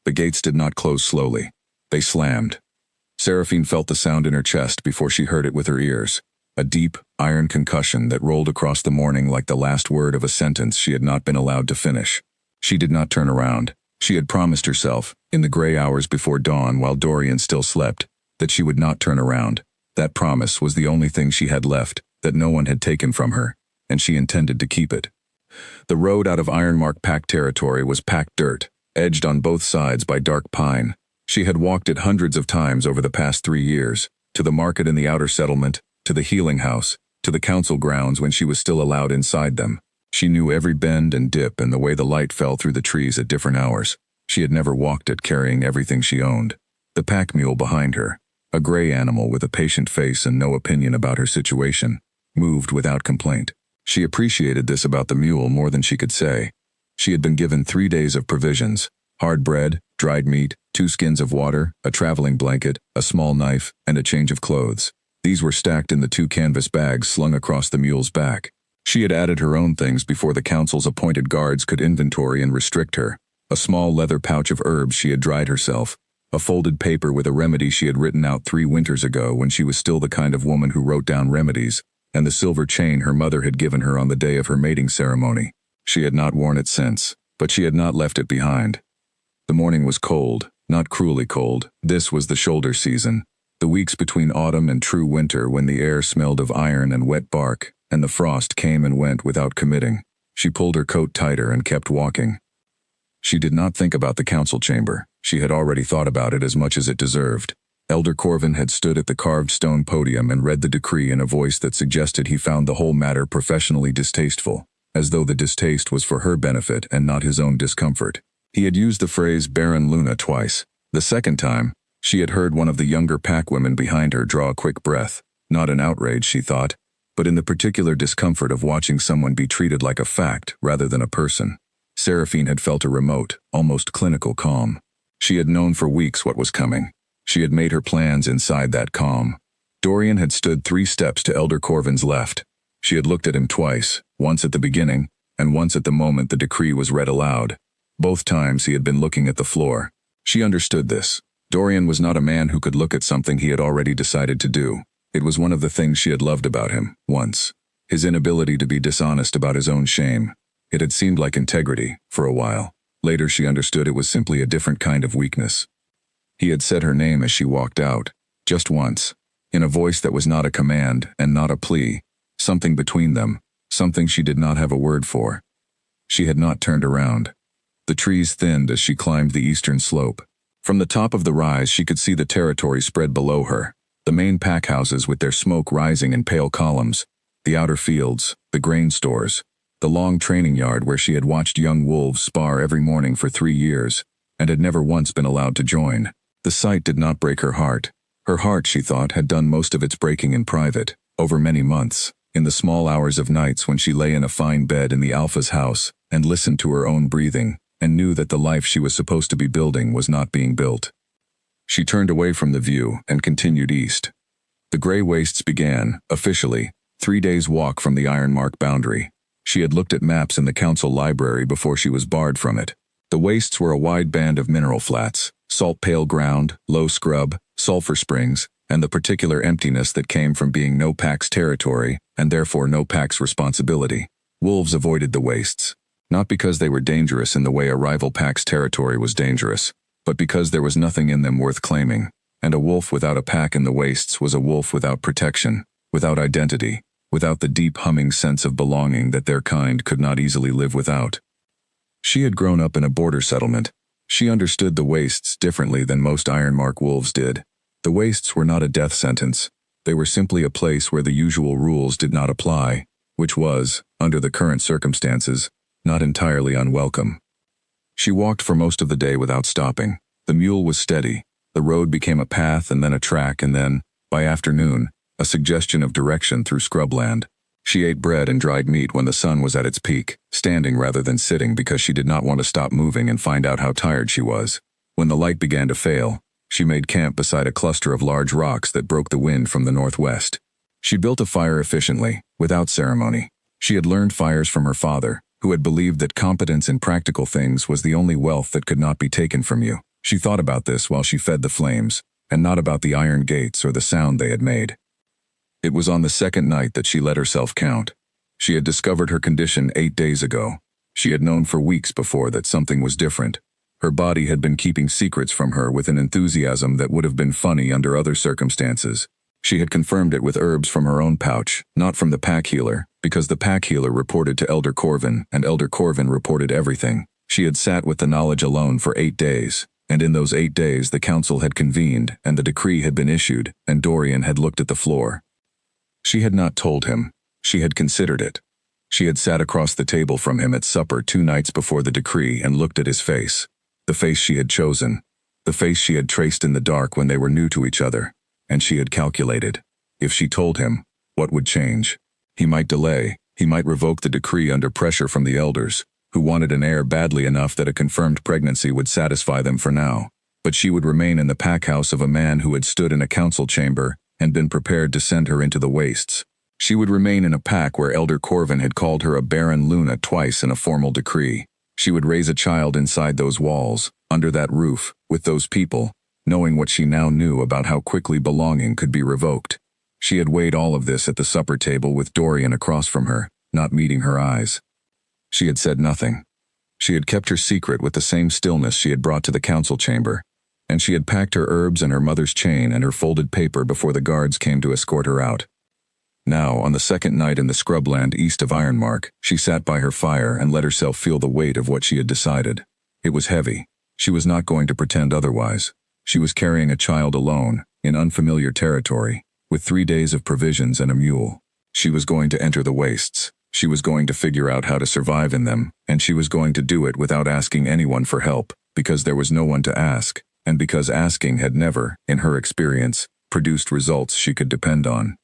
The gates did not close slowly. They slammed. Seraphine felt the sound in her chest before she heard it with her ears. A deep, iron concussion that rolled across the morning like the last word of a sentence she had not been allowed to finish. She did not turn around. She had promised herself, in the gray hours before dawn while Dorian still slept, that she would not turn around. That promise was the only thing she had left, that no one had taken from her, and she intended to keep it. The road out of Ironmark packed territory was packed dirt, edged on both sides by dark pine. She had walked it hundreds of times over the past 3 years, to the market in the outer settlement, to the healing house, to the council grounds when she was still allowed inside them. She knew every bend and dip and the way the light fell through the trees at different hours. She had never walked it carrying everything she owned. The pack mule behind her, a gray animal with a patient face and no opinion about her situation, moved without complaint. She appreciated this about the mule more than she could say. She had been given 3 days of provisions: hard bread, dried meat, 2 skins of water, a traveling blanket, a small knife, and a change of clothes. These were stacked in the 2 canvas bags slung across the mule's back. She had added her own things before the council's appointed guards could inventory and restrict her. A small leather pouch of herbs she had dried herself, a folded paper with a remedy she had written out 3 winters ago when she was still the kind of woman who wrote down remedies, and the silver chain her mother had given her on the day of her mating ceremony. She had not worn it since, but she had not left it behind. The morning was cold, not cruelly cold. This was the shoulder season, the weeks between autumn and true winter when the air smelled of iron and wet bark, and the frost came and went without committing. She pulled her coat tighter and kept walking. She did not think about the council chamber. She had already thought about it as much as it deserved. Elder Corvin had stood at the carved stone podium and read the decree in a voice that suggested he found the whole matter professionally distasteful, as though the distaste was for her benefit and not his own discomfort. He had used the phrase Barren Luna twice. The second time, she had heard one of the younger packwomen behind her draw a quick breath, not in outrage, she thought, but in the particular discomfort of watching someone be treated like a fact rather than a person. Seraphine had felt a remote, almost clinical calm. She had known for weeks what was coming. She had made her plans inside that calm. Dorian had stood 3 steps to Elder Corvin's left. She had looked at him twice, once at the beginning, and once at the moment the decree was read aloud. Both times he had been looking at the floor. She understood this. Dorian was not a man who could look at something he had already decided to do. It was one of the things she had loved about him, once. His inability to be dishonest about his own shame. It had seemed like integrity, for a while. Later she understood it was simply a different kind of weakness. He had said her name as she walked out, just once, in a voice that was not a command and not a plea, something between them, something she did not have a word for. She had not turned around. The trees thinned as she climbed the eastern slope. From the top of the rise she could see the territory spread below her, the main pack houses with their smoke rising in pale columns, the outer fields, the grain stores, the long training yard where she had watched young wolves spar every morning for 3 years, and had never once been allowed to join. The sight did not break her heart. Her heart, she thought, had done most of its breaking in private, over many months, in the small hours of nights when she lay in a fine bed in the Alpha's house and listened to her own breathing, and knew that the life she was supposed to be building was not being built. She turned away from the view and continued east. The gray wastes began, officially, 3 days' walk from the Ironmark boundary. She had looked at maps in the council library before she was barred from it. The wastes were a wide band of mineral flats, salt-pale ground, low scrub, sulfur springs, and the particular emptiness that came from being no pack's territory, and therefore no pack's responsibility. Wolves avoided the wastes, not because they were dangerous in the way a rival pack's territory was dangerous, but because there was nothing in them worth claiming, and a wolf without a pack in the wastes was a wolf without protection, without identity, without the deep humming sense of belonging that their kind could not easily live without. She had grown up in a border settlement. She understood the wastes differently than most Ironmark wolves did. The wastes were not a death sentence. They were simply a place where the usual rules did not apply, which was, under the current circumstances, not entirely unwelcome. She walked for most of the day without stopping. The mule was steady. The road became a path and then a track and then, by afternoon, a suggestion of direction through scrubland. She ate bread and dried meat when the sun was at its peak, standing rather than sitting because she did not want to stop moving and find out how tired she was. When the light began to fail, she made camp beside a cluster of large rocks that broke the wind from the northwest. She built a fire efficiently, without ceremony. She had learned fires from her father, who had believed that competence in practical things was the only wealth that could not be taken from you. She thought about this while she fed the flames, and not about the iron gates or the sound they had made. It was on the second night that she let herself count. She had discovered her condition 8 days ago. She had known for weeks before that something was different. Her body had been keeping secrets from her with an enthusiasm that would have been funny under other circumstances. She had confirmed it with herbs from her own pouch, not from the pack healer, because the pack healer reported to Elder Corvin, and Elder Corvin reported everything. She had sat with the knowledge alone for 8 days, and in those 8 days the council had convened, and the decree had been issued, and Dorian had looked at the floor. She had not told him. She had considered it. She had sat across the table from him at supper 2 nights before the decree and looked at his face. The face she had chosen. The face she had traced in the dark when they were new to each other. And she had calculated. If she told him, what would change? He might delay. He might revoke the decree under pressure from the elders, who wanted an heir badly enough that a confirmed pregnancy would satisfy them for now. But she would remain in the pack house of a man who had stood in a council chamber and been prepared to send her into the wastes. She would remain in a pack where Elder Corvin had called her a barren Luna twice in a formal decree. She would raise a child inside those walls, under that roof, with those people, knowing what she now knew about how quickly belonging could be revoked. She had weighed all of this at the supper table with Dorian across from her, not meeting her eyes. She had said nothing. She had kept her secret with the same stillness she had brought to the council chamber, and she had packed her herbs and her mother's chain and her folded paper before the guards came to escort her out. Now, on the second night in the scrubland east of Ironmark, she sat by her fire and let herself feel the weight of what she had decided. It was heavy. She was not going to pretend otherwise. She was carrying a child alone, in unfamiliar territory, with 3 days of provisions and a mule. She was going to enter the wastes. She was going to figure out how to survive in them, and she was going to do it without asking anyone for help, because there was no one to ask, and because asking had never, in her experience, produced results she could depend on.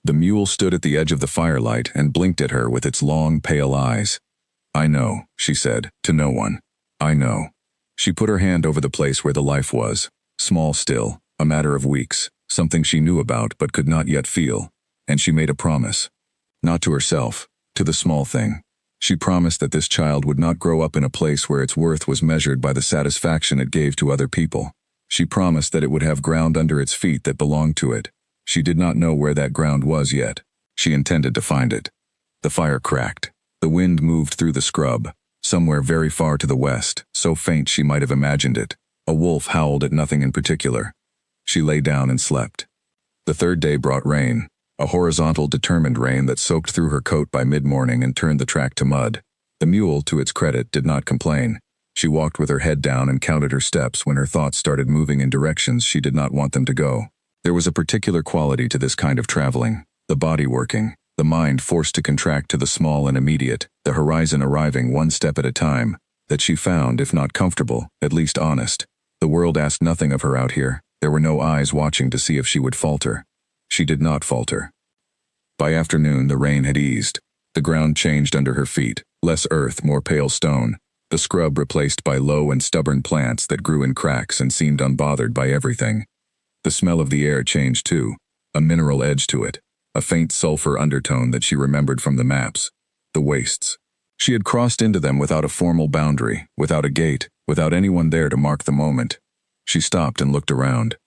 The mule stood at the edge of the firelight and blinked at her with its long, pale eyes. "I know," she said, to no one. "I know." She put her hand over the place where the life was, small still, a matter of weeks, something she knew about but could not yet feel, and she made a promise. Not to herself, to the small thing. She promised that this child would not grow up in a place where its worth was measured by the satisfaction it gave to other people. She promised that it would have ground under its feet that belonged to it. She did not know where that ground was yet. She intended to find it. The fire cracked. The wind moved through the scrub, somewhere very far to the west, so faint she might have imagined it. A wolf howled at nothing in particular. She lay down and slept. The third day brought rain, a horizontal, determined rain that soaked through her coat by mid-morning and turned the track to mud. The mule, to its credit, did not complain. She walked with her head down and counted her steps when her thoughts started moving in directions she did not want them to go. There was a particular quality to this kind of traveling, the body working, the mind forced to contract to the small and immediate, the horizon arriving one step at a time, that she found, if not comfortable, at least honest. The world asked nothing of her out here. There were no eyes watching to see if she would falter. She did not falter. By afternoon, the rain had eased. The ground changed under her feet, less earth, more pale stone, the scrub replaced by low and stubborn plants that grew in cracks and seemed unbothered by everything. The smell of the air changed too, a mineral edge to it, a faint sulfur undertone that she remembered from the maps. The wastes. She had crossed into them without a formal boundary, without a gate, without anyone there to mark the moment. She stopped and looked around.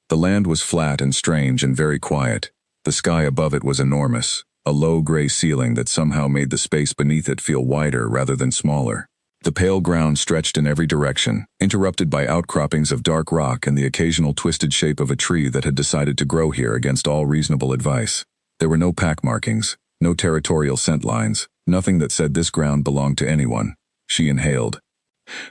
The land was flat and strange and very quiet. The sky above it was enormous, a low gray ceiling that somehow made the space beneath it feel wider rather than smaller. The pale ground stretched in every direction, interrupted by outcroppings of dark rock and the occasional twisted shape of a tree that had decided to grow here against all reasonable advice. There were no pack markings, no territorial scent lines, nothing that said this ground belonged to anyone. She inhaled.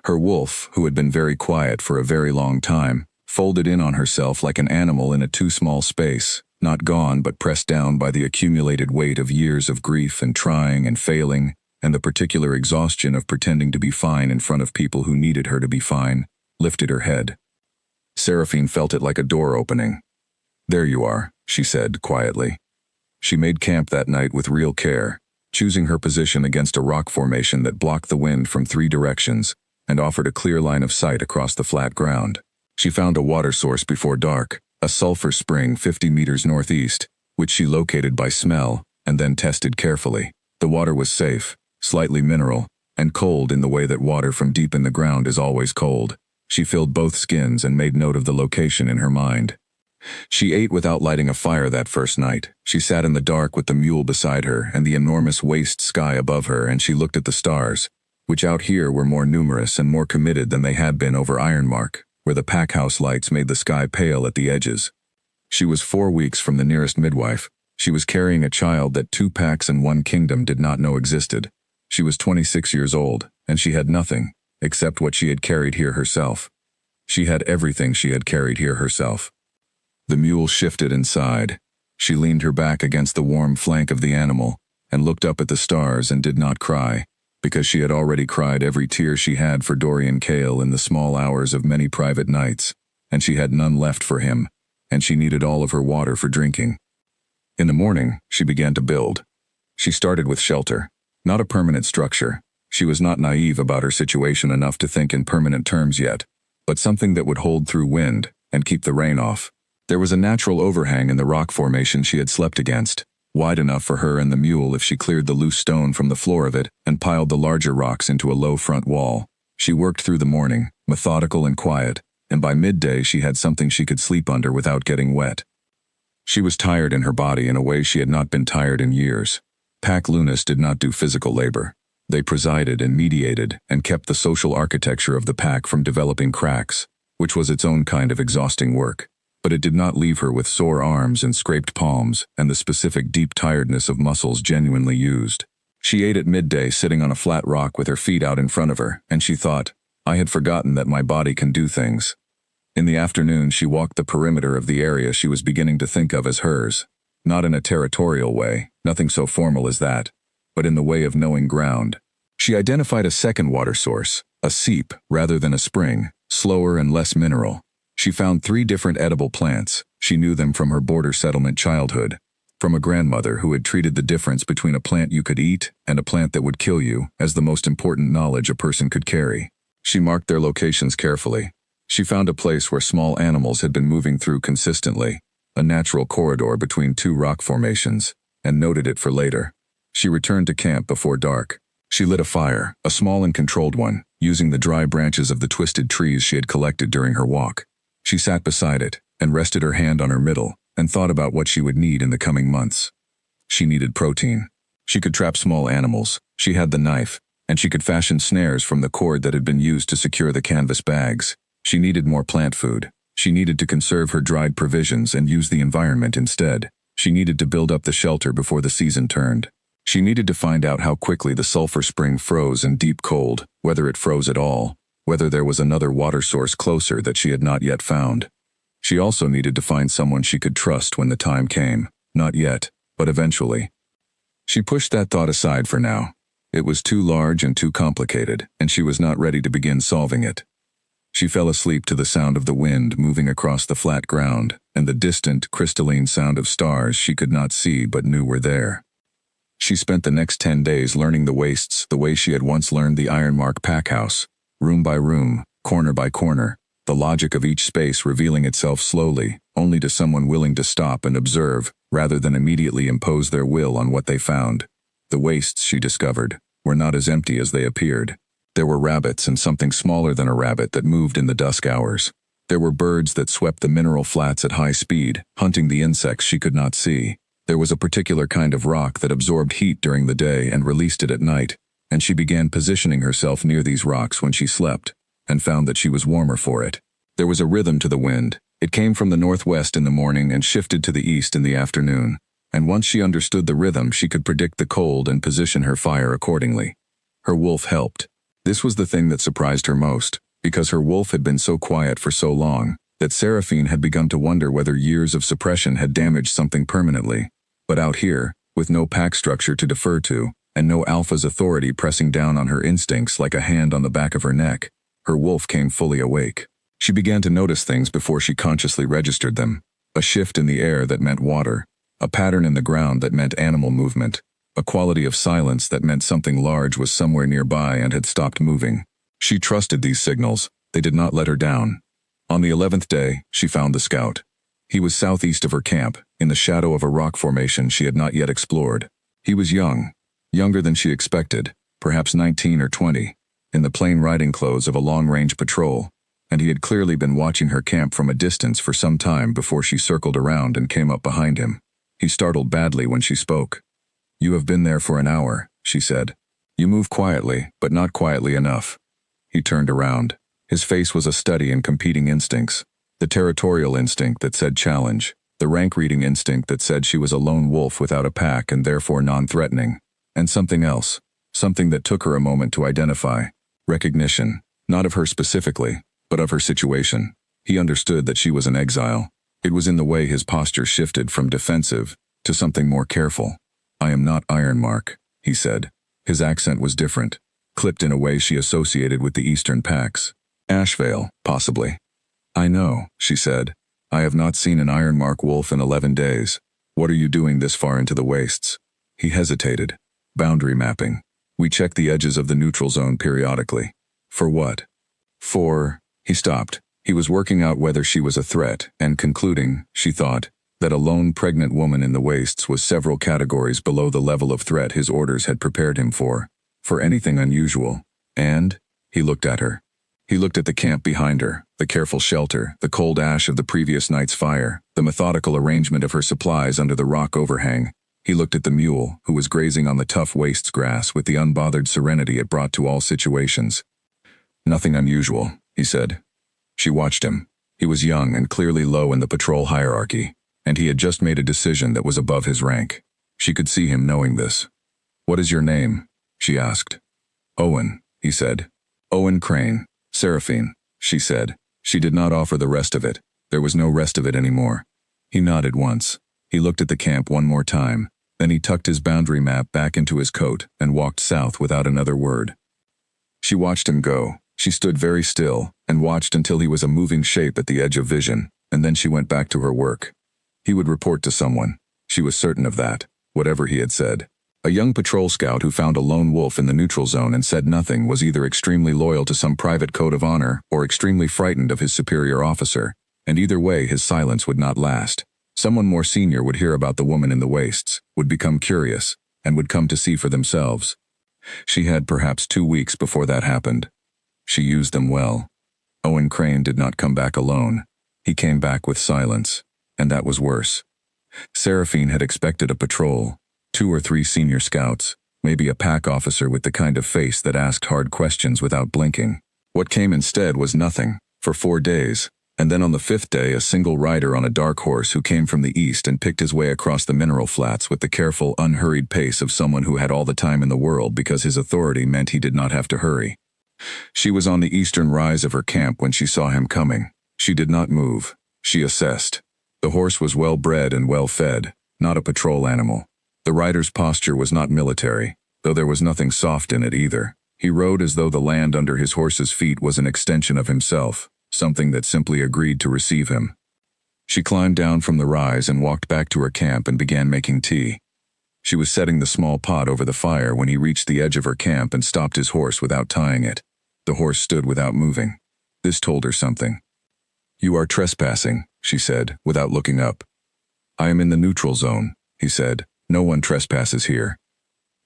Her wolf, who had been very quiet for a very long time, folded in on herself like an animal in a too small space, not gone but pressed down by the accumulated weight of years of grief and trying and failing, and the particular exhaustion of pretending to be fine in front of people who needed her to be fine, lifted her head. Seraphine felt it like a door opening. "There you are," she said quietly. She made camp that night with real care, choosing her position against a rock formation that blocked the wind from 3 directions and offered a clear line of sight across the flat ground. She found a water source before dark, a sulfur spring 50 meters northeast, which she located by smell and then tested carefully. The water was safe, slightly mineral, and cold in the way that water from deep in the ground is always cold. She filled both skins and made note of the location in her mind. She ate without lighting a fire that first night. She sat in the dark with the mule beside her and the enormous waste sky above her, and she looked at the stars, which out here were more numerous and more committed than they had been over Ironmark, where the packhouse lights made the sky pale at the edges. She was 4 weeks from the nearest midwife. She was carrying a child that 2 packs and 1 kingdom did not know existed. She was 26 years old, and she had nothing, except what she had carried here herself. She had everything she had carried here herself. The mule shifted and sighed. She leaned her back against the warm flank of the animal and looked up at the stars and did not cry, because she had already cried every tear she had for Dorian Kale in the small hours of many private nights, and she had none left for him, and she needed all of her water for drinking. In the morning, she began to build. She started with shelter, not a permanent structure. She was not naive about her situation enough to think in permanent terms yet, but something that would hold through wind and keep the rain off. There was a natural overhang in the rock formation she had slept against, wide enough for her and the mule if she cleared the loose stone from the floor of it and piled the larger rocks into a low front wall. She worked through the morning, methodical and quiet, and by midday she had something she could sleep under without getting wet. She was tired in her body in a way she had not been tired in years. Pack Lunas did not do physical labor. They presided and mediated and kept the social architecture of the pack from developing cracks, which was its own kind of exhausting work. But it did not leave her with sore arms and scraped palms and the specific deep tiredness of muscles genuinely used. She ate at midday sitting on a flat rock with her feet out in front of her, and she thought, I had forgotten that my body can do things. In the afternoon she walked the perimeter of the area she was beginning to think of as hers, not in a territorial way, nothing so formal as that, but in the way of knowing ground. She identified a second water source, a seep rather than a spring, slower and less mineral. She found 3 different edible plants. She knew them from her border settlement childhood, from a grandmother who had treated the difference between a plant you could eat and a plant that would kill you as the most important knowledge a person could carry. She marked their locations carefully. She found a place where small animals had been moving through consistently, a natural corridor between 2 rock formations, and noted it for later. She returned to camp before dark. She lit a fire, a small and controlled one, using the dry branches of the twisted trees she had collected during her walk. She sat beside it and rested her hand on her middle and thought about what she would need in the coming months. She needed protein. She could trap small animals. She had the knife, and she could fashion snares from the cord that had been used to secure the canvas bags. She needed more plant food. She needed to conserve her dried provisions and use the environment instead. She needed to build up the shelter before the season turned. She needed to find out how quickly the sulfur spring froze in deep cold, whether it froze at all, whether there was another water source closer that she had not yet found. She also needed to find someone she could trust when the time came. Not yet, but eventually. She pushed that thought aside for now. It was too large and too complicated, and she was not ready to begin solving it. She fell asleep to the sound of the wind moving across the flat ground and the distant, crystalline sound of stars she could not see but knew were there. She spent the next 10 days learning the wastes the way she had once learned the Ironmark packhouse, room by room, corner by corner, the logic of each space revealing itself slowly, only to someone willing to stop and observe, rather than immediately impose their will on what they found. The wastes, she discovered, were not as empty as they appeared. There were rabbits and something smaller than a rabbit that moved in the dusk hours. There were birds that swept the mineral flats at high speed, hunting the insects she could not see. There was a particular kind of rock that absorbed heat during the day and released it at night, and she began positioning herself near these rocks when she slept, and found that she was warmer for it. There was a rhythm to the wind. It came from the northwest in the morning and shifted to the east in the afternoon, and once she understood the rhythm she could predict the cold and position her fire accordingly. Her wolf helped. This was the thing that surprised her most, because her wolf had been so quiet for so long, that Seraphine had begun to wonder whether years of suppression had damaged something permanently. But out here, with no pack structure to defer to, and no alpha's authority pressing down on her instincts like a hand on the back of her neck, her wolf came fully awake. She began to notice things before she consciously registered them. A shift in the air that meant water, a pattern in the ground that meant animal movement, a quality of silence that meant something large was somewhere nearby and had stopped moving. She trusted these signals. They did not let her down. On the 11th day, she found the scout. He was southeast of her camp, in the shadow of a rock formation she had not yet explored. He was young, younger than she expected, perhaps 19 or 20, in the plain riding clothes of a long-range patrol, and he had clearly been watching her camp from a distance for some time before she circled around and came up behind him. He startled badly when she spoke. "You have been there for an hour," she said. "You move quietly, but not quietly enough." He turned around. His face was a study in competing instincts. The territorial instinct that said challenge, the rank-reading instinct that said she was a lone wolf without a pack and therefore non-threatening, and something else, something that took her a moment to identify. Recognition, not of her specifically, but of her situation. He understood that she was an exile. It was in the way his posture shifted from defensive to something more careful. "I am not Ironmark," he said. His accent was different, clipped in a way she associated with the Eastern packs. "Ashvale, possibly." "I know," she said. "I have not seen an Ironmark wolf in 11 days. What are you doing this far into the wastes?" He hesitated. "Boundary mapping. We check the edges of the neutral zone periodically." "For what?" He stopped. He was working out whether she was a threat, and concluding, she thought, that a lone pregnant woman in the wastes was several categories below the level of threat his orders had prepared him for anything unusual. And he looked at her. He looked at the camp behind her, the careful shelter, the cold ash of the previous night's fire, the methodical arrangement of her supplies under the rock overhang. He looked at the mule, who was grazing on the tough wastes grass with the unbothered serenity it brought to all situations. "Nothing unusual," he said. She watched him. He was young and clearly low in the patrol hierarchy, and he had just made a decision that was above his rank. She could see him knowing this. "What is your name?" she asked. "Owen," he said. "Owen Crane. Seraphine," she said. She did not offer the rest of it. There was no rest of it anymore. He nodded once. He looked at the camp one more time. Then he tucked his boundary map back into his coat and walked south without another word. She watched him go. She stood very still and watched until he was a moving shape at the edge of vision, and then she went back to her work. He would report to someone. She was certain of that, whatever he had said. A young patrol scout who found a lone wolf in the neutral zone and said nothing was either extremely loyal to some private code of honor or extremely frightened of his superior officer, and either way his silence would not last. Someone more senior would hear about the woman in the wastes, would become curious, and would come to see for themselves. She had perhaps 2 weeks before that happened. She used them well. Owen Crane did not come back alone. He came back with silence, and that was worse. Seraphine had expected a patrol, 2 or 3 senior scouts, maybe a pack officer with the kind of face that asked hard questions without blinking. What came instead was nothing, for 4 days, and then on the 5th day a single rider on a dark horse who came from the east and picked his way across the mineral flats with the careful, unhurried pace of someone who had all the time in the world because his authority meant he did not have to hurry. She was on the eastern rise of her camp when she saw him coming. She did not move. She assessed. The horse was well bred and well fed, not a patrol animal. The rider's posture was not military, though there was nothing soft in it either. He rode as though the land under his horse's feet was an extension of himself, something that simply agreed to receive him. She climbed down from the rise and walked back to her camp and began making tea. She was setting the small pot over the fire when he reached the edge of her camp and stopped his horse without tying it. The horse stood without moving. This told her something. "You are trespassing," she said, without looking up. "I am in the neutral zone," he said. "No one trespasses here."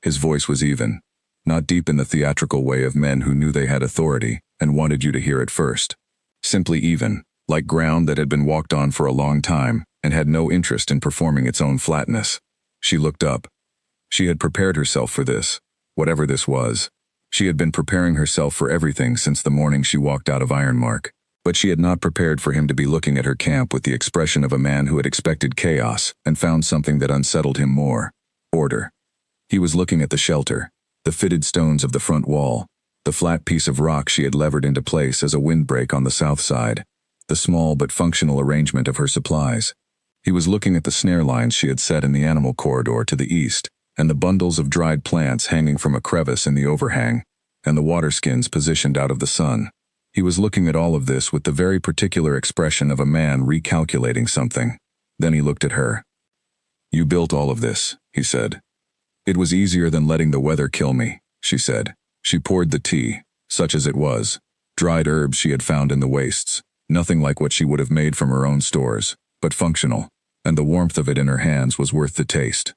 His voice was even, not deep in the theatrical way of men who knew they had authority and wanted you to hear it first. Simply even, like ground that had been walked on for a long time and had no interest in performing its own flatness. She looked up. She had prepared herself for this, whatever this was. She had been preparing herself for everything since the morning she walked out of Ironmark, but she had not prepared for him to be looking at her camp with the expression of a man who had expected chaos and found something that unsettled him more: order. He was looking at the shelter, the fitted stones of the front wall, the flat piece of rock she had levered into place as a windbreak on the south side, the small but functional arrangement of her supplies. He was looking at the snare lines she had set in the animal corridor to the east, and the bundles of dried plants hanging from a crevice in the overhang, and the water skins positioned out of the sun. He was looking at all of this with the very particular expression of a man recalculating something. Then he looked at her. "You built all of this," he said. "It was easier than letting the weather kill me," she said. She poured the tea, such as it was, dried herbs she had found in the wastes, nothing like what she would have made from her own stores, but functional, and the warmth of it in her hands was worth the taste.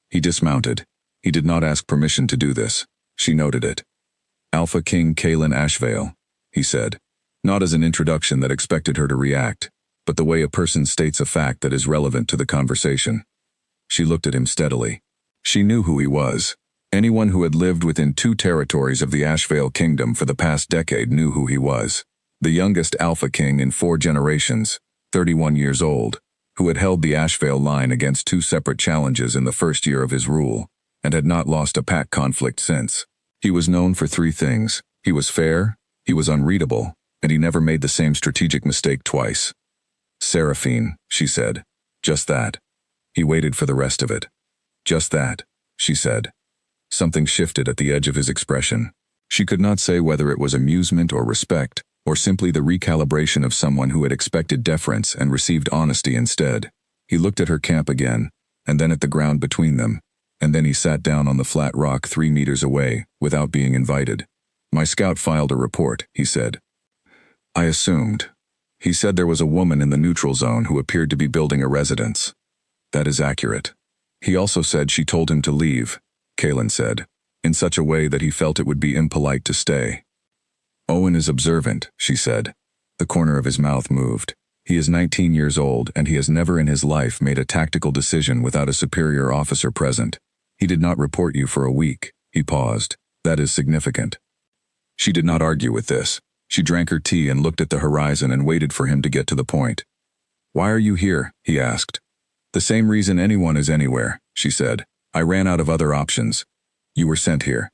He dismounted. He did not ask permission to do this. She noted it. "Alpha King Kalen Ashvale," he said. Not as an introduction that expected her to react, but the way a person states a fact that is relevant to the conversation. She looked at him steadily. She knew who he was. Anyone who had lived within 2 territories of the Ashvale Kingdom for the past decade knew who he was. The youngest Alpha King in 4 generations, 31 years old, who had held the Ashvale line against 2 separate challenges in the first year of his rule, and had not lost a pack conflict since. He was known for 3 things. He was fair, he was unreadable, and he never made the same strategic mistake twice. Seraphine, she said. Just that. He waited for the rest of it. Just that, she said. Something shifted at the edge of his expression. She could not say whether it was amusement or respect, or simply the recalibration of someone who had expected deference and received honesty instead. He looked at her camp again, and then at the ground between them, and then he sat down on the flat rock 3 meters away, without being invited. My scout filed a report, he said. I assumed. He said there was a woman in the neutral zone who appeared to be building a residence. That is accurate. He also said she told him to leave, Kalen said, in such a way that he felt it would be impolite to stay. Owen is observant, she said. The corner of his mouth moved. He is 19 years old, and he has never in his life made a tactical decision without a superior officer present. He did not report you for a week. He paused. That is significant. She did not argue with this. She drank her tea and looked at the horizon and waited for him to get to the point. Why are you here? He asked. The same reason anyone is anywhere, she said. I ran out of other options. You were sent here.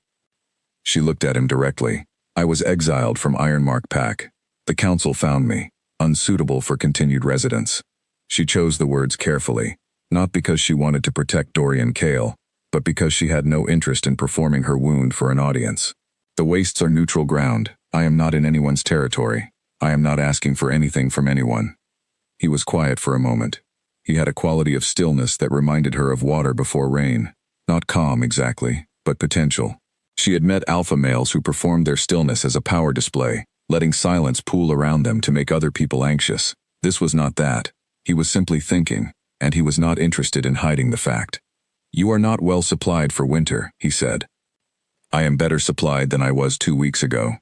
She looked at him directly. I was exiled from Ironmark Pack. The council found me, unsuitable for continued residence. She chose the words carefully, not because she wanted to protect Dorian Kale, but because she had no interest in performing her wound for an audience. The wastes are neutral ground. I am not in anyone's territory. I am not asking for anything from anyone. He was quiet for a moment. He had a quality of stillness that reminded her of water before rain. Not calm exactly, but potential. She had met alpha males who performed their stillness as a power display, letting silence pool around them to make other people anxious. This was not that. He was simply thinking, and he was not interested in hiding the fact. You are not well supplied for winter, he said. I am better supplied than I was 2 weeks ago.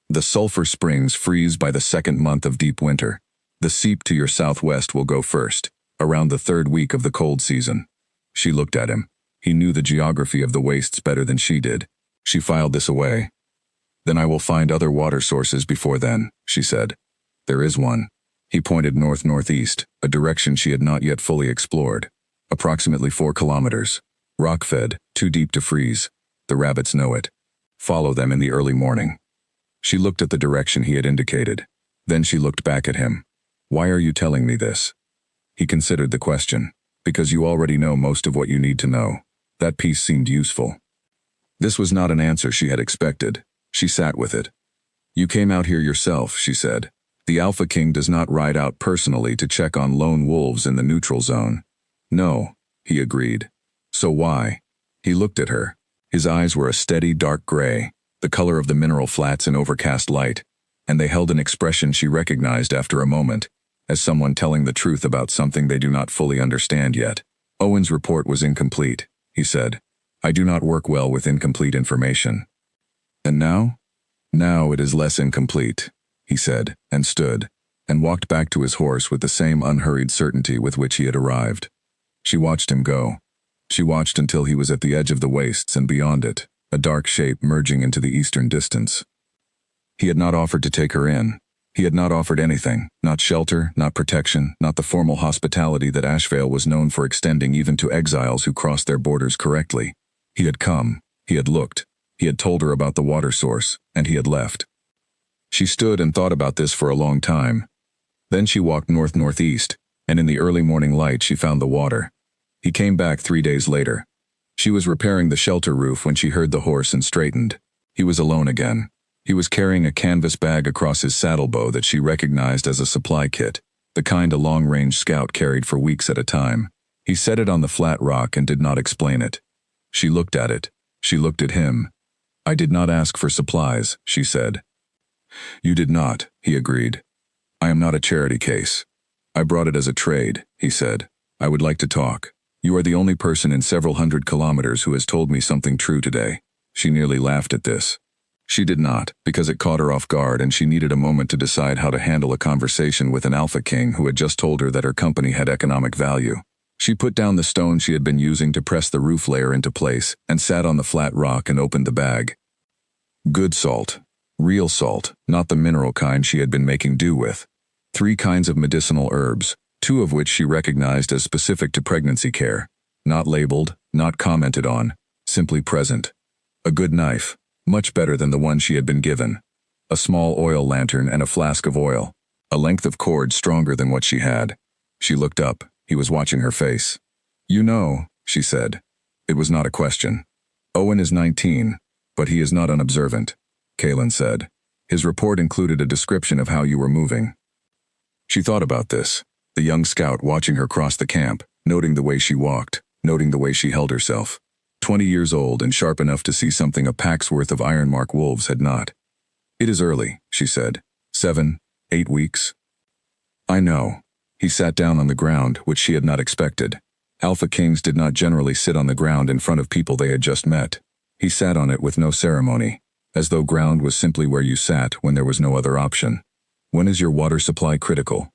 The sulfur springs freeze by the 2nd month of deep winter. The seep to your southwest will go first, around the 3rd week of the cold season. She looked at him. He knew the geography of the wastes better than she did. She filed this away. Then I will find other water sources before then, she said. There is one. He pointed north-northeast, a direction she had not yet fully explored. Approximately 4 kilometers. Rock-fed, too deep to freeze. The rabbits know it. Follow them in the early morning. She looked at the direction he had indicated. Then she looked back at him. Why are you telling me this? He considered the question. Because you already know most of what you need to know. That piece seemed useful. This was not an answer she had expected. She sat with it. You came out here yourself, she said. The Alpha King does not ride out personally to check on lone wolves in the neutral zone. No, he agreed. So why? He looked at her. His eyes were a steady dark gray, the color of the mineral flats in overcast light, and they held an expression she recognized after a moment, as someone telling the truth about something they do not fully understand yet. Owen's report was incomplete, he said. I do not work well with incomplete information. And now? Now it is less incomplete, he said, and stood, and walked back to his horse with the same unhurried certainty with which he had arrived. She watched him go. She watched until he was at the edge of the wastes and beyond it, a dark shape merging into the eastern distance. He had not offered to take her in. He had not offered anything, not shelter, not protection, not the formal hospitality that Ashvale was known for extending even to exiles who crossed their borders correctly. He had come, he had looked, he had told her about the water source, and he had left. She stood and thought about this for a long time. Then she walked north-northeast, and in the early morning light she found the water. He came back 3 days later. She was repairing the shelter roof when she heard the horse and straightened. He was alone again. He was carrying a canvas bag across his saddle bow that she recognized as a supply kit, the kind a long-range scout carried for weeks at a time. He set it on the flat rock and did not explain it. She looked at it. She looked at him. I did not ask for supplies, she said. You did not, he agreed. I am not a charity case. I brought it as a trade, he said. I would like to talk. You are the only person in several hundred kilometers who has told me something true today. She nearly laughed at this. She did not, because it caught her off guard and she needed a moment to decide how to handle a conversation with an alpha king who had just told her that her company had economic value. She put down the stone she had been using to press the roof layer into place and sat on the flat rock and opened the bag. Good salt. Real salt, not the mineral kind she had been making do with. 3 kinds of medicinal herbs, 2 of which she recognized as specific to pregnancy care. Not labeled, not commented on, simply present. A good knife, much better than the one she had been given. A small oil lantern and a flask of oil. A length of cord stronger than what she had. She looked up. He was watching her face. "You know," she said. It was not a question. "Owen is 19, but he is not unobservant," Kalen said. "His report included a description of how you were moving." She thought about this, the young scout watching her cross the camp, noting the way she walked, noting the way she held herself. 20 years old and sharp enough to see something a pack's worth of Ironmark wolves had not. "It is early," she said. 7, 8 weeks. "I know." He sat down on the ground, which she had not expected. Alpha Kings did not generally sit on the ground in front of people they had just met. He sat on it with no ceremony, as though ground was simply where you sat when there was no other option. "When is your water supply critical?"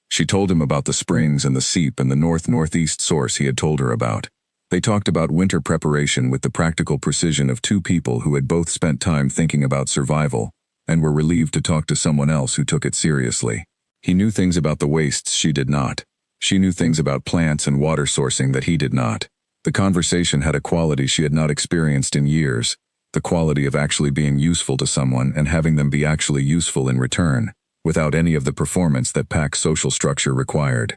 She told him about the springs and the seep and the north-northeast source he had told her about. They talked about winter preparation with the practical precision of 2 people who had both spent time thinking about survival, and were relieved to talk to someone else who took it seriously. He knew things about the wastes she did not. She knew things about plants and water sourcing that he did not. The conversation had a quality she had not experienced in years, the quality of actually being useful to someone and having them be actually useful in return, without any of the performance that Pack's social structure required.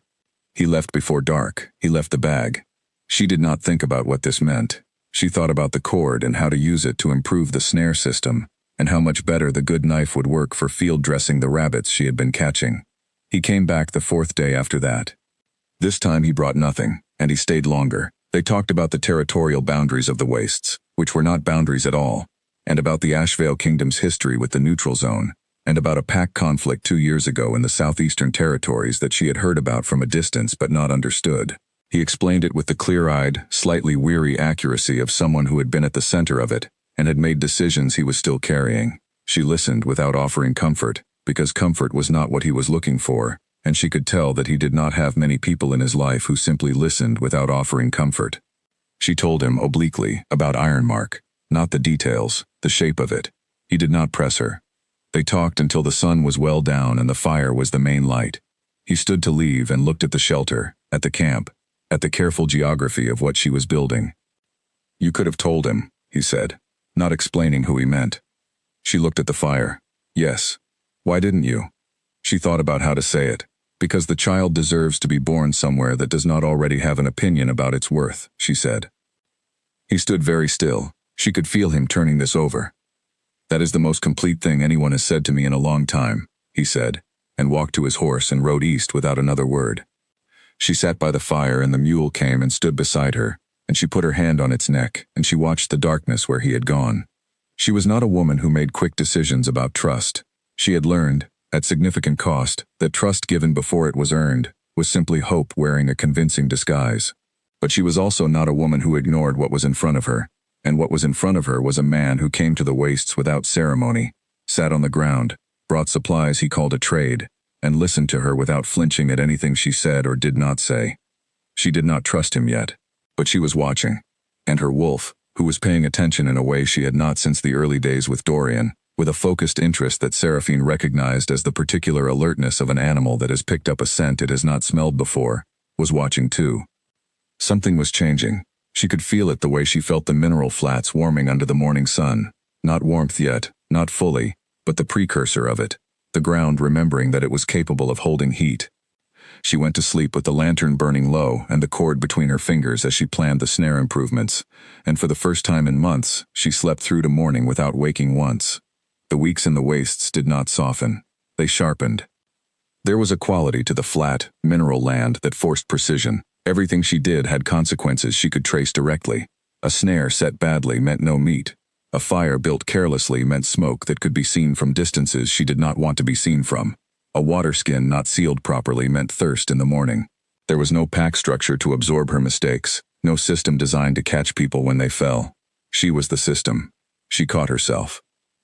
He left before dark. He left the bag. She did not think about what this meant. She thought about the cord and how to use it to improve the snare system, and how much better the good knife would work for field dressing the rabbits she had been catching. He came back the 4th day after that. This time he brought nothing, and he stayed longer. They talked about the territorial boundaries of the wastes, which were not boundaries at all, and about the Ashvale Kingdom's history with the neutral zone, and about a pack conflict 2 years ago in the southeastern territories that she had heard about from a distance but not understood. He explained it with the clear-eyed, slightly weary accuracy of someone who had been at the center of it, and had made decisions he was still carrying. She listened without offering comfort, because comfort was not what he was looking for, and she could tell that he did not have many people in his life who simply listened without offering comfort. She told him obliquely about Ironmark, not the details, the shape of it. He did not press her. They talked until the sun was well down and the fire was the main light. He stood to leave and looked at the shelter, at the camp, at the careful geography of what she was building. "You could have told him," he said, not explaining who he meant. She looked at the fire. "Yes. Why didn't you?" She thought about how to say it. "Because the child deserves to be born somewhere that does not already have an opinion about its worth," she said. He stood very still. She could feel him turning this over. "That is the most complete thing anyone has said to me in a long time," he said, and walked to his horse and rode east without another word. She sat by the fire and the mule came and stood beside her, and she put her hand on its neck, and she watched the darkness where he had gone. She was not a woman who made quick decisions about trust. She had learned, at significant cost, that trust given before it was earned was simply hope wearing a convincing disguise. But she was also not a woman who ignored what was in front of her, and what was in front of her was a man who came to the wastes without ceremony, sat on the ground, brought supplies he called a trade, and listened to her without flinching at anything she said or did not say. She did not trust him yet, but she was watching, and her wolf, who was paying attention in a way she had not since the early days with Dorian, with a focused interest that Seraphine recognized as the particular alertness of an animal that has picked up a scent it has not smelled before, was watching too. Something was changing. She could feel it the way she felt the mineral flats warming under the morning sun. Not warmth yet, not fully, but the precursor of it, the ground remembering that it was capable of holding heat. She went to sleep with the lantern burning low and the cord between her fingers as she planned the snare improvements, and for the first time in months, she slept through to morning without waking once. The weeks in the wastes did not soften. They sharpened. There was a quality to the flat, mineral land that forced precision. Everything she did had consequences she could trace directly. A snare set badly meant no meat. A fire built carelessly meant smoke that could be seen from distances she did not want to be seen from. A water skin not sealed properly meant thirst in the morning. There was no pack structure to absorb her mistakes, no system designed to catch people when they fell. She was the system. She caught herself.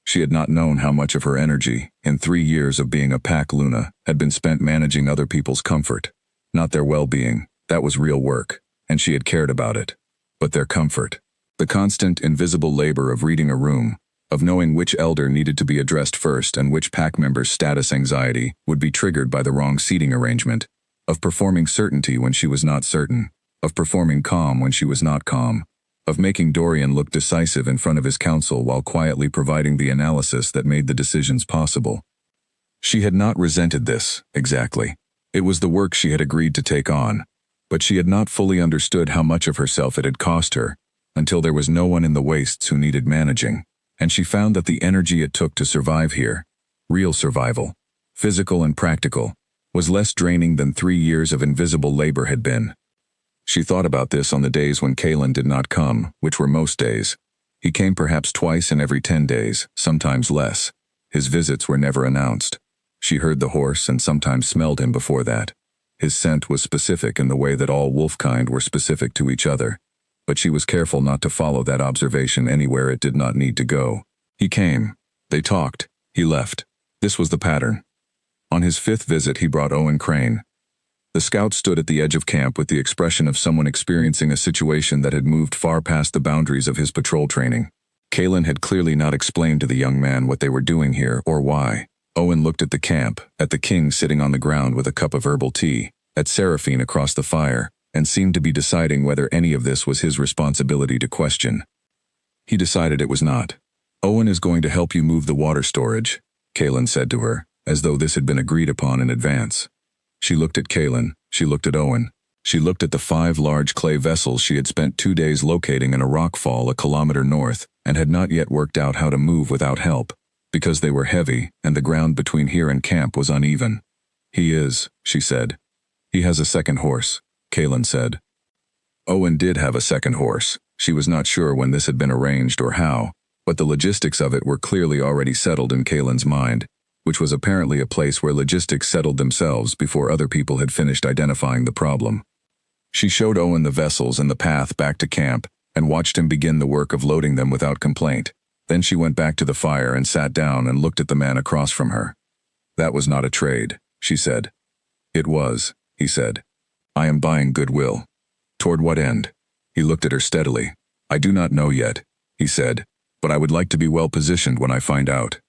She had not known how much of her energy, in 3 years of being a pack Luna, had been spent managing other people's comfort. Not their well-being, that was real work, and she had cared about it. But their comfort. The constant, invisible labor of reading a room, of knowing which elder needed to be addressed first and which pack member's status anxiety would be triggered by the wrong seating arrangement, of performing certainty when she was not certain, of performing calm when she was not calm, of making Dorian look decisive in front of his council while quietly providing the analysis that made the decisions possible. She had not resented this, exactly. It was the work she had agreed to take on, but she had not fully understood how much of herself it had cost her, until there was no one in the wastes who needed managing, and she found that the energy it took to survive here, real survival, physical and practical, was less draining than 3 years of invisible labor had been. She thought about this on the days when Kalen did not come, which were most days. He came perhaps twice in every 10 days, sometimes less. His visits were never announced. She heard the horse and sometimes smelled him before that. His scent was specific in the way that all wolf kind were specific to each other, but she was careful not to follow that observation anywhere it did not need to go. He came. They talked. He left. This was the pattern. On his 5th visit he brought Owen Crane. The scout stood at the edge of camp with the expression of someone experiencing a situation that had moved far past the boundaries of his patrol training. Kalen had clearly not explained to the young man what they were doing here or why. Owen looked at the camp, at the king sitting on the ground with a cup of herbal tea, at Seraphine across the fire, and seemed to be deciding whether any of this was his responsibility to question. He decided it was not. "Owen is going to help you move the water storage," Kalen said to her, as though this had been agreed upon in advance. She looked at Kalen, she looked at Owen. She looked at the 5 large clay vessels she had spent 2 days locating in a rockfall a kilometer north, and had not yet worked out how to move without help, because they were heavy and the ground between here and camp was uneven. "He is," she said. "He has a second horse," Kalen said. Owen did have a second horse. She was not sure when this had been arranged or how, but the logistics of it were clearly already settled in Kalen's mind, which was apparently a place where logistics settled themselves before other people had finished identifying the problem. She showed Owen the vessels and the path back to camp, and watched him begin the work of loading them without complaint. Then she went back to the fire and sat down and looked at the man across from her. "That was not a trade," she said. "It was," he said. "I am buying goodwill." "Toward what end?" He looked at her steadily. "I do not know yet," he said, "but I would like to be well positioned when I find out."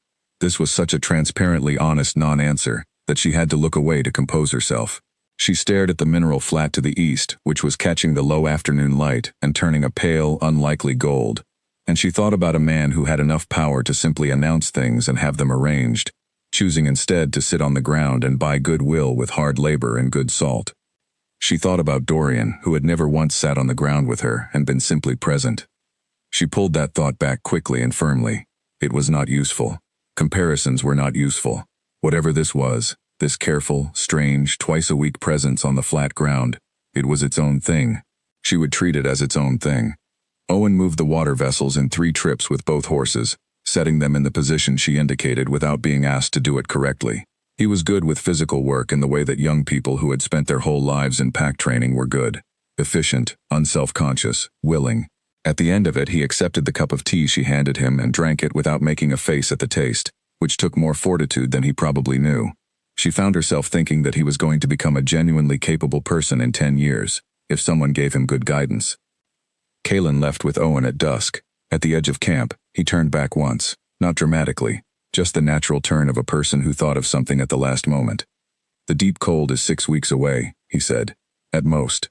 This was such a transparently honest non-answer that she had to look away to compose herself. She stared at the mineral flat to the east, which was catching the low afternoon light and turning a pale, unlikely gold. And she thought about a man who had enough power to simply announce things and have them arranged, choosing instead to sit on the ground and buy goodwill with hard labor and good salt. She thought about Dorian, who had never once sat on the ground with her and been simply present. She pulled that thought back quickly and firmly. It was not useful. Comparisons were not useful. Whatever this was, this careful, strange, twice-a-week presence on the flat ground, it was its own thing. She would treat it as its own thing. Owen moved the water vessels in 3 trips with both horses, setting them in the position she indicated without being asked to do it correctly. He was good with physical work in the way that young people who had spent their whole lives in pack training were good. Efficient, unself-conscious, willing. At the end of it, he accepted the cup of tea she handed him and drank it without making a face at the taste, which took more fortitude than he probably knew. She found herself thinking that he was going to become a genuinely capable person in 10 years, if someone gave him good guidance. Kalen left with Owen at dusk. At the edge of camp, he turned back once, not dramatically, just the natural turn of a person who thought of something at the last moment. "The deep cold is 6 weeks away," he said. "At most."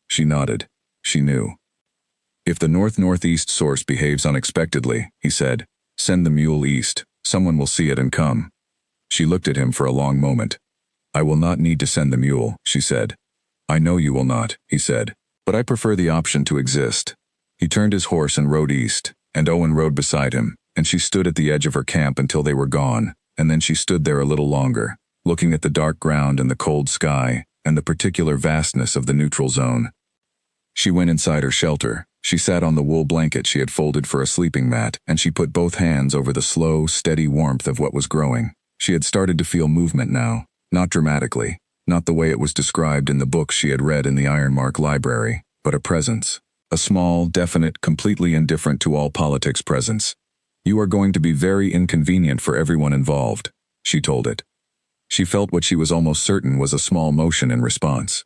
She nodded. She knew. "If the north-northeast source behaves unexpectedly," he said, "send the mule east. Someone will see it and come." She looked at him for a long moment. "I will not need to send the mule," she said. "I know you will not," he said, "but I prefer the option to exist." He turned his horse and rode east, and Owen rode beside him, and she stood at the edge of her camp until they were gone, and then she stood there a little longer, looking at the dark ground and the cold sky, and the particular vastness of the neutral zone. She went inside her shelter. She sat on the wool blanket she had folded for a sleeping mat, and she put both hands over the slow, steady warmth of what was growing. She had started to feel movement now, not dramatically, not the way it was described in the books she had read in the Ironmark library, but a presence. A small, definite, completely indifferent to all politics presence. "You are going to be very inconvenient for everyone involved," she told it. She felt what she was almost certain was a small motion in response.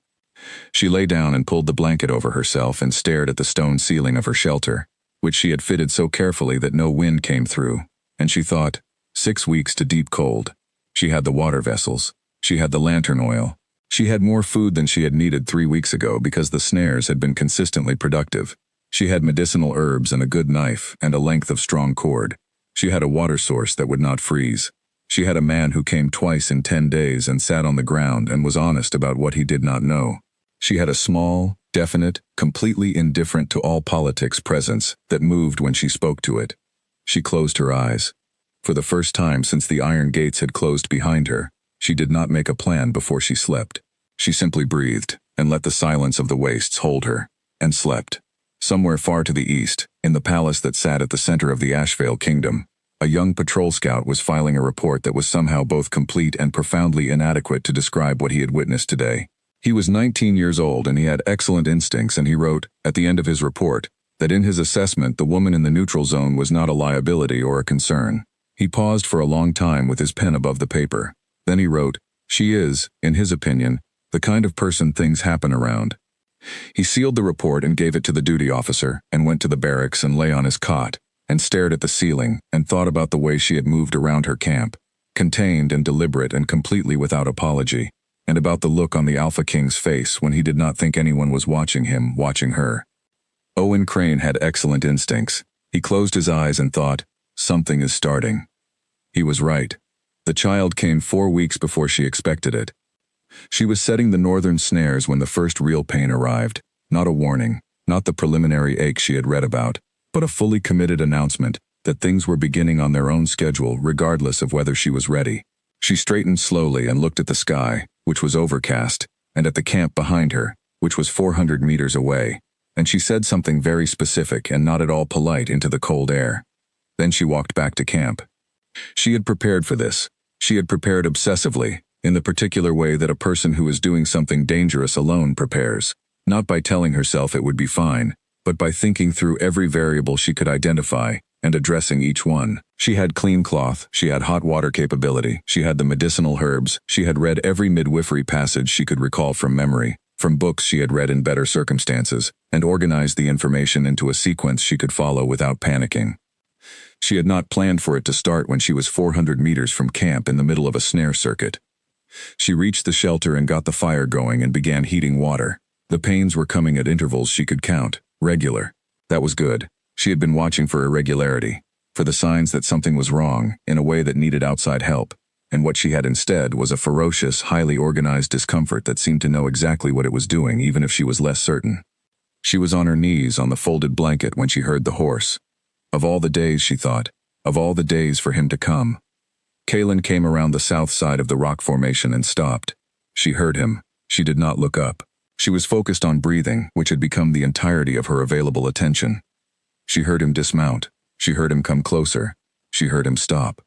She lay down and pulled the blanket over herself and stared at the stone ceiling of her shelter, which she had fitted so carefully that no wind came through, and she thought, 6 weeks to deep cold. She had the water vessels. She had the lantern oil. She had more food than she had needed 3 weeks ago because the snares had been consistently productive. She had medicinal herbs and a good knife and a length of strong cord. She had a water source that would not freeze. She had a man who came twice in 10 days and sat on the ground and was honest about what he did not know. She had a small, definite, completely indifferent to all politics presence that moved when she spoke to it. She closed her eyes. For the first time since the iron gates had closed behind her, she did not make a plan before she slept. She simply breathed and let the silence of the wastes hold her, and slept. Somewhere far to the east, in the palace that sat at the center of the Ashvale kingdom, a young patrol scout was filing a report that was somehow both complete and profoundly inadequate to describe what he had witnessed today. He was 19 years old and he had excellent instincts, and he wrote, at the end of his report, that in his assessment the woman in the neutral zone was not a liability or a concern. He paused for a long time with his pen above the paper. Then he wrote, "She is, in his opinion, the kind of person things happen around." He sealed the report and gave it to the duty officer, and went to the barracks and lay on his cot, and stared at the ceiling, and thought about the way she had moved around her camp, contained and deliberate and completely without apology, and about the look on the Alpha King's face when he did not think anyone was watching him, watching her. Owen Crane had excellent instincts. He closed his eyes and thought, something is starting. He was right. The child came 4 weeks before she expected it. She was setting the northern snares when the first real pain arrived, not a warning, not the preliminary ache she had read about, but a fully committed announcement that things were beginning on their own schedule regardless of whether she was ready. She straightened slowly and looked at the sky, which was overcast, and at the camp behind her, which was 400 meters away, and she said something very specific and not at all polite into the cold air. Then she walked back to camp. She had prepared for this. She had prepared obsessively, in the particular way that a person who is doing something dangerous alone prepares, not by telling herself it would be fine, but by thinking through every variable she could identify and addressing each one. She had clean cloth, she had hot water capability, she had the medicinal herbs, she had read every midwifery passage she could recall from memory, from books she had read in better circumstances, and organized the information into a sequence she could follow without panicking. She had not planned for it to start when she was 400 meters from camp in the middle of a snare circuit. She reached the shelter and got the fire going and began heating water. The pains were coming at intervals she could count, regular. That was good. She had been watching for irregularity, for the signs that something was wrong, in a way that needed outside help, and what she had instead was a ferocious, highly organized discomfort that seemed to know exactly what it was doing even if she was less certain. She was on her knees on the folded blanket when she heard the horse. Of all the days, she thought, of all the days for him to come. Kalen came around the south side of the rock formation and stopped. She heard him. She did not look up. She was focused on breathing, which had become the entirety of her available attention. She heard him dismount. She heard him come closer. She heard him stop.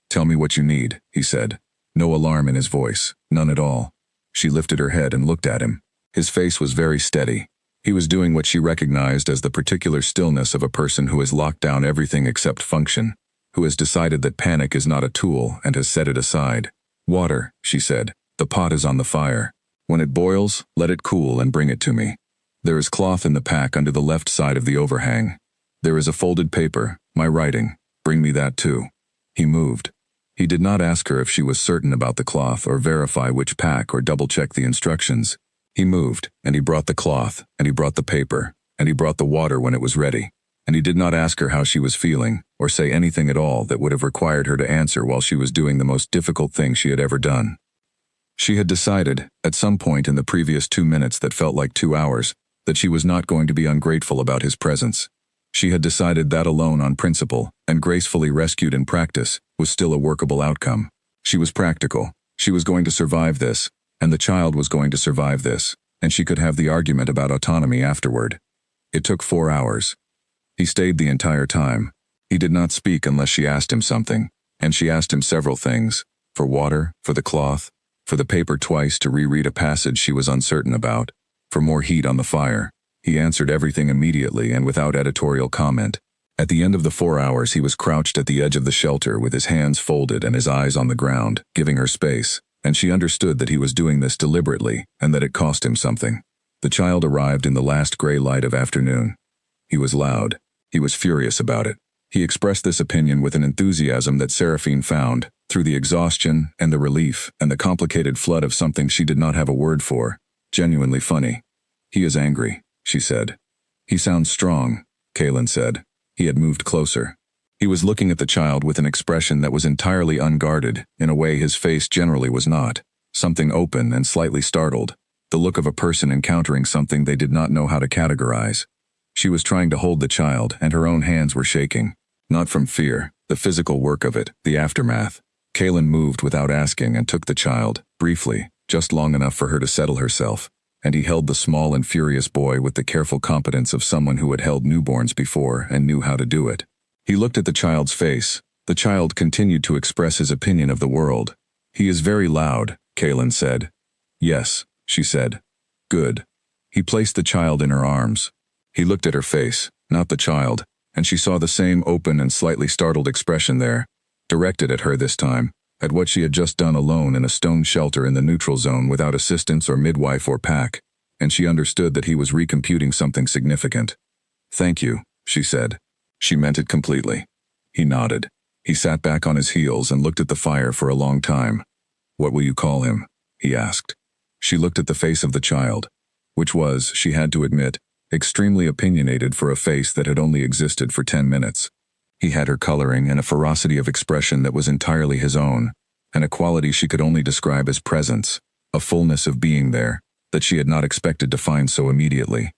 "Tell me what you need," he said. No alarm in his voice, none at all. She lifted her head and looked at him. His face was very steady. He was doing what she recognized as the particular stillness of a person who has locked down everything except function, who has decided that panic is not a tool and has set it aside. "Water," she said. "The pot is on the fire. When it boils, let it cool and bring it to me. There is cloth in the pack under the left side of the overhang. There is a folded paper, my writing. Bring me that too." He moved. He did not ask her if she was certain about the cloth or verify which pack or double-check the instructions. He moved, and he brought the cloth, and he brought the paper, and he brought the water when it was ready. And he did not ask her how she was feeling, or say anything at all that would have required her to answer while she was doing the most difficult thing she had ever done. She had decided, at some point in the previous 2 minutes that felt like 2 hours, that she was not going to be ungrateful about his presence. She had decided that alone on principle, and gracefully rescued in practice, was still a workable outcome. She was practical. She was going to survive this, and the child was going to survive this, and she could have the argument about autonomy afterward. It took 4 hours. He stayed the entire time. He did not speak unless she asked him something, and she asked him several things, for water, for the cloth, for the paper twice to reread a passage she was uncertain about, for more heat on the fire. He answered everything immediately and without editorial comment. At the end of the 4 hours, he was crouched at the edge of the shelter with his hands folded and his eyes on the ground, giving her space, and she understood that he was doing this deliberately and that it cost him something. The child arrived in the last gray light of afternoon. He was loud. He was furious about it. He expressed this opinion with an enthusiasm that Seraphine found, through the exhaustion and the relief and the complicated flood of something she did not have a word for, genuinely funny. "He is angry," she said. "He sounds strong," Kaelin said. He had moved closer. He was looking at the child with an expression that was entirely unguarded, in a way his face generally was not, something open and slightly startled, the look of a person encountering something they did not know how to categorize. She was trying to hold the child, and her own hands were shaking. Not from fear, the physical work of it, the aftermath. Kaelin moved without asking and took the child, briefly, just long enough for her to settle herself, and he held the small and furious boy with the careful competence of someone who had held newborns before and knew how to do it. He looked at the child's face. The child continued to express his opinion of the world. "He is very loud," Kaelin said. "Yes," she said. "Good." He placed the child in her arms. He looked at her face, not the child, and she saw the same open and slightly startled expression there, directed at her this time, at what she had just done alone in a stone shelter in the neutral zone without assistance or midwife or pack, and she understood that he was recomputing something significant. "Thank you," she said. She meant it completely. He nodded. He sat back on his heels and looked at the fire for a long time. "What will you call him?" he asked. She looked at the face of the child, which was, she had to admit, extremely opinionated for a face that had only existed for 10 minutes. He had her coloring and a ferocity of expression that was entirely his own, and a quality she could only describe as presence, a fullness of being there, that she had not expected to find so immediately.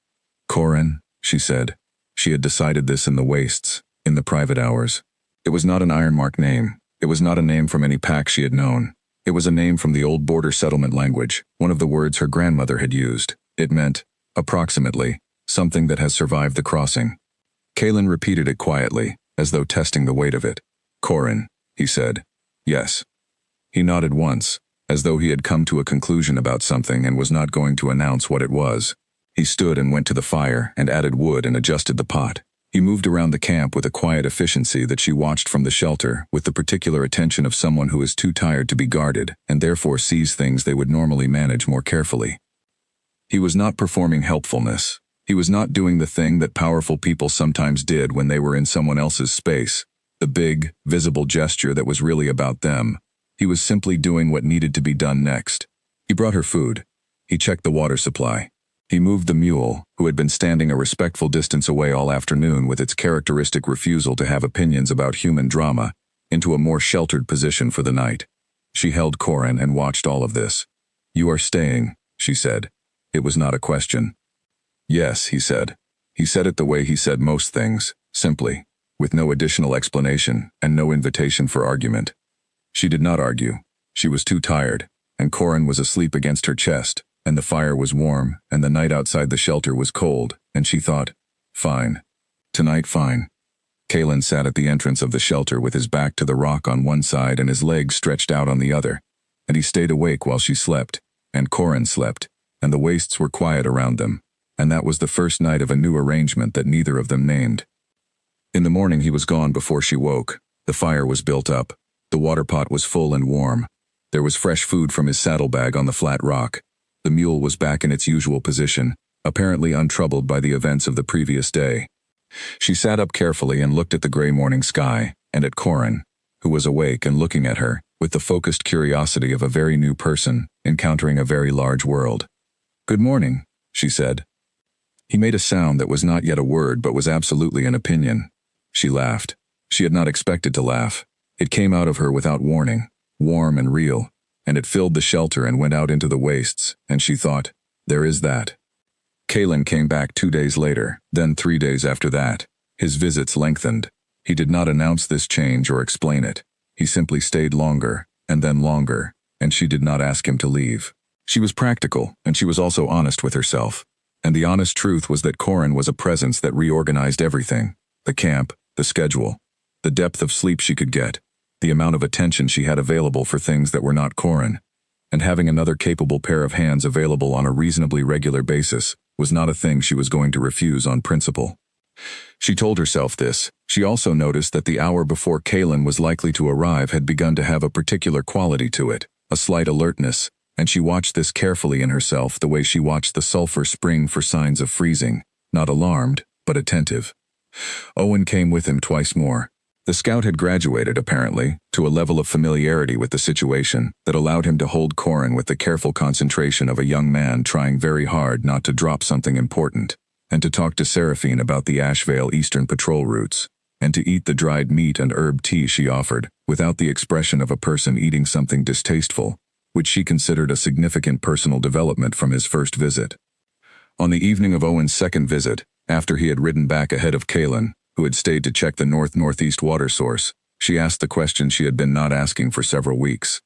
"Corin," she said. She had decided this in the wastes, in the private hours. It was not an ironmark name. It was not a name from any pack she had known. It was a name from the old border settlement language, one of the words her grandmother had used. It meant, approximately, something that has survived the crossing. Kaelin repeated it quietly, as though testing the weight of it. "Corin," he said. "Yes." He nodded once, as though he had come to a conclusion about something and was not going to announce what it was. He stood and went to the fire and added wood and adjusted the pot. He moved around the camp with a quiet efficiency that she watched from the shelter, with the particular attention of someone who is too tired to be guarded and therefore sees things they would normally manage more carefully. He was not performing helpfulness. He was not doing the thing that powerful people sometimes did when they were in someone else's space, the big, visible gesture that was really about them. He was simply doing what needed to be done next. He brought her food. He checked the water supply. He moved the mule, who had been standing a respectful distance away all afternoon with its characteristic refusal to have opinions about human drama, into a more sheltered position for the night. She held Corin and watched all of this. "You are staying," she said. It was not a question. "Yes," he said. He said it the way he said most things, simply, with no additional explanation and no invitation for argument. She did not argue. She was too tired, and Corin was asleep against her chest, and the fire was warm, and the night outside the shelter was cold, and she thought, "Fine. Tonight, fine." Kaelin sat at the entrance of the shelter with his back to the rock on one side and his legs stretched out on the other, and he stayed awake while she slept, and Corin slept, and the wastes were quiet around them, and that was the first night of a new arrangement that neither of them named. In the morning he was gone before she woke. The fire was built up. The water pot was full and warm. There was fresh food from his saddlebag on the flat rock. The mule was back in its usual position, apparently untroubled by the events of the previous day. She sat up carefully and looked at the gray morning sky, and at Corin, who was awake and looking at her, with the focused curiosity of a very new person, encountering a very large world. "Good morning," she said. He made a sound that was not yet a word but was absolutely an opinion. She laughed. She had not expected to laugh. It came out of her without warning, warm and real, and it filled the shelter and went out into the wastes, and she thought, "There is that." Kaelin came back 2 days later, then 3 days after that. His visits lengthened. He did not announce this change or explain it. He simply stayed longer, and then longer, and she did not ask him to leave. She was practical, and she was also honest with herself. And the honest truth was that Corin was a presence that reorganized everything. The camp, the schedule, the depth of sleep she could get, the amount of attention she had available for things that were not Corin. And having another capable pair of hands available on a reasonably regular basis was not a thing she was going to refuse on principle. She told herself this. She also noticed that the hour before Kaelin was likely to arrive had begun to have a particular quality to it, a slight alertness, and she watched this carefully in herself the way she watched the sulfur spring for signs of freezing, not alarmed, but attentive. Owen came with him twice more. The scout had graduated, apparently, to a level of familiarity with the situation that allowed him to hold Corin with the careful concentration of a young man trying very hard not to drop something important, and to talk to Seraphine about the Ashvale Eastern patrol routes, and to eat the dried meat and herb tea she offered, without the expression of a person eating something distasteful, which she considered a significant personal development from his first visit. On the evening of Owen's second visit, after he had ridden back ahead of Kaelin, who had stayed to check the north-northeast water source, she asked the question she had been not asking for several weeks.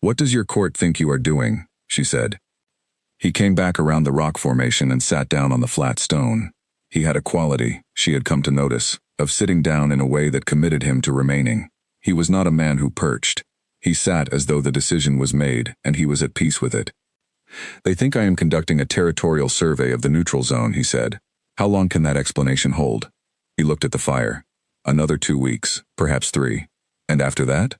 "What does your court think you are doing?" she said. He came back around the rock formation and sat down on the flat stone. He had a quality, she had come to notice, of sitting down in a way that committed him to remaining. He was not a man who perched. He sat as though the decision was made, and he was at peace with it. "They think I am conducting a territorial survey of the neutral zone," he said. "How long can that explanation hold?" He looked at the fire. "Another 2 weeks, perhaps 3. And after that?"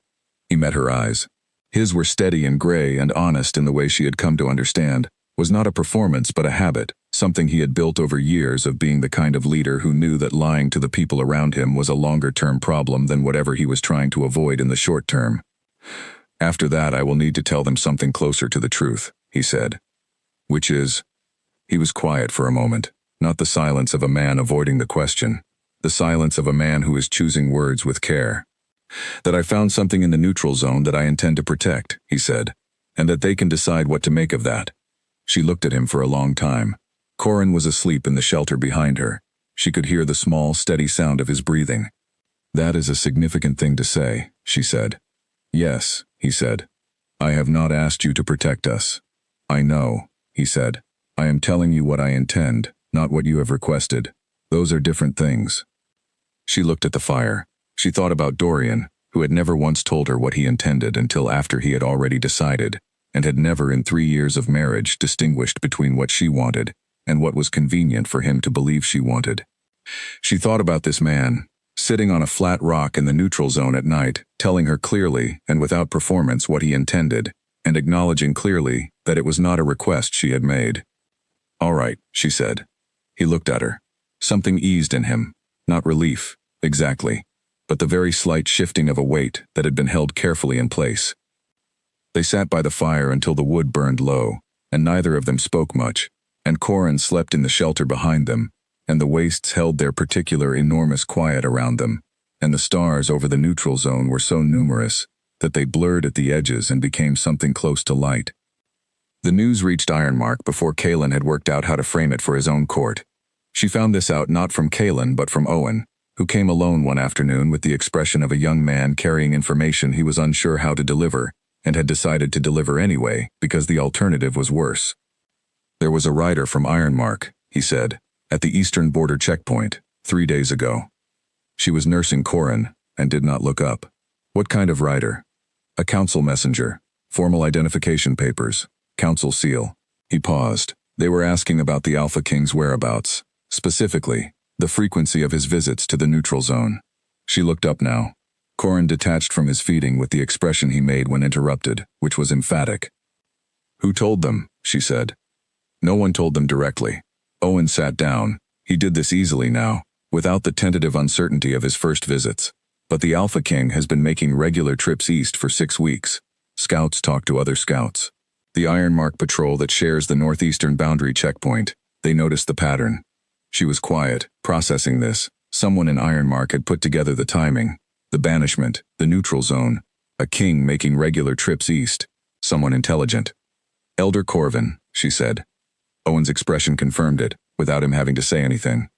He met her eyes. His were steady and gray and honest in the way she had come to understand, was not a performance but a habit, something he had built over years of being the kind of leader who knew that lying to the people around him was a longer-term problem than whatever he was trying to avoid in the short term. "After that I will need to tell them something closer to the truth," he said. "Which is?" He was quiet for a moment, not the silence of a man avoiding the question. The silence of a man who is choosing words with care. "That I found something in the neutral zone that I intend to protect," he said, "and that they can decide what to make of that." She looked at him for a long time. Corin was asleep in the shelter behind her. She could hear the small, steady sound of his breathing. "That is a significant thing to say," she said. "Yes," he said. "I have not asked you to protect us." "I know," he said. "I am telling you what I intend, not what you have requested. Those are different things." She looked at the fire. She thought about Dorian, who had never once told her what he intended until after he had already decided, and had never in 3 years of marriage distinguished between what she wanted and what was convenient for him to believe she wanted. She thought about this man, sitting on a flat rock in the neutral zone at night, telling her clearly and without performance what he intended, and acknowledging clearly that it was not a request she had made. "All right," she said. He looked at her. Something eased in him, not relief, exactly, but the very slight shifting of a weight that had been held carefully in place. They sat by the fire until the wood burned low, and neither of them spoke much, and Corin slept in the shelter behind them, and the wastes held their particular enormous quiet around them, and the stars over the neutral zone were so numerous that they blurred at the edges and became something close to light. The news reached Ironmark before Kaelin had worked out how to frame it for his own court. She found this out not from Kaelin but from Owen, who came alone one afternoon with the expression of a young man carrying information he was unsure how to deliver, and had decided to deliver anyway because the alternative was worse. "There was a rider from Ironmark," he said, "at the eastern border checkpoint, 3 days ago." She was nursing Corin, and did not look up. "What kind of rider?" "A council messenger. Formal identification papers. Council seal." He paused. They were asking about the Alpha King's whereabouts. Specifically, the frequency of his visits to the neutral zone. She looked up now. Corin detached from his feeding with the expression he made when interrupted, which was emphatic. "Who told them?" she said. "No one told them directly." Owen sat down. He did this easily now, without the tentative uncertainty of his first visits. "But the Alpha King has been making regular trips east for 6 weeks. Scouts talk to other scouts. The Ironmark patrol that shares the northeastern boundary checkpoint, they noticed the pattern." She was quiet, processing this. Someone in Ironmark had put together the timing, the banishment, the neutral zone, a king making regular trips east, someone intelligent. "Elder Corvin," she said. Owen's expression confirmed it, without him having to say anything.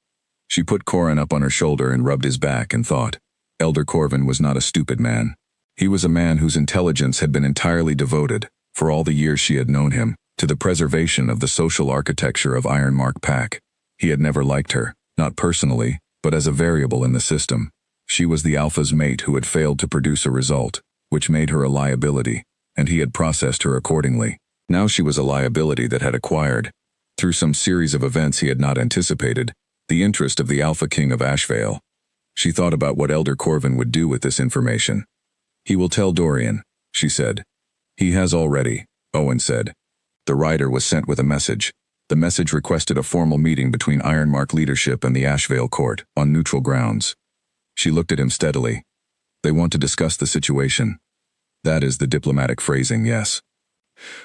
She put Corin up on her shoulder and rubbed his back and thought. Elder Corvin was not a stupid man. He was a man whose intelligence had been entirely devoted, for all the years she had known him, to the preservation of the social architecture of Ironmark Pack. He had never liked her, not personally, but as a variable in the system. She was the Alpha's mate who had failed to produce a result, which made her a liability, and he had processed her accordingly. Now she was a liability that had acquired, through some series of events he had not anticipated, The interest of the Alpha King of Ashvale. She thought about what Elder Corvin would do with this information. He will tell Dorian, she said. He has already, Owen said. The rider was sent with a message. The message requested a formal meeting between Ironmark leadership and the Ashvale court, on neutral grounds. She looked at him steadily. They want to discuss the situation. That is the diplomatic phrasing, yes.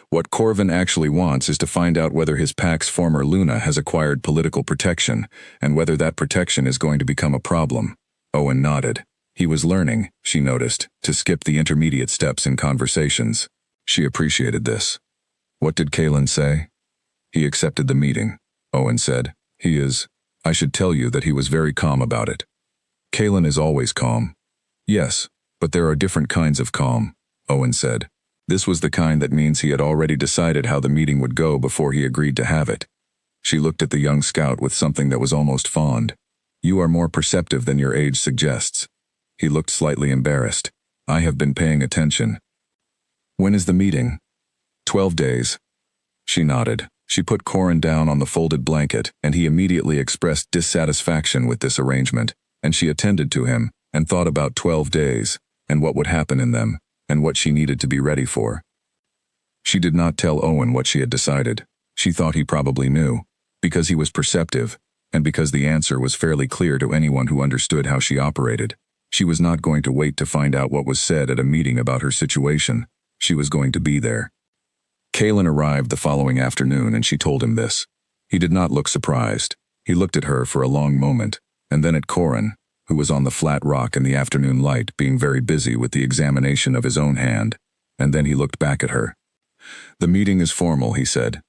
What Corvin actually wants is to find out whether his pack's former Luna has acquired political protection, and whether that protection is going to become a problem. Owen nodded. He was learning, she noticed, to skip the intermediate steps in conversations. She appreciated this. What did Kalen say? He accepted the meeting, Owen said. I should tell you that he was very calm about it. Kalen is always calm. Yes, but there are different kinds of calm, Owen said. This was the kind that means he had already decided how the meeting would go before he agreed to have it. She looked at the young scout with something that was almost fond. You are more perceptive than your age suggests. He looked slightly embarrassed. I have been paying attention. When is the meeting? 12 days. She nodded. She put Corin down on the folded blanket, and he immediately expressed dissatisfaction with this arrangement, and she attended to him, and thought about 12 days, and what would happen in them, and what she needed to be ready for. She did not tell Owen what she had decided. She thought he probably knew, because he was perceptive, and because the answer was fairly clear to anyone who understood how she operated. She was not going to wait to find out what was said at a meeting about her situation. She was going to be there. Kalen arrived the following afternoon, and she told him this. He did not look surprised. He looked at her for a long moment, and then at Corin, who was on the flat rock in the afternoon light being very busy with the examination of his own hand, and then he looked back at her. The meeting is formal, he said.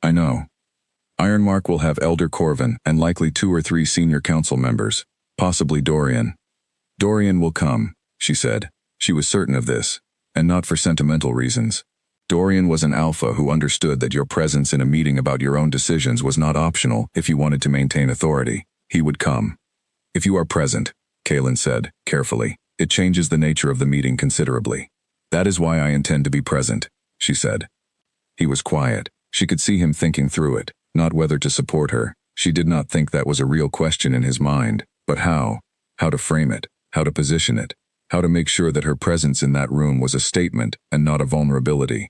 I know. Ironmark will have Elder Corvin and likely 2 or 3 senior council members, possibly Dorian. Dorian will come, she said. She was certain of this, and not for sentimental reasons. Dorian was an alpha who understood that your presence in a meeting about your own decisions was not optional if you wanted to maintain authority. He would come. If you are present, Kalen said, carefully, it changes the nature of the meeting considerably. That is why I intend to be present, she said. He was quiet. She could see him thinking through it, not whether to support her. She did not think that was a real question in his mind, but how to frame it, how to position it, how to make sure that her presence in that room was a statement and not a vulnerability.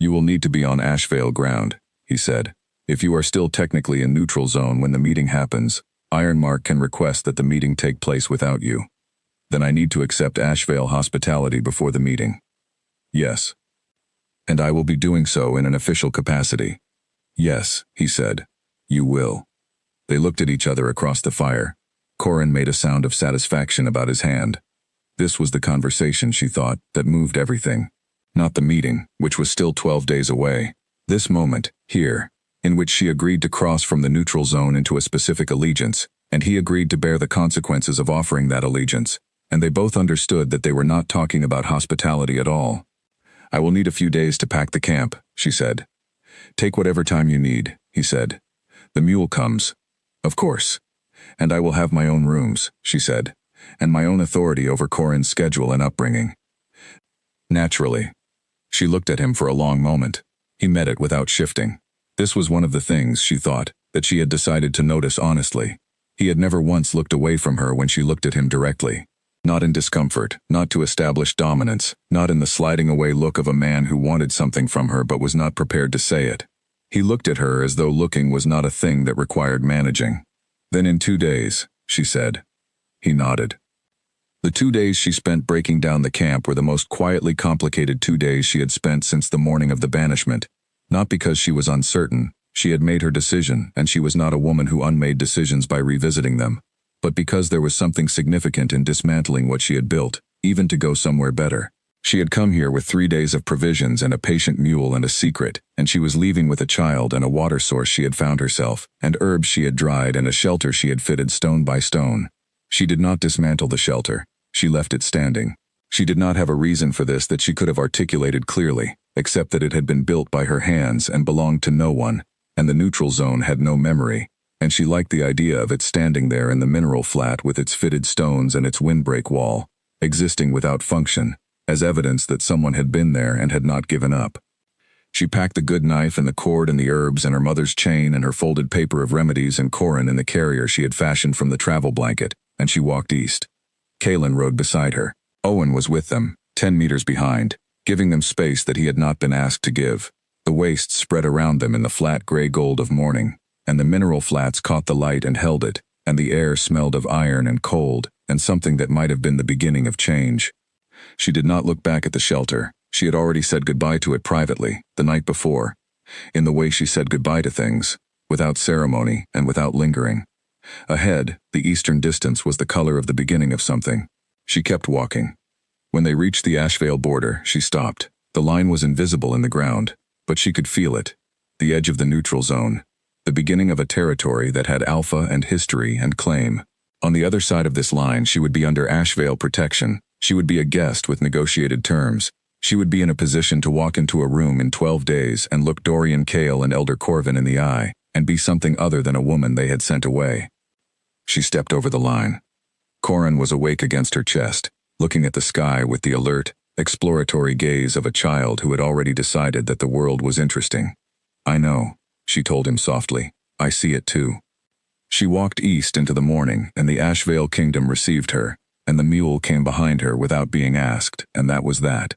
You will need to be on Ashvale ground, he said. If you are still technically in neutral zone when the meeting happens, Ironmark can request that the meeting take place without you. Then I need to accept Ashvale hospitality before the meeting. Yes. And I will be doing so in an official capacity. Yes, he said. You will. They looked at each other across the fire. Corin made a sound of satisfaction about his hand. This was the conversation, she thought, that moved everything. Not the meeting, which was still 12 days away. This moment, here, in which she agreed to cross from the neutral zone into a specific allegiance, and he agreed to bear the consequences of offering that allegiance, and they both understood that they were not talking about hospitality at all. I will need a few days to pack the camp, she said. Take whatever time you need, he said. The mule comes. Of course. And I will have my own rooms, she said, and my own authority over Corin's schedule and upbringing. Naturally. She looked at him for a long moment. He met it without shifting. This was one of the things, she thought, that she had decided to notice honestly. He had never once looked away from her when she looked at him directly. Not in discomfort, not to establish dominance, not in the sliding away look of a man who wanted something from her but was not prepared to say it. He looked at her as though looking was not a thing that required managing. Then in 2 days, she said. He nodded. The 2 days she spent breaking down the camp were the most quietly complicated 2 days she had spent since the morning of the banishment. Not because she was uncertain, she had made her decision, and she was not a woman who unmade decisions by revisiting them, but because there was something significant in dismantling what she had built, even to go somewhere better. She had come here with 3 days of provisions and a patient mule and a secret, and she was leaving with a child and a water source she had found herself, and herbs she had dried and a shelter she had fitted stone by stone. She did not dismantle the shelter. She left it standing. She did not have a reason for this that she could have articulated clearly, except that it had been built by her hands and belonged to no one, and the neutral zone had no memory, and she liked the idea of it standing there in the mineral flat with its fitted stones and its windbreak wall, existing without function, as evidence that someone had been there and had not given up. She packed the good knife and the cord and the herbs and her mother's chain and her folded paper of remedies and Corin in the carrier she had fashioned from the travel blanket, and she walked east. Kaelin rode beside her. Owen was with them, 10 meters behind, giving them space that he had not been asked to give. The wastes spread around them in the flat gray gold of morning, and the mineral flats caught the light and held it, and the air smelled of iron and cold, and something that might have been the beginning of change. She did not look back at the shelter. She had already said goodbye to it privately, the night before, in the way she said goodbye to things, without ceremony and without lingering. Ahead, the eastern distance was the color of the beginning of something. She kept walking. When they reached the Ashvale border, she stopped. The line was invisible in the ground, but she could feel it. The edge of the neutral zone. The beginning of a territory that had alpha and history and claim. On the other side of this line, she would be under Ashvale protection. She would be a guest with negotiated terms. She would be in a position to walk into a room in 12 days and look Dorian Kale and Elder Corvin in the eye, and be something other than a woman they had sent away. She stepped over the line. Corin was awake against her chest, looking at the sky with the alert, exploratory gaze of a child who had already decided that the world was interesting. "I know," she told him softly. "I see it too." She walked east into the morning, and the Ashvale kingdom received her, and the mule came behind her without being asked, and that was that.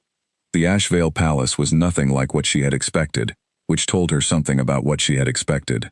The Ashvale palace was nothing like what she had expected, which told her something about what she had expected.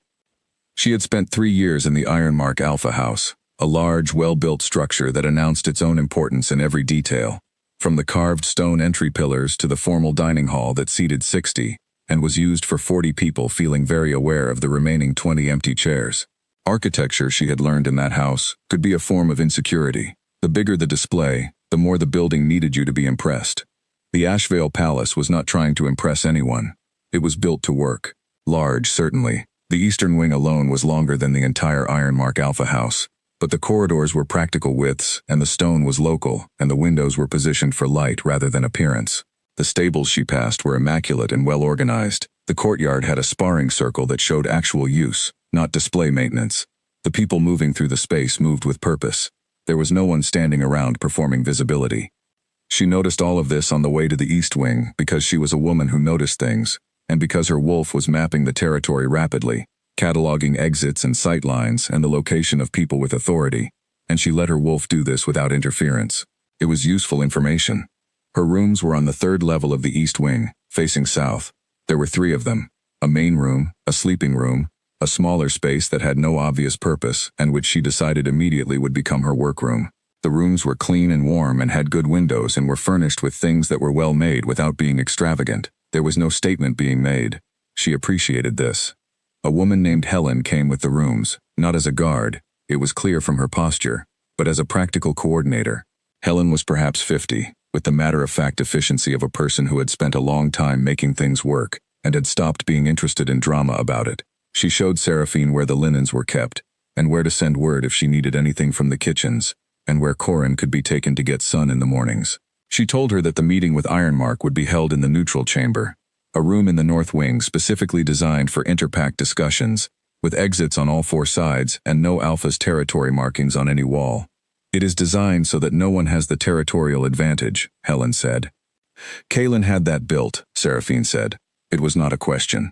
She had spent 3 years in the Ironmark Alpha House, a large, well-built structure that announced its own importance in every detail, from the carved stone entry pillars to the formal dining hall that seated 60, and was used for 40 people, feeling very aware of the remaining 20 empty chairs. Architecture, she had learned in that house, could be a form of insecurity. The bigger the display, the more the building needed you to be impressed. The Ashvale Palace was not trying to impress anyone. It was built to work. Large, certainly. The eastern wing alone was longer than the entire Ironmark Alpha House, but the corridors were practical widths, and the stone was local, and the windows were positioned for light rather than appearance. The stables she passed were immaculate and well organized. The courtyard had a sparring circle that showed actual use, not display maintenance. The people moving through the space moved with purpose. There was no one standing around performing visibility. She noticed all of this on the way to the East Wing because she was a woman who noticed things, and because her wolf was mapping the territory rapidly, cataloging exits and sight lines and the location of people with authority, and she let her wolf do this without interference. It was useful information. Her rooms were on the 3rd level of the East Wing, facing south. There were 3 of them: a main room, a sleeping room, a smaller space that had no obvious purpose and which she decided immediately would become her workroom. The rooms were clean and warm and had good windows and were furnished with things that were well made without being extravagant. There was no statement being made. She appreciated this. A woman named Helen came with the rooms, not as a guard, it was clear from her posture, but as a practical coordinator. Helen was perhaps 50, with the matter-of-fact efficiency of a person who had spent a long time making things work and had stopped being interested in drama about it. She showed Seraphine where the linens were kept, and where to send word if she needed anything from the kitchens, and where Corin could be taken to get sun in the mornings. She told her that the meeting with Ironmark would be held in the neutral chamber, a room in the north wing specifically designed for interpack discussions, with exits on all 4 sides and no Alpha's territory markings on any wall. "It is designed so that no one has the territorial advantage," Helen said. "Kaelin had that built," Seraphine said. "It was not a question."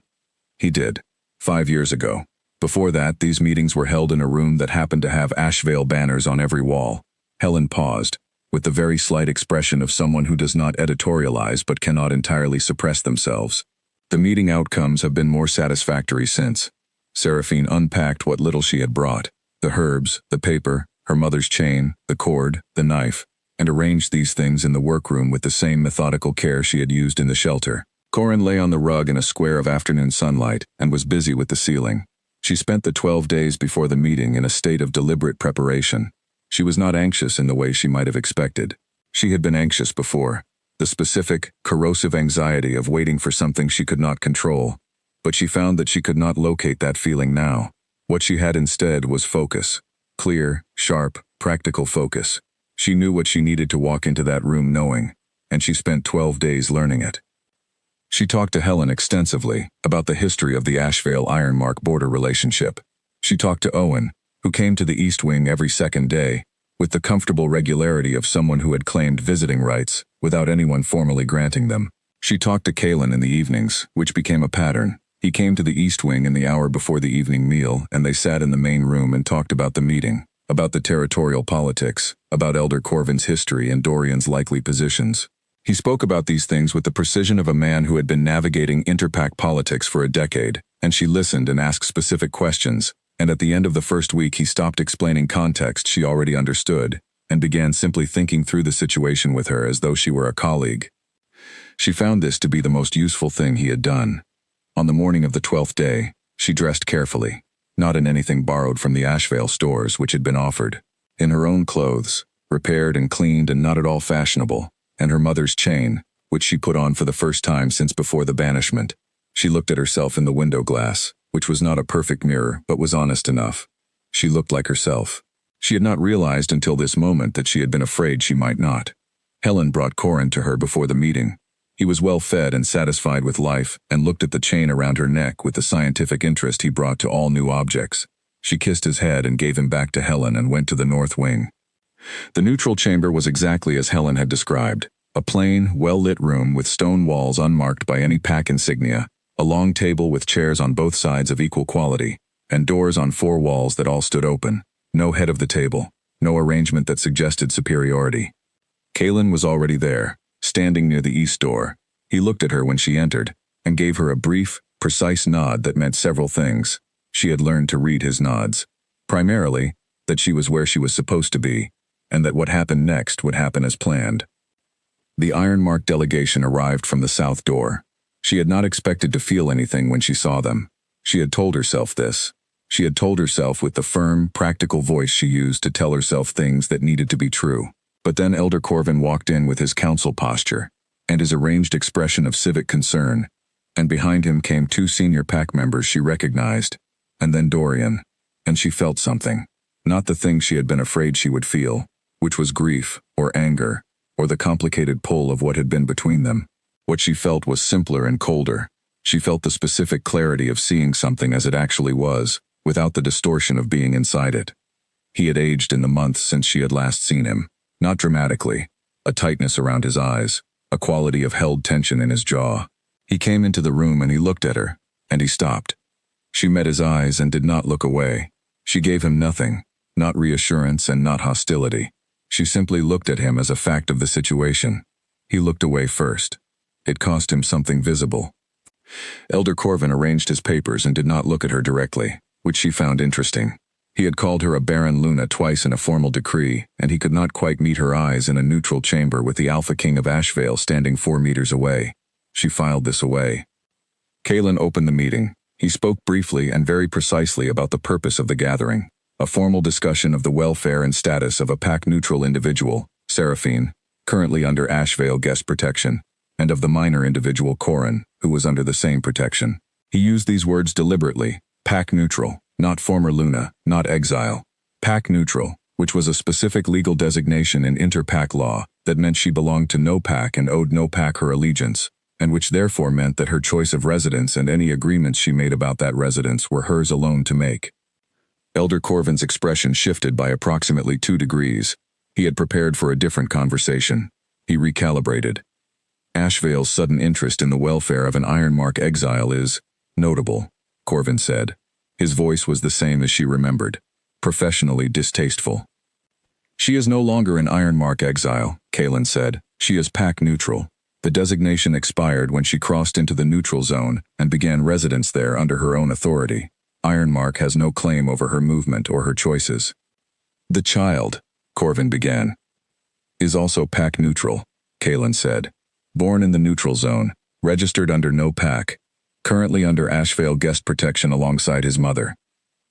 "He did. 5 years ago. Before that, these meetings were held in a room that happened to have Ashvale banners on every wall." Helen paused, with the very slight expression of someone who does not editorialize but cannot entirely suppress themselves. "The meeting outcomes have been more satisfactory since." Seraphine unpacked what little she had brought, the herbs, the paper, her mother's chain, the cord, the knife, and arranged these things in the workroom with the same methodical care she had used in the shelter. Corin lay on the rug in a square of afternoon sunlight and was busy with the ceiling. She spent the 12 days before the meeting in a state of deliberate preparation. She was not anxious in the way she might have expected. She had been anxious before, the specific, corrosive anxiety of waiting for something she could not control, but she found that she could not locate that feeling now. What she had instead was focus. Clear, sharp, practical focus. She knew what she needed to walk into that room knowing, and she spent 12 days learning it. She talked to Helen extensively about the history of the Ashvale-Ironmark border relationship. She talked to Owen, who came to the East Wing every 2nd day, with the comfortable regularity of someone who had claimed visiting rights without anyone formally granting them. She talked to Kalen in the evenings, which became a pattern. He came to the East Wing in the hour before the evening meal, and they sat in the main room and talked about the meeting, about the territorial politics, about Elder Corvin's history and Dorian's likely positions. He spoke about these things with the precision of a man who had been navigating interpack politics for a decade, and she listened and asked specific questions, and at the end of the first week he stopped explaining context she already understood, and began simply thinking through the situation with her as though she were a colleague. She found this to be the most useful thing he had done. On the morning of the 12th day, she dressed carefully, not in anything borrowed from the Ashvale stores which had been offered. In her own clothes, repaired and cleaned and not at all fashionable, and her mother's chain, which she put on for the first time since before the banishment. She looked at herself in the window glass, which was not a perfect mirror but was honest enough. She looked like herself. She had not realized until this moment that she had been afraid she might not. Helen brought Corin to her before the meeting. He was well fed and satisfied with life and looked at the chain around her neck with the scientific interest he brought to all new objects. She kissed his head and gave him back to Helen and went to the north wing. The neutral chamber was exactly as Helen had described. A plain, well-lit room with stone walls unmarked by any pack insignia, a long table with chairs on both sides of equal quality, and doors on 4 walls that all stood open. No head of the table, no arrangement that suggested superiority. Kalen was already there, standing near the east door. He looked at her when she entered, and gave her a brief, precise nod that meant several things. She had learned to read his nods. Primarily, that she was where she was supposed to be, and that what happened next would happen as planned. The Ironmark delegation arrived from the south door. She had not expected to feel anything when she saw them. She had told herself this. She had told herself with the firm, practical voice she used to tell herself things that needed to be true. But then Elder Corvin walked in with his council posture, and his arranged expression of civic concern, and behind him came 2 senior pack members she recognized, and then Dorian, and she felt something. Not the thing she had been afraid she would feel, which was grief, or anger, or the complicated pull of what had been between them. What she felt was simpler and colder. She felt the specific clarity of seeing something as it actually was, without the distortion of being inside it. He had aged in the months since she had last seen him. Not dramatically, a tightness around his eyes, a quality of held tension in his jaw. He came into the room and he looked at her, and he stopped. She met his eyes and did not look away. She gave him nothing, not reassurance and not hostility. She simply looked at him as a fact of the situation. He looked away first. It cost him something visible. Elder Corvin arranged his papers and did not look at her directly, which she found interesting. He had called her a Barren Luna twice in a formal decree, and he could not quite meet her eyes in a neutral chamber with the Alpha King of Ashvale standing 4 meters away. She filed this away. Kalen opened the meeting. He spoke briefly and very precisely about the purpose of the gathering, a formal discussion of the welfare and status of a pack-neutral individual, Seraphine, currently under Ashvale guest protection, and of the minor individual Corin, who was under the same protection. He used these words deliberately: pack-neutral. Not former Luna, not exile. Pack neutral, which was a specific legal designation in inter-pack law that meant she belonged to no pack and owed no pack her allegiance, and which therefore meant that her choice of residence and any agreements she made about that residence were hers alone to make. Elder Corvin's expression shifted by approximately 2 degrees. He had prepared for a different conversation. He recalibrated. Ashvale's sudden interest in the welfare of an Ironmark exile is notable, Corvin said. His voice was the same as she remembered, professionally distasteful. She is no longer an Ironmark exile, Kalen said. She is pack neutral. The designation expired when she crossed into the neutral zone and began residence there under her own authority. Ironmark has no claim over her movement or her choices. The child, Corvin began, is also pack neutral, Kalen said. Born in the neutral zone, registered under no pack, currently under Ashvale guest protection alongside his mother.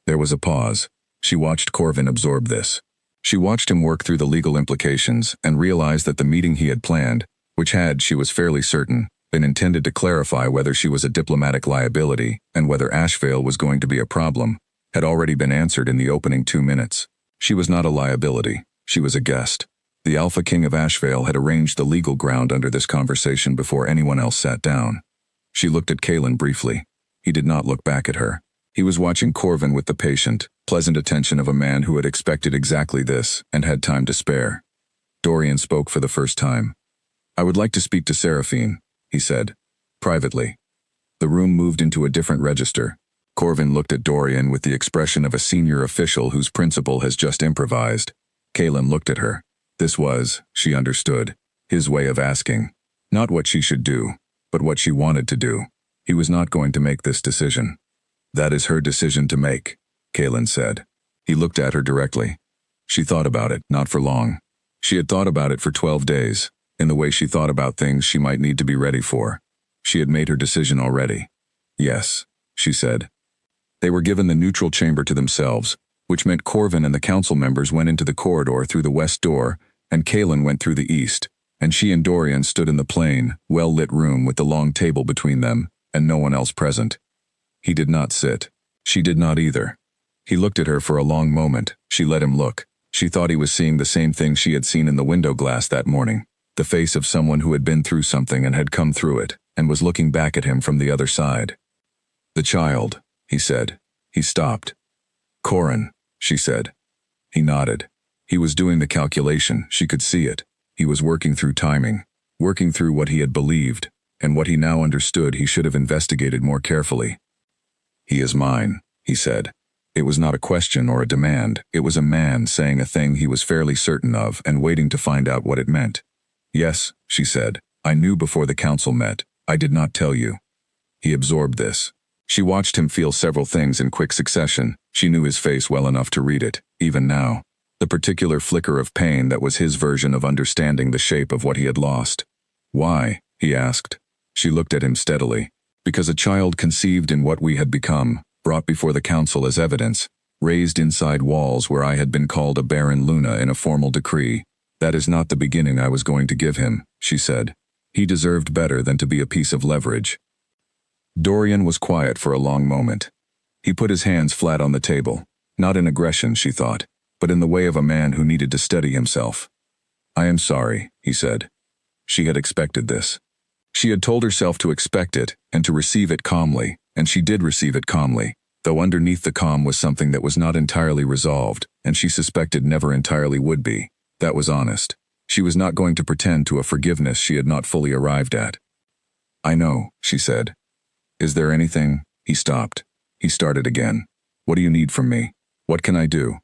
There was a pause. She watched Corvin absorb this. She watched him work through the legal implications and realized that the meeting he had planned, which had, she was fairly certain, been intended to clarify whether she was a diplomatic liability and whether Ashvale was going to be a problem, had already been answered in the opening 2 minutes. She was not a liability. She was a guest. The Alpha King of Ashvale had arranged the legal ground under this conversation before anyone else sat down. She looked at Kalen briefly. He did not look back at her. He was watching Corvin with the patient, pleasant attention of a man who had expected exactly this and had time to spare. Dorian spoke for the first time. I would like to speak to Seraphine, he said. Privately. The room moved into a different register. Corvin looked at Dorian with the expression of a senior official whose principal has just improvised. Kaelin looked at her. This was, she understood, his way of asking. Not what she should do, but what she wanted to do. He was not going to make this decision. That is her decision to make, Kaelin said. He looked at her directly. She thought about it, not for long. She had thought about it for 12 days, in the way she thought about things she might need to be ready for. She had made her decision already. Yes, she said. They were given the neutral chamber to themselves, which meant Corvin and the council members went into the corridor through the west door, and Kaelin went through the east, and she and Dorian stood in the plain, well-lit room with the long table between them, and no one else present. He did not sit. She did not either. He looked at her for a long moment. She let him look. She thought he was seeing the same thing she had seen in the window glass that morning, the face of someone who had been through something and had come through it, and was looking back at him from the other side. The child, he said. He stopped. Corin, she said. He nodded. He was doing the calculation, she could see it. He was working through timing, working through what he had believed, and what he now understood he should have investigated more carefully. He is mine, he said. It was not a question or a demand, it was a man saying a thing he was fairly certain of and waiting to find out what it meant. Yes, she said, I knew before the council met. I did not tell you. He absorbed this. She watched him feel several things in quick succession. She knew his face well enough to read it, even now. The particular flicker of pain that was his version of understanding the shape of what he had lost. Why? He asked. She looked at him steadily. Because a child conceived in what we had become, brought before the council as evidence, raised inside walls where I had been called a barren Luna in a formal decree. That is not the beginning I was going to give him, she said. He deserved better than to be a piece of leverage. Dorian was quiet for a long moment. He put his hands flat on the table, not in aggression, she thought, but in the way of a man who needed to steady himself. I am sorry, he said. She had expected this. She had told herself to expect it and to receive it calmly, and she did receive it calmly, though underneath the calm was something that was not entirely resolved, and she suspected never entirely would be. That was honest. She was not going to pretend to a forgiveness she had not fully arrived at. I know, she said. Is there anything? He stopped. He started again. What do you need from me? What can I do?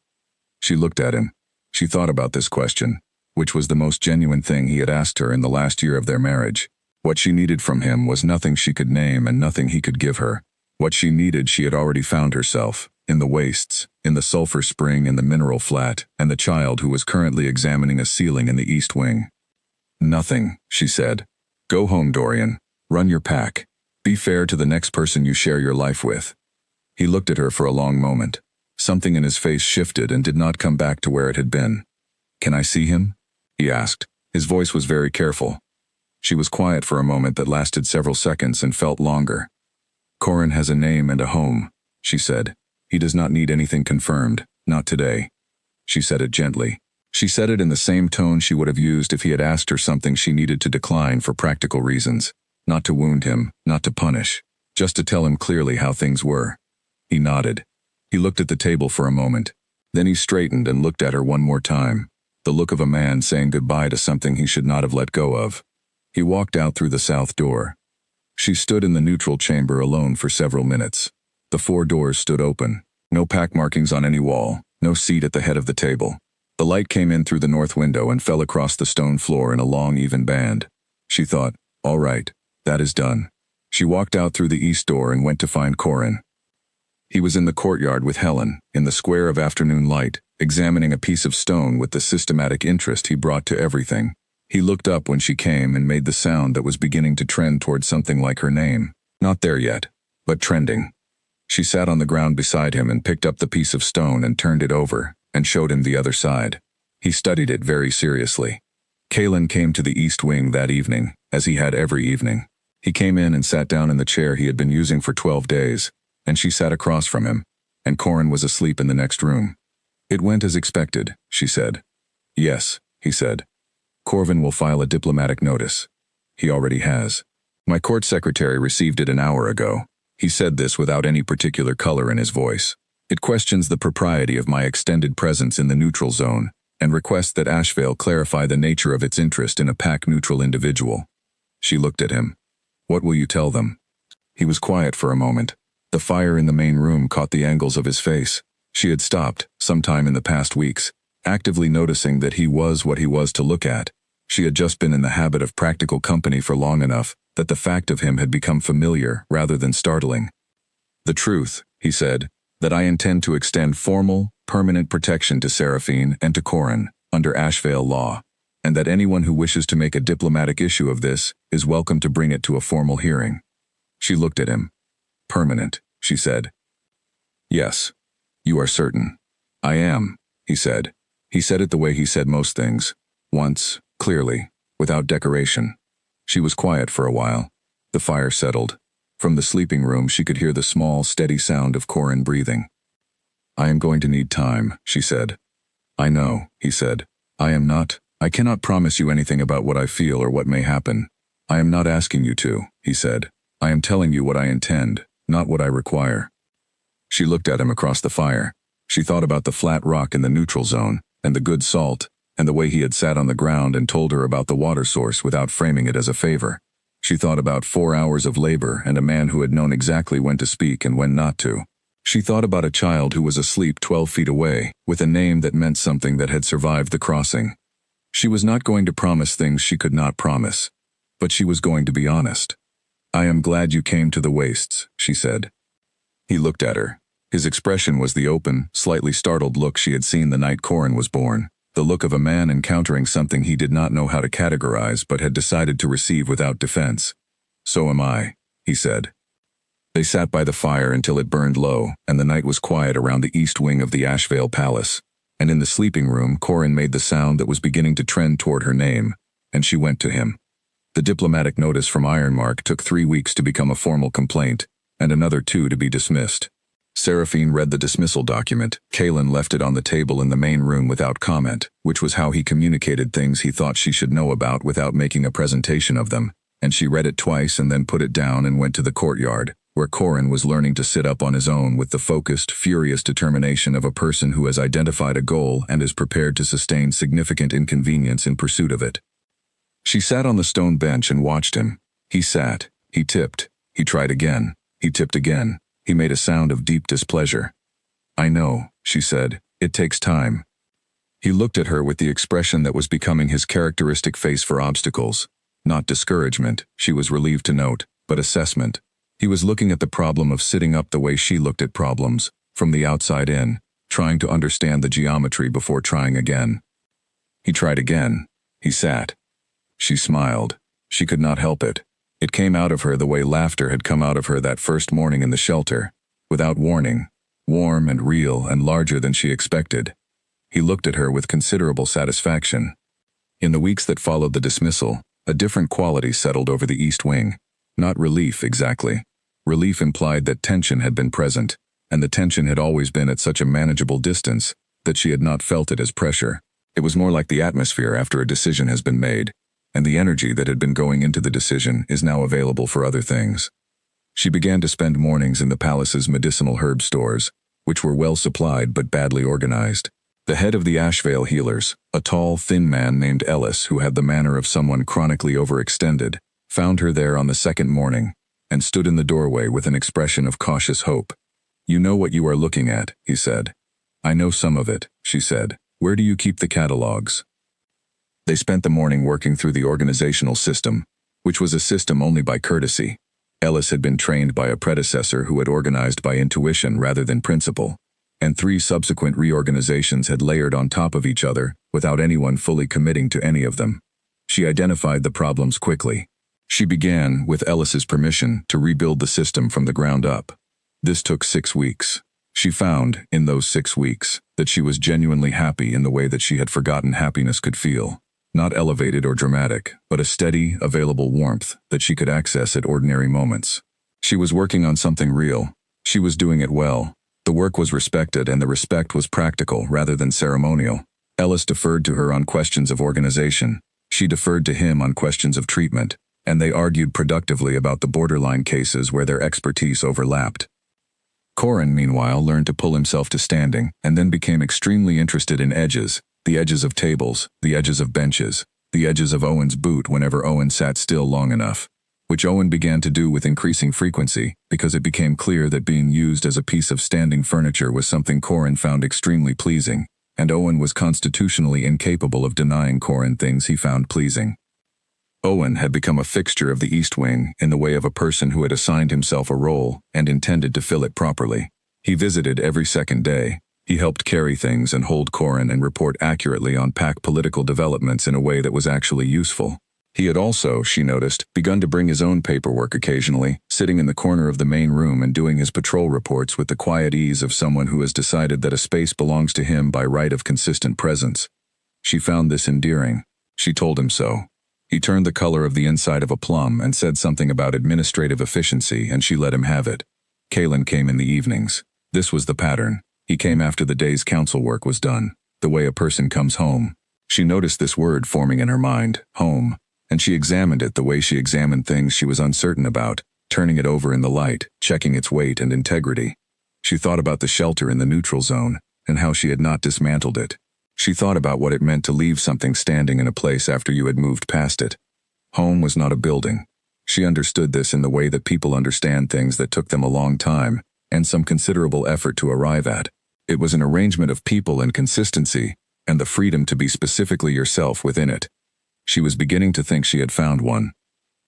She looked at him. She thought about this question, which was the most genuine thing he had asked her in the last year of their marriage. What she needed from him was nothing she could name and nothing he could give her. What she needed she had already found herself, in the wastes, in the sulfur spring in the mineral flat, and the child who was currently examining a ceiling in the east wing. Nothing, she said. Go home, Dorian. Run your pack. Be fair to the next person you share your life with. He looked at her for a long moment. Something in his face shifted and did not come back to where it had been. Can I see him? He asked. His voice was very careful. She was quiet for a moment that lasted several seconds and felt longer. Corin has a name and a home, she said. He does not need anything confirmed, not today. She said it gently. She said it in the same tone she would have used if he had asked her something she needed to decline for practical reasons. Not to wound him, not to punish, just to tell him clearly how things were. He nodded. He looked at the table for a moment. Then he straightened and looked at her one more time, the look of a man saying goodbye to something he should not have let go of. He walked out through the south door. She stood in the neutral chamber alone for several minutes. The 4 doors stood open. No pack markings on any wall, no seat at the head of the table. The light came in through the north window and fell across the stone floor in a long, even band. She thought, all right, that is done. She walked out through the east door and went to find Corin. He was in the courtyard with Helen, in the square of afternoon light, examining a piece of stone with the systematic interest he brought to everything. He looked up when she came and made the sound that was beginning to trend toward something like her name. Not there yet, but trending. She sat on the ground beside him and picked up the piece of stone and turned it over, and showed him the other side. He studied it very seriously. Kaelin came to the east wing that evening, as he had every evening. He came in and sat down in the chair he had been using for 12 days, and she sat across from him, and Corin was asleep in the next room. It went as expected, she said. Yes, he said. Corvin will file a diplomatic notice. He already has. My court secretary received it an hour ago. He said this without any particular color in his voice. It questions the propriety of my extended presence in the neutral zone, and requests that Ashvale clarify the nature of its interest in a pack-neutral individual. She looked at him. What will you tell them? He was quiet for a moment. The fire in the main room caught the angles of his face. She had stopped, sometime in the past weeks, actively noticing that he was what he was to look at. She had just been in the habit of practical company for long enough that the fact of him had become familiar rather than startling. The truth, he said, that I intend to extend formal, permanent protection to Seraphine and to Corin, under Ashvale law, and that anyone who wishes to make a diplomatic issue of this is welcome to bring it to a formal hearing. She looked at him. Permanent, she said. Yes. You are certain. I am, he said. He said it the way he said most things. Once, clearly, without decoration. She was quiet for a while. The fire settled. From the sleeping room she could hear the small, steady sound of Corin breathing. I am going to need time, she said. I know, he said. I cannot promise you anything about what I feel or what may happen. I am not asking you to, he said. I am telling you what I intend, not what I require. She looked at him across the fire. She thought about the flat rock in the neutral zone, and the good salt, and the way he had sat on the ground and told her about the water source without framing it as a favor. She thought about 4 hours of labor and a man who had known exactly when to speak and when not to. She thought about a child who was asleep 12 feet away, with a name that meant something that had survived the crossing. She was not going to promise things she could not promise, but she was going to be honest. I am glad you came to the Wastes, she said. He looked at her. His expression was the open, slightly startled look she had seen the night Corin was born, the look of a man encountering something he did not know how to categorize but had decided to receive without defense. So am I, he said. They sat by the fire until it burned low, and the night was quiet around the east wing of the Ashvale Palace, and in the sleeping room Corin made the sound that was beginning to trend toward her name, and she went to him. The diplomatic notice from Ironmark took 3 weeks to become a formal complaint, and another 2 to be dismissed. Seraphine read the dismissal document. Kaelin left it on the table in the main room without comment, which was how he communicated things he thought she should know about without making a presentation of them, and she read it twice and then put it down and went to the courtyard, where Corin was learning to sit up on his own with the focused, furious determination of a person who has identified a goal and is prepared to sustain significant inconvenience in pursuit of it. She sat on the stone bench and watched him. He sat, he tipped, he tried again, he tipped again. He made a sound of deep displeasure. I know, she said, it takes time. He looked at her with the expression that was becoming his characteristic face for obstacles. Not discouragement, she was relieved to note, but assessment. He was looking at the problem of sitting up the way she looked at problems, from the outside in, trying to understand the geometry before trying again. He tried again. He sat. She smiled. She could not help it. It came out of her the way laughter had come out of her that first morning in the shelter, without warning, warm and real and larger than she expected. He looked at her with considerable satisfaction. In the weeks that followed the dismissal, a different quality settled over the East Wing. Not relief, exactly. Relief implied that tension had been present, and the tension had always been at such a manageable distance that she had not felt it as pressure. It was more like the atmosphere after a decision has been made, and the energy that had been going into the decision is now available for other things. She began to spend mornings in the palace's medicinal herb stores, which were well supplied but badly organized. The head of the Ashvale healers, a tall, thin man named Ellis who had the manner of someone chronically overextended, found her there on the second morning, and stood in the doorway with an expression of cautious hope. You know what you are looking at, he said. I know some of it, she said. Where do you keep the catalogs? They spent the morning working through the organizational system, which was a system only by courtesy. Ellis had been trained by a predecessor who had organized by intuition rather than principle, and 3 subsequent reorganizations had layered on top of each other without anyone fully committing to any of them. She identified the problems quickly. She began, with Ellis's permission, to rebuild the system from the ground up. This took 6 weeks. She found, in those 6 weeks, that she was genuinely happy in the way that she had forgotten happiness could feel. Not elevated or dramatic, but a steady, available warmth that she could access at ordinary moments. She was working on something real. She was doing it well. The work was respected and the respect was practical rather than ceremonial. Ellis deferred to her on questions of organization. She deferred to him on questions of treatment, and they argued productively about the borderline cases where their expertise overlapped. Corin, meanwhile, learned to pull himself to standing and then became extremely interested in edges. The edges of tables, the edges of benches, the edges of Owen's boot whenever Owen sat still long enough. which Owen began to do with increasing frequency, because it became clear that being used as a piece of standing furniture was something Corin found extremely pleasing, and Owen was constitutionally incapable of denying Corin things he found pleasing. Owen had become a fixture of the East Wing in the way of a person who had assigned himself a role and intended to fill it properly. He visited every second day. He helped carry things and hold Corin and report accurately on PAC political developments in a way that was actually useful. He had also, she noticed, begun to bring his own paperwork occasionally, sitting in the corner of the main room and doing his patrol reports with the quiet ease of someone who has decided that a space belongs to him by right of consistent presence. She found this endearing. She told him so. He turned the color of the inside of a plum and said something about administrative efficiency, and she let him have it. Kalen came in the evenings. This was the pattern. He came after the day's council work was done, the way a person comes home. She noticed this word forming in her mind, home, and she examined it the way she examined things she was uncertain about, turning it over in the light, checking its weight and integrity. She thought about the shelter in the neutral zone, and how she had not dismantled it. She thought about what it meant to leave something standing in a place after you had moved past it. Home was not a building. She understood this in the way that people understand things that took them a long time, and some considerable effort to arrive at. It was an arrangement of people and consistency, and the freedom to be specifically yourself within it. She was beginning to think she had found one.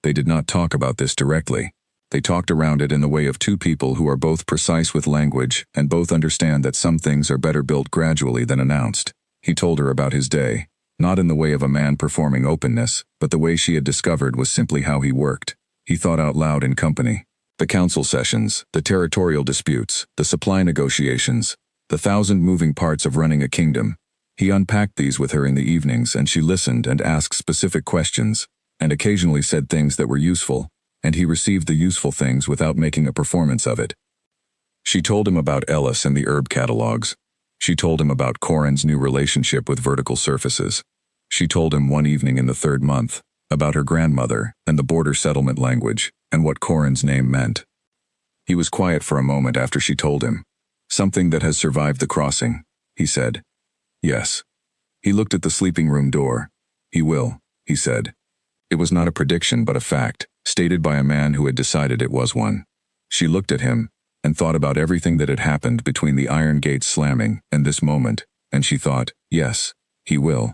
They did not talk about this directly. They talked around it in the way of two people who are both precise with language and both understand that some things are better built gradually than announced. He told her about his day, not in the way of a man performing openness, but the way she had discovered was simply how he worked. He thought out loud in company. The council sessions, the territorial disputes, the supply negotiations, the 1,000 moving parts of running a kingdom. He unpacked these with her in the evenings, and she listened and asked specific questions, and occasionally said things that were useful, and he received the useful things without making a performance of it. She told him about Ellis and the herb catalogs. She told him about Corin's new relationship with vertical surfaces. She told him one evening in the 3rd month about her grandmother and the border settlement language and what Corin's name meant. He was quiet for a moment after she told him. Something that has survived the crossing, he said. Yes. He looked at the sleeping room door. He will, he said. It was not a prediction but a fact, stated by a man who had decided it was one. She looked at him and thought about everything that had happened between the iron gates slamming and this moment, and she thought, yes, he will.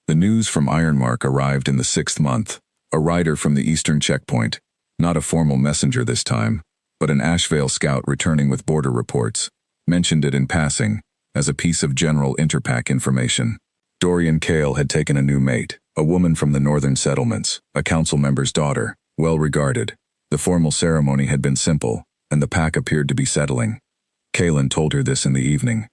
The news from Ironmark arrived in the 6th month, a rider from the eastern checkpoint, not a formal messenger this time, but an Ashvale scout returning with border reports, mentioned it in passing, as a piece of general interpack information. Dorian Kale had taken a new mate, a woman from the northern settlements, a council member's daughter, well regarded. The formal ceremony had been simple, and the pack appeared to be settling. Kalen told her this in the evening.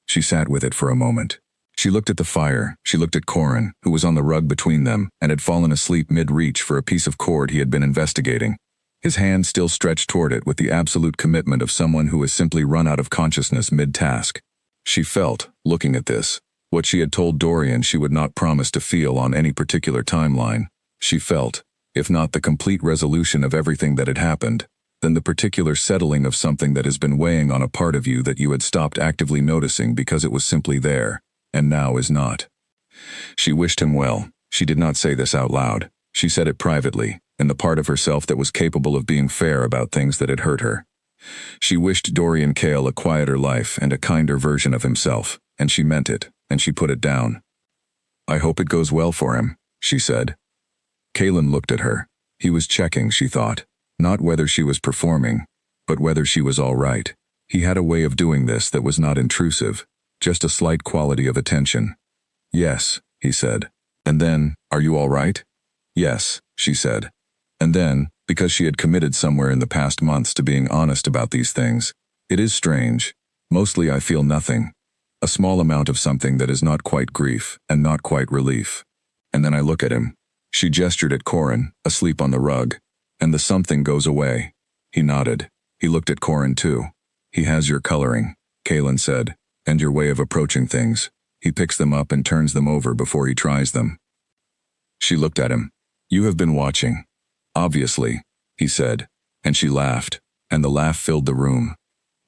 She sat with it for a moment. She looked at the fire, she looked at Corin, who was on the rug between them and had fallen asleep mid-reach for a piece of cord he had been investigating. His hand still stretched toward it with the absolute commitment of someone who has simply run out of consciousness mid-task. She felt, looking at this, what she had told Dorian she would not promise to feel on any particular timeline. She felt, if not the complete resolution of everything that had happened, then the particular settling of something that has been weighing on a part of you that you had stopped actively noticing because it was simply there, and now is not. She wished him well. She did not say this out loud. She said it privately, in the part of herself that was capable of being fair about things that had hurt her. She wished Dorian Kale a quieter life and a kinder version of himself, and she meant it, and she put it down. I hope it goes well for him, she said. Kalen looked at her. He was checking, she thought. Not whether she was performing, but whether she was all right. He had a way of doing this that was not intrusive, just a slight quality of attention. Yes, he said. And then, are you all right? Yes, she said. And then, because she had committed somewhere in the past months to being honest about these things, it is strange. Mostly I feel nothing. A small amount of something that is not quite grief and not quite relief. And then I look at him. She gestured at Corin, asleep on the rug. And the something goes away. He nodded. He looked at Corin too. He has your coloring, Kalen said, and your way of approaching things. He picks them up and turns them over before he tries them. She looked at him. You have been watching. Obviously, he said, and she laughed, and the laugh filled the room.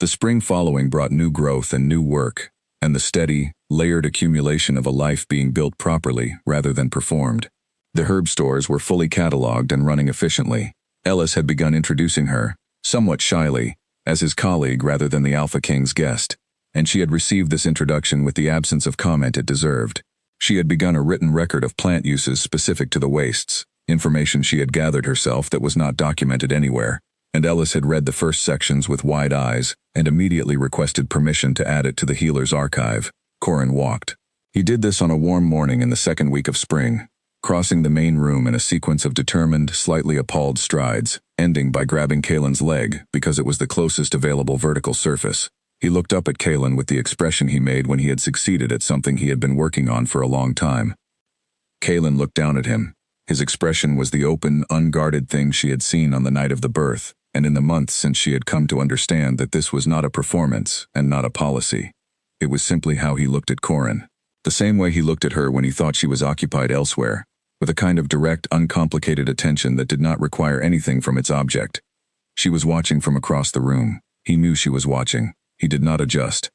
The spring following brought new growth and new work, and the steady, layered accumulation of a life being built properly rather than performed. The herb stores were fully cataloged and running efficiently. Ellis had begun introducing her, somewhat shyly, as his colleague rather than the Alpha King's guest, and she had received this introduction with the absence of comment it deserved. She had begun a written record of plant uses specific to the wastes, information she had gathered herself that was not documented anywhere, and Ellis had read the first sections with wide eyes and immediately requested permission to add it to the healer's archive. Corin walked. He did this on a warm morning in the second week of spring, crossing the main room in a sequence of determined, slightly appalled strides, ending by grabbing Kaelin's leg because it was the closest available vertical surface. He looked up at Kaelin with the expression he made when he had succeeded at something he had been working on for a long time. Kaelin looked down at him. His expression was the open, unguarded thing she had seen on the night of the birth, and in the months since she had come to understand that this was not a performance and not a policy. It was simply how he looked at Corin. The same way he looked at her when he thought she was occupied elsewhere, with a kind of direct, uncomplicated attention that did not require anything from its object. She was watching from across the room. He knew she was watching. He did not adjust.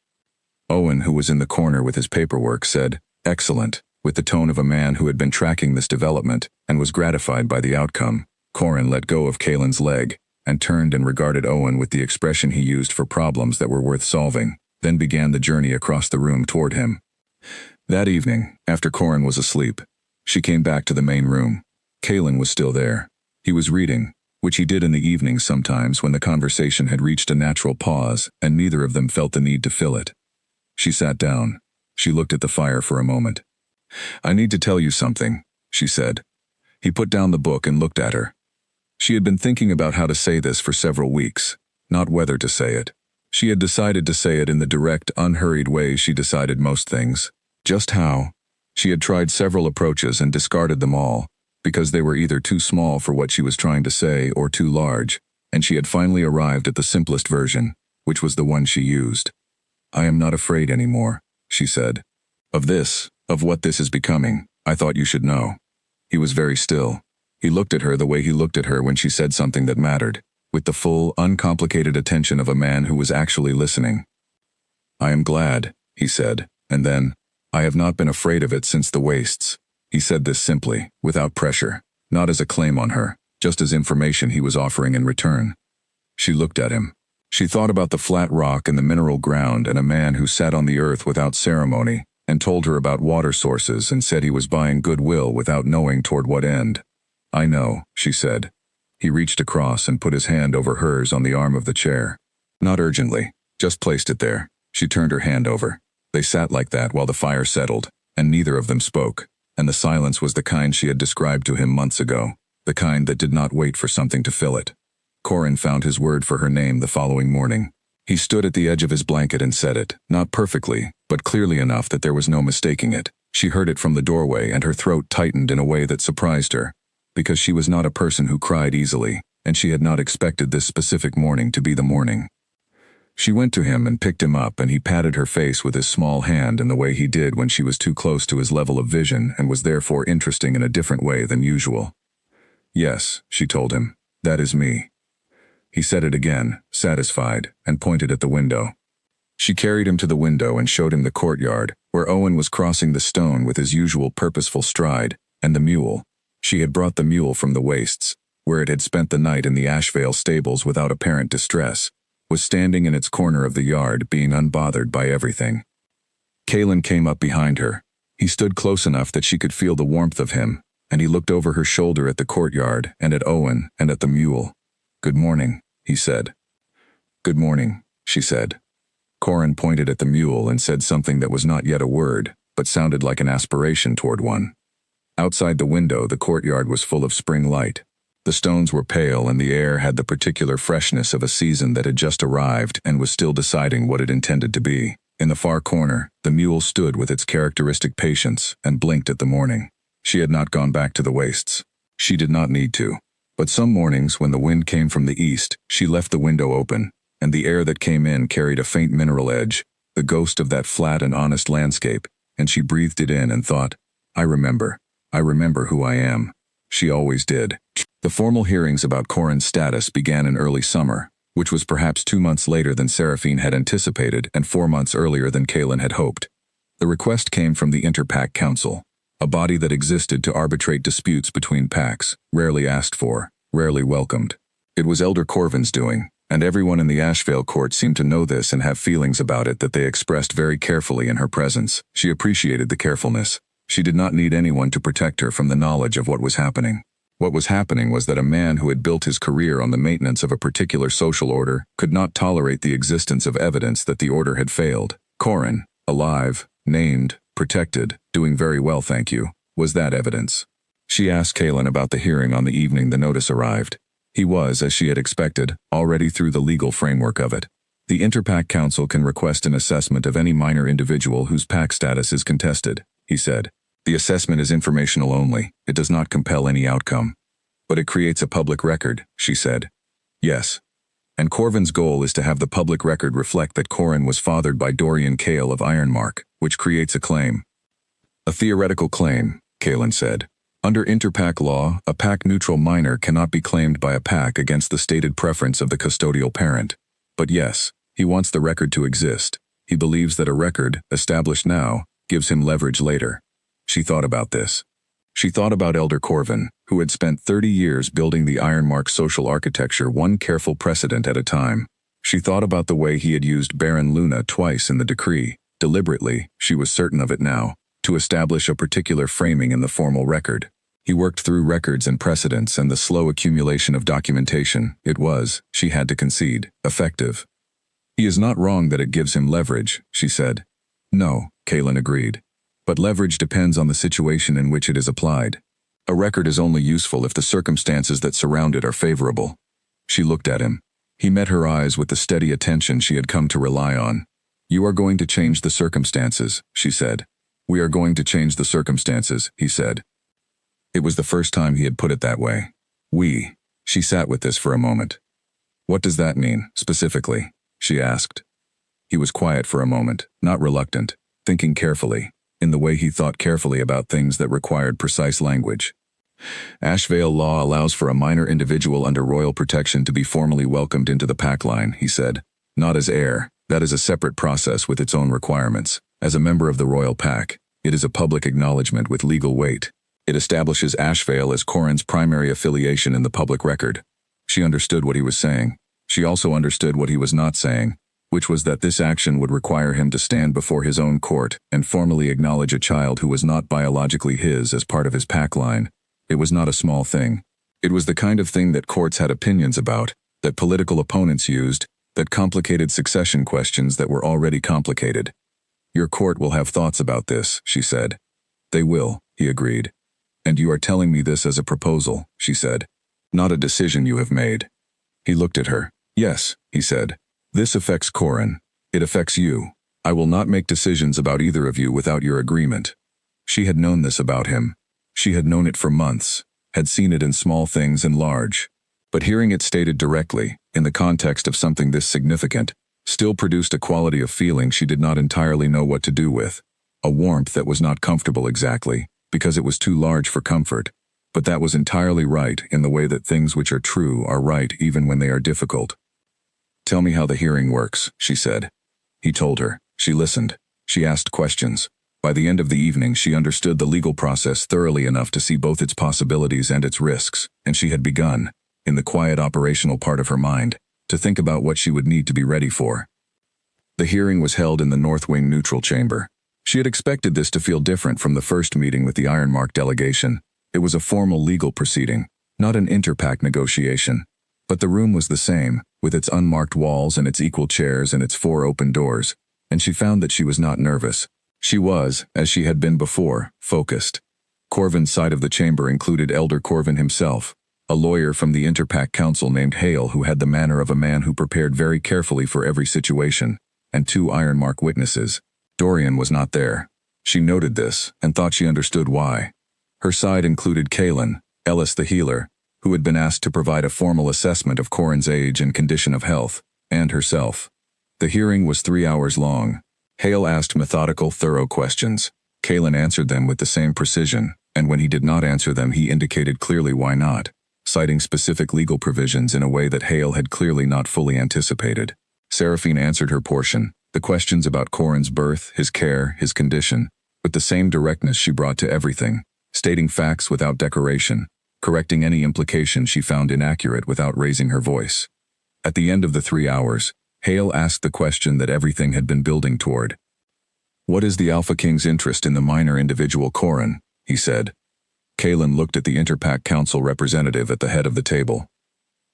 Owen, who was in the corner with his paperwork, said, "Excellent," with the tone of a man who had been tracking this development and was gratified by the outcome. Corin let go of Kaelin's leg and turned and regarded Owen with the expression he used for problems that were worth solving, then began the journey across the room toward him. That evening, after Corin was asleep, she came back to the main room. Kaelin was still there. He was reading, which he did in the evenings sometimes when the conversation had reached a natural pause and neither of them felt the need to fill it. She sat down. She looked at the fire for a moment. "I need to tell you something," she said. He put down the book and looked at her. She had been thinking about how to say this for several weeks, not whether to say it. She had decided to say it in the direct, unhurried way she decided most things. Just how? She had tried several approaches and discarded them all, because they were either too small for what she was trying to say or too large, and she had finally arrived at the simplest version, which was the one she used. "I am not afraid anymore," she said. "Of this, of what this is becoming, I thought you should know." He was very still. He looked at her the way he looked at her when she said something that mattered, with the full, uncomplicated attention of a man who was actually listening. "I am glad," he said, and then, "I have not been afraid of it since the wastes." He said this simply, without pressure, not as a claim on her, just as information he was offering in return. She looked at him. She thought about the flat rock and the mineral ground and a man who sat on the earth without ceremony and told her about water sources and said he was buying goodwill without knowing toward what end. "I know," she said. He reached across and put his hand over hers on the arm of the chair. Not urgently, just placed it there. She turned her hand over. They sat like that while the fire settled, and neither of them spoke. And the silence was the kind she had described to him months ago, the kind that did not wait for something to fill it. Corin found his word for her name the following morning. He stood at the edge of his blanket and said it, not perfectly, but clearly enough that there was no mistaking it. She heard it from the doorway and her throat tightened in a way that surprised her, because she was not a person who cried easily, and she had not expected this specific morning to be the morning. She went to him and picked him up, and he patted her face with his small hand in the way he did when she was too close to his level of vision and was therefore interesting in a different way than usual. "Yes," she told him, "that is me." He said it again, satisfied, and pointed at the window. She carried him to the window and showed him the courtyard, where Owen was crossing the stone with his usual purposeful stride, and the mule. She had brought the mule from the wastes, where it had spent the night in the Ashvale stables without apparent distress, was standing in its corner of the yard, being unbothered by everything. Kaelin came up behind her. He stood close enough that she could feel the warmth of him, and he looked over her shoulder at the courtyard and at Owen and at the mule. "Good morning," he said. "Good morning," she said. Corin pointed at the mule and said something that was not yet a word, but sounded like an aspiration toward one. Outside the window, the courtyard was full of spring light. The stones were pale and the air had the particular freshness of a season that had just arrived and was still deciding what it intended to be. In the far corner, the mule stood with its characteristic patience and blinked at the morning. She had not gone back to the wastes. She did not need to. But some mornings when the wind came from the east, she left the window open, and the air that came in carried a faint mineral edge, the ghost of that flat and honest landscape, and she breathed it in and thought, I remember who I am." She always did. The formal hearings about Corin's status began in early summer, which was perhaps 2 months later than Seraphine had anticipated and 4 months earlier than Kaelin had hoped. The request came from the Interpack Council. A body that existed to arbitrate disputes between packs, rarely asked for, rarely welcomed. It was Elder Corvin's doing, and everyone in the Ashvale court seemed to know this and have feelings about it that they expressed very carefully in her presence. She appreciated the carefulness. She did not need anyone to protect her from the knowledge of what was happening. What was happening was that a man who had built his career on the maintenance of a particular social order could not tolerate the existence of evidence that the order had failed. Corrin, alive, named, protected, doing very well, thank you, was that evidence. She asked Kaelin about the hearing on the evening the notice arrived. He was, as she had expected, already through the legal framework of it. The Interpack Council can request an assessment of any minor individual whose pack status is contested, he said. The assessment is informational only. It does not compel any outcome. But it creates a public record, she said. Yes. And Corvin's goal is to have the public record reflect that Corrin was fathered by Dorian Cale of Ironmark, which creates a claim. A theoretical claim, Kaelin said. Under Interpack law, a pack-neutral minor cannot be claimed by a pack against the stated preference of the custodial parent. But yes, he wants the record to exist. He believes that a record, established now, gives him leverage later. She thought about this. She thought about Elder Corvin, who had spent 30 years building the Ironmark social architecture one careful precedent at a time. She thought about the way he had used Barren Luna twice in the decree, deliberately, she was certain of it now, to establish a particular framing in the formal record. He worked through records and precedents and the slow accumulation of documentation. It was, she had to concede, effective. He is not wrong that it gives him leverage, she said. No, Kaelin agreed. But leverage depends on the situation in which it is applied. A record is only useful if the circumstances that surround it are favorable. She looked at him. He met her eyes with the steady attention she had come to rely on. You are going to change the circumstances, she said. We are going to change the circumstances, he said. It was the first time he had put it that way. We. She sat with this for a moment. What does that mean, specifically? She asked. He was quiet for a moment, not reluctant, thinking carefully, in the way he thought carefully about things that required precise language. Ashvale law allows for a minor individual under royal protection to be formally welcomed into the pack line, he said. Not as heir, that is a separate process with its own requirements. As a member of the royal pack, it is a public acknowledgement with legal weight. It establishes Ashvale as Corrin's primary affiliation in the public record. She understood what he was saying. She also understood what he was not saying, which was that this action would require him to stand before his own court and formally acknowledge a child who was not biologically his as part of his pack line. It was not a small thing. It was the kind of thing that courts had opinions about, that political opponents used, that complicated succession questions that were already complicated. Your court will have thoughts about this, she said. They will, he agreed. And you are telling me this as a proposal, she said. Not a decision you have made. He looked at her. Yes, he said. This affects Corrin. It affects you. I will not make decisions about either of you without your agreement. She had known this about him. She had known it for months, had seen it in small things and large. But hearing it stated directly, in the context of something this significant, still produced a quality of feeling she did not entirely know what to do with. A warmth that was not comfortable exactly, because it was too large for comfort. But that was entirely right in the way that things which are true are right even when they are difficult. Tell me how the hearing works, she said. He told her. She listened. She asked questions. By the end of the evening she understood the legal process thoroughly enough to see both its possibilities and its risks, and she had begun, in the quiet operational part of her mind, to think about what she would need to be ready for. The hearing was held in the North Wing Neutral Chamber. She had expected this to feel different from the first meeting with the Ironmark delegation. It was a formal legal proceeding, not an interpack negotiation. But the room was the same, with its unmarked walls and its equal chairs and its 4 open doors, and she found that she was not nervous. She was, as she had been before, focused. Corvin's side of the chamber included Elder Corvin himself, a lawyer from the Interpack Council named Heir who had the manner of a man who prepared very carefully for every situation, and 2 Ironmark witnesses. Dorian was not there. She noted this, and thought she understood why. Her side included Kaelin, Ellis the healer, who had been asked to provide a formal assessment of Corrin's age and condition of health, and herself. The hearing was 3 hours long. Heir asked methodical, thorough questions. Kaelin answered them with the same precision, and when he did not answer them he indicated clearly why not, citing specific legal provisions in a way that Heir had clearly not fully anticipated. Seraphine answered her portion, the questions about Corrin's birth, his care, his condition, with the same directness she brought to everything, stating facts without decoration, correcting any implication she found inaccurate without raising her voice. At the end of the 3 hours, Heir asked the question that everything had been building toward. "What is the Alpha King's interest in the minor individual Corin?" he said. Kalen looked at the Interpack Council representative at the head of the table.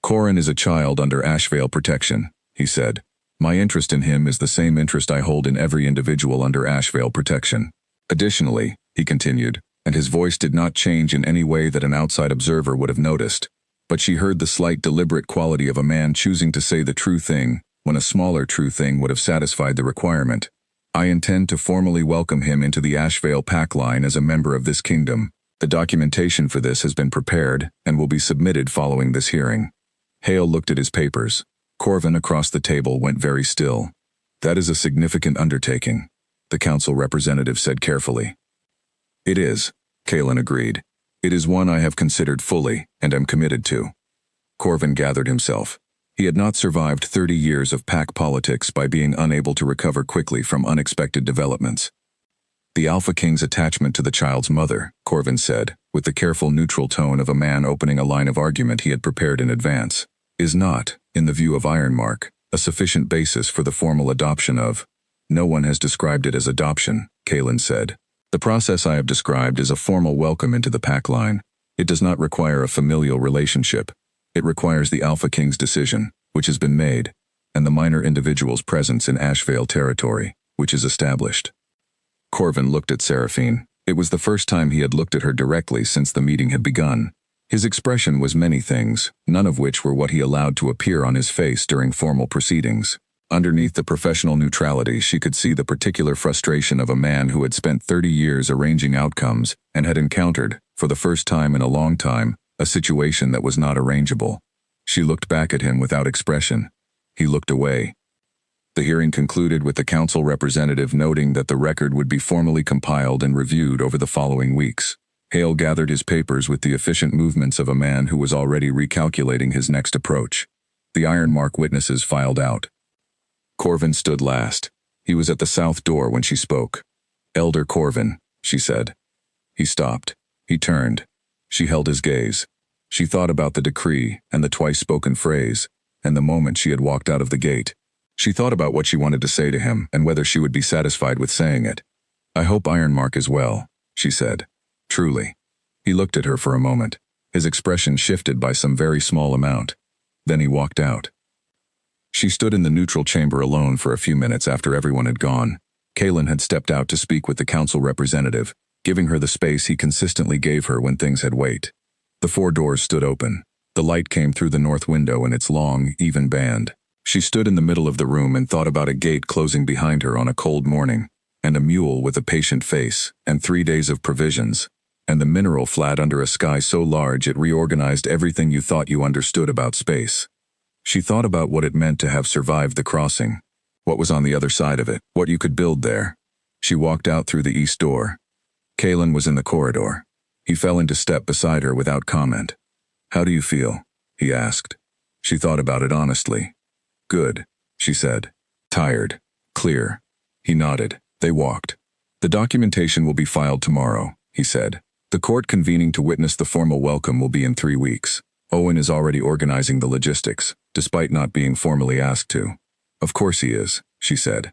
"Corin is a child under Ashvale protection," he said. "My interest in him is the same interest I hold in every individual under Ashvale protection. Additionally," he continued, and his voice did not change in any way that an outside observer would have noticed, but she heard the slight deliberate quality of a man choosing to say the true thing when a smaller true thing would have satisfied the requirement. "I intend to formally welcome him into the Ashvale pack line as a member of this kingdom. The documentation for this has been prepared and will be submitted following this hearing." Hale looked at his papers. Corvin across the table went very still. "That is a significant undertaking," the council representative said carefully. "It is," Kalen agreed. "It is one I have considered fully and am committed to." Corvin gathered himself. He had not survived 30 years of pack politics by being unable to recover quickly from unexpected developments. "The Alpha King's attachment to the child's mother," Corvin said, with the careful neutral tone of a man opening a line of argument he had prepared in advance, "is not, in the view of Ironmark, a sufficient basis for the formal adoption of—" "No one has described it as adoption," Kalen said. "The process I have described is a formal welcome into the pack line. It does not require a familial relationship. It requires the Alpha King's decision, which has been made, and the minor individual's presence in Ashvale territory, which is established." Corvin looked at Seraphine. It was the first time he had looked at her directly since the meeting had begun. His expression was many things, none of which were what he allowed to appear on his face during formal proceedings. Underneath the professional neutrality, she could see the particular frustration of a man who had spent 30 years arranging outcomes and had encountered, for the first time in a long time, a situation that was not arrangeable. She looked back at him without expression. He looked away. The hearing concluded with the council representative noting that the record would be formally compiled and reviewed over the following weeks. Hale gathered his papers with the efficient movements of a man who was already recalculating his next approach. The Ironmark witnesses filed out. Corvin stood last. He was at the south door when she spoke. "Elder Corvin," she said. He stopped. He turned. She held his gaze. She thought about the decree and the twice-spoken phrase, and the moment she had walked out of the gate. She thought about what she wanted to say to him and whether she would be satisfied with saying it. "I hope Ironmark is well," she said. "Truly." He looked at her for a moment. His expression shifted by some very small amount. Then he walked out. She stood in the neutral chamber alone for a few minutes after everyone had gone. Kalen had stepped out to speak with the council representative, giving her the space he consistently gave her when things had weight. The 4 doors stood open. The light came through the north window in its long, even band. She stood in the middle of the room and thought about a gate closing behind her on a cold morning, and a mule with a patient face, and 3 days of provisions, and the mineral flat under a sky so large it reorganized everything you thought you understood about space. She thought about what it meant to have survived the crossing, what was on the other side of it, what you could build there. She walked out through the east door. Kalen was in the corridor. He fell into step beside her without comment. "How do you feel?" he asked. She thought about it honestly. "Good," she said. "Tired. Clear." He nodded. They walked. "The documentation will be filed tomorrow," he said. "The court convening to witness the formal welcome will be in 3 weeks. Owen is already organizing the logistics, despite not being formally asked to." "Of course he is," she said.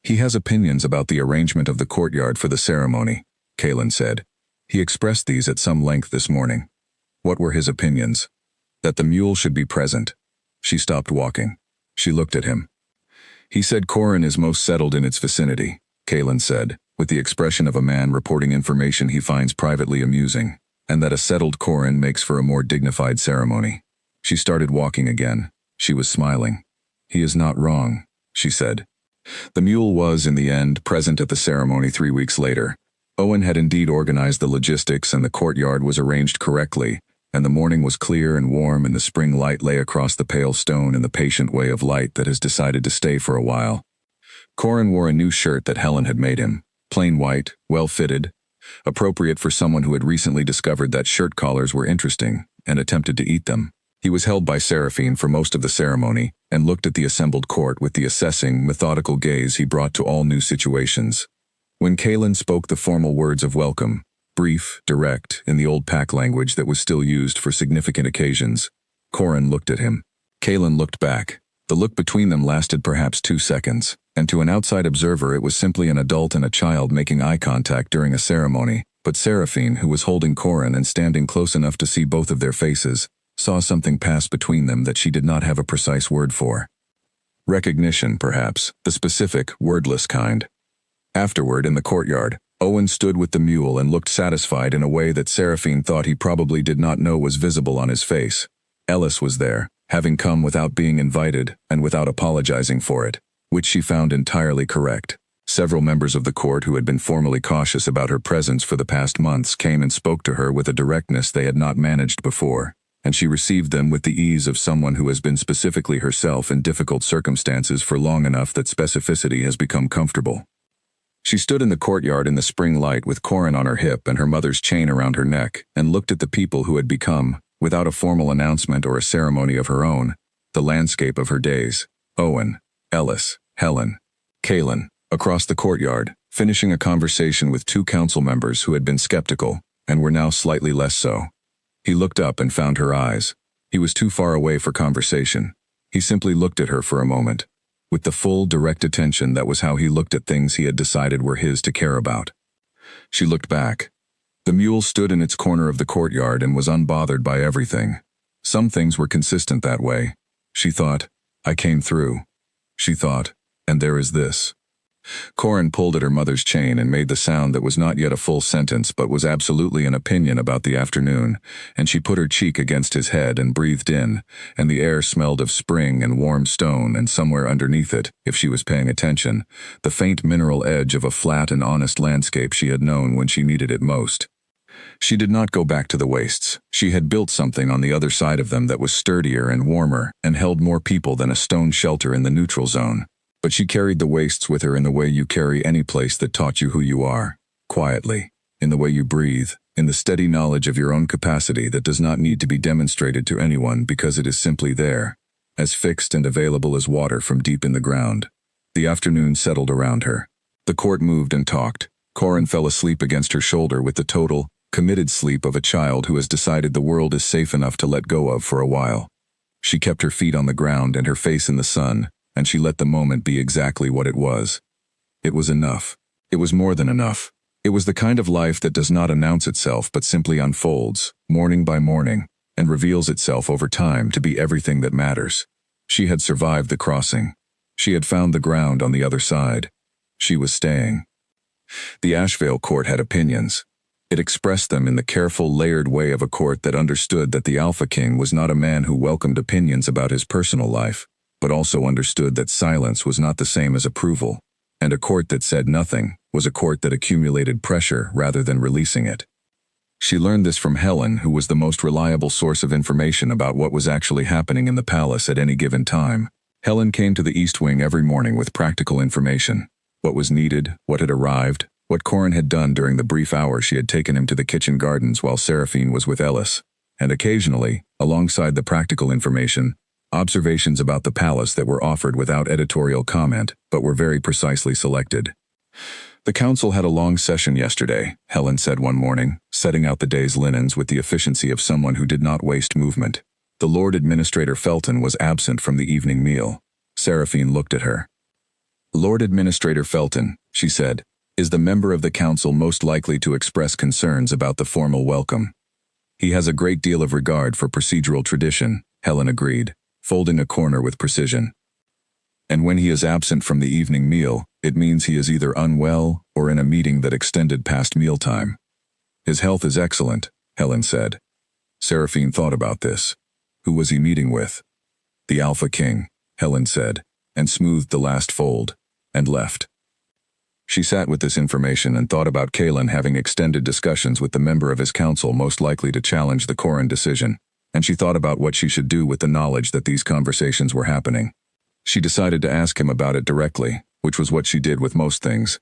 "He has opinions about the arrangement of the courtyard for the ceremony," Kalen said. "He expressed these at some length this morning." "What were his opinions?" "That the mule should be present." She stopped walking. She looked at him. "He said Corin is most settled in its vicinity," Kalen said, with the expression of a man reporting information he finds privately amusing, "and that a settled Corin makes for a more dignified ceremony." She started walking again. She was smiling. "He is not wrong," she said. The mule was, in the end, present at the ceremony 3 weeks later. Owen had indeed organized the logistics and the courtyard was arranged correctly, and the morning was clear and warm and the spring light lay across the pale stone in the patient way of light that has decided to stay for a while. Corin wore a new shirt that Helen had made him, plain white, well-fitted, appropriate for someone who had recently discovered that shirt collars were interesting and attempted to eat them. He was held by Seraphine for most of the ceremony and looked at the assembled court with the assessing, methodical gaze he brought to all new situations. When Kalen spoke the formal words of welcome, brief, direct, in the old pack language that was still used for significant occasions, Corin looked at him. Kalen looked back. The look between them lasted perhaps 2 seconds, and to an outside observer it was simply an adult and a child making eye contact during a ceremony, but Seraphine, who was holding Corin and standing close enough to see both of their faces, saw something pass between them that she did not have a precise word for. Recognition, perhaps, the specific, wordless kind. Afterward, in the courtyard, Owen stood with the mule and looked satisfied in a way that Seraphine thought he probably did not know was visible on his face. Ellis was there, having come without being invited and without apologizing for it, which she found entirely correct. Several members of the court who had been formally cautious about her presence for the past months came and spoke to her with a directness they had not managed before, and she received them with the ease of someone who has been specifically herself in difficult circumstances for long enough that specificity has become comfortable. She stood in the courtyard in the spring light with Corin on her hip and her mother's chain around her neck and looked at the people who had become, without a formal announcement or a ceremony of her own, the landscape of her days. Owen, Ellis, Helen, Kalen, across the courtyard, finishing a conversation with 2 council members who had been skeptical and were now slightly less so. He looked up and found her eyes. He was too far away for conversation. He simply looked at her for a moment. With the full, direct attention that was how he looked at things he had decided were his to care about. She looked back. The mule stood in its corner of the courtyard and was unbothered by everything. Some things were consistent that way. She thought, I came through. She thought, and there is this. Corin pulled at her mother's chain and made the sound that was not yet a full sentence but was absolutely an opinion about the afternoon, and she put her cheek against his head and breathed in, and the air smelled of spring and warm stone, and somewhere underneath it, if she was paying attention, the faint mineral edge of a flat and honest landscape she had known when she needed it most. She did not go back to the wastes. She had built something on the other side of them that was sturdier and warmer and held more people than a stone shelter in the neutral zone. But she carried the wastes with her in the way you carry any place that taught you who you are, quietly, in the way you breathe, in the steady knowledge of your own capacity that does not need to be demonstrated to anyone because it is simply there, as fixed and available as water from deep in the ground. The afternoon settled around her. The court moved and talked. Corin fell asleep against her shoulder with the total, committed sleep of a child who has decided the world is safe enough to let go of for a while. She kept her feet on the ground and her face in the sun, and she let the moment be exactly what it was. It was enough. It was more than enough. It was the kind of life that does not announce itself but simply unfolds, morning by morning, and reveals itself over time to be everything that matters. She had survived the crossing. She had found the ground on the other side. She was staying. The Ashvale court had opinions. It expressed them in the careful, layered way of a court that understood that the Alpha King was not a man who welcomed opinions about his personal life, but also understood that silence was not the same as approval, and a court that said nothing was a court that accumulated pressure rather than releasing it. She learned this from Helen, who was the most reliable source of information about what was actually happening in the palace at any given time. Helen came to the East Wing every morning with practical information. What was needed, what had arrived, what Corin had done during the brief hour she had taken him to the kitchen gardens while Seraphine was with Ellis, and occasionally, alongside the practical information, observations about the palace that were offered without editorial comment, but were very precisely selected. The council had a long session yesterday, Helen said one morning, setting out the day's linens with the efficiency of someone who did not waste movement. The Lord Administrator Felton was absent from the evening meal. Seraphine looked at her. Lord Administrator Felton, she said, is the member of the council most likely to express concerns about the formal welcome. He has a great deal of regard for procedural tradition, Helen agreed, folding a corner with precision. And when he is absent from the evening meal, it means he is either unwell or in a meeting that extended past mealtime. His health is excellent, Helen said. Seraphine thought about this. Who was he meeting with? The Alpha King, Helen said, and smoothed the last fold, and left. She sat with this information and thought about Kalen having extended discussions with the member of his council most likely to challenge the Corin decision, and she thought about what she should do with the knowledge that these conversations were happening. She decided to ask him about it directly, which was what she did with most things.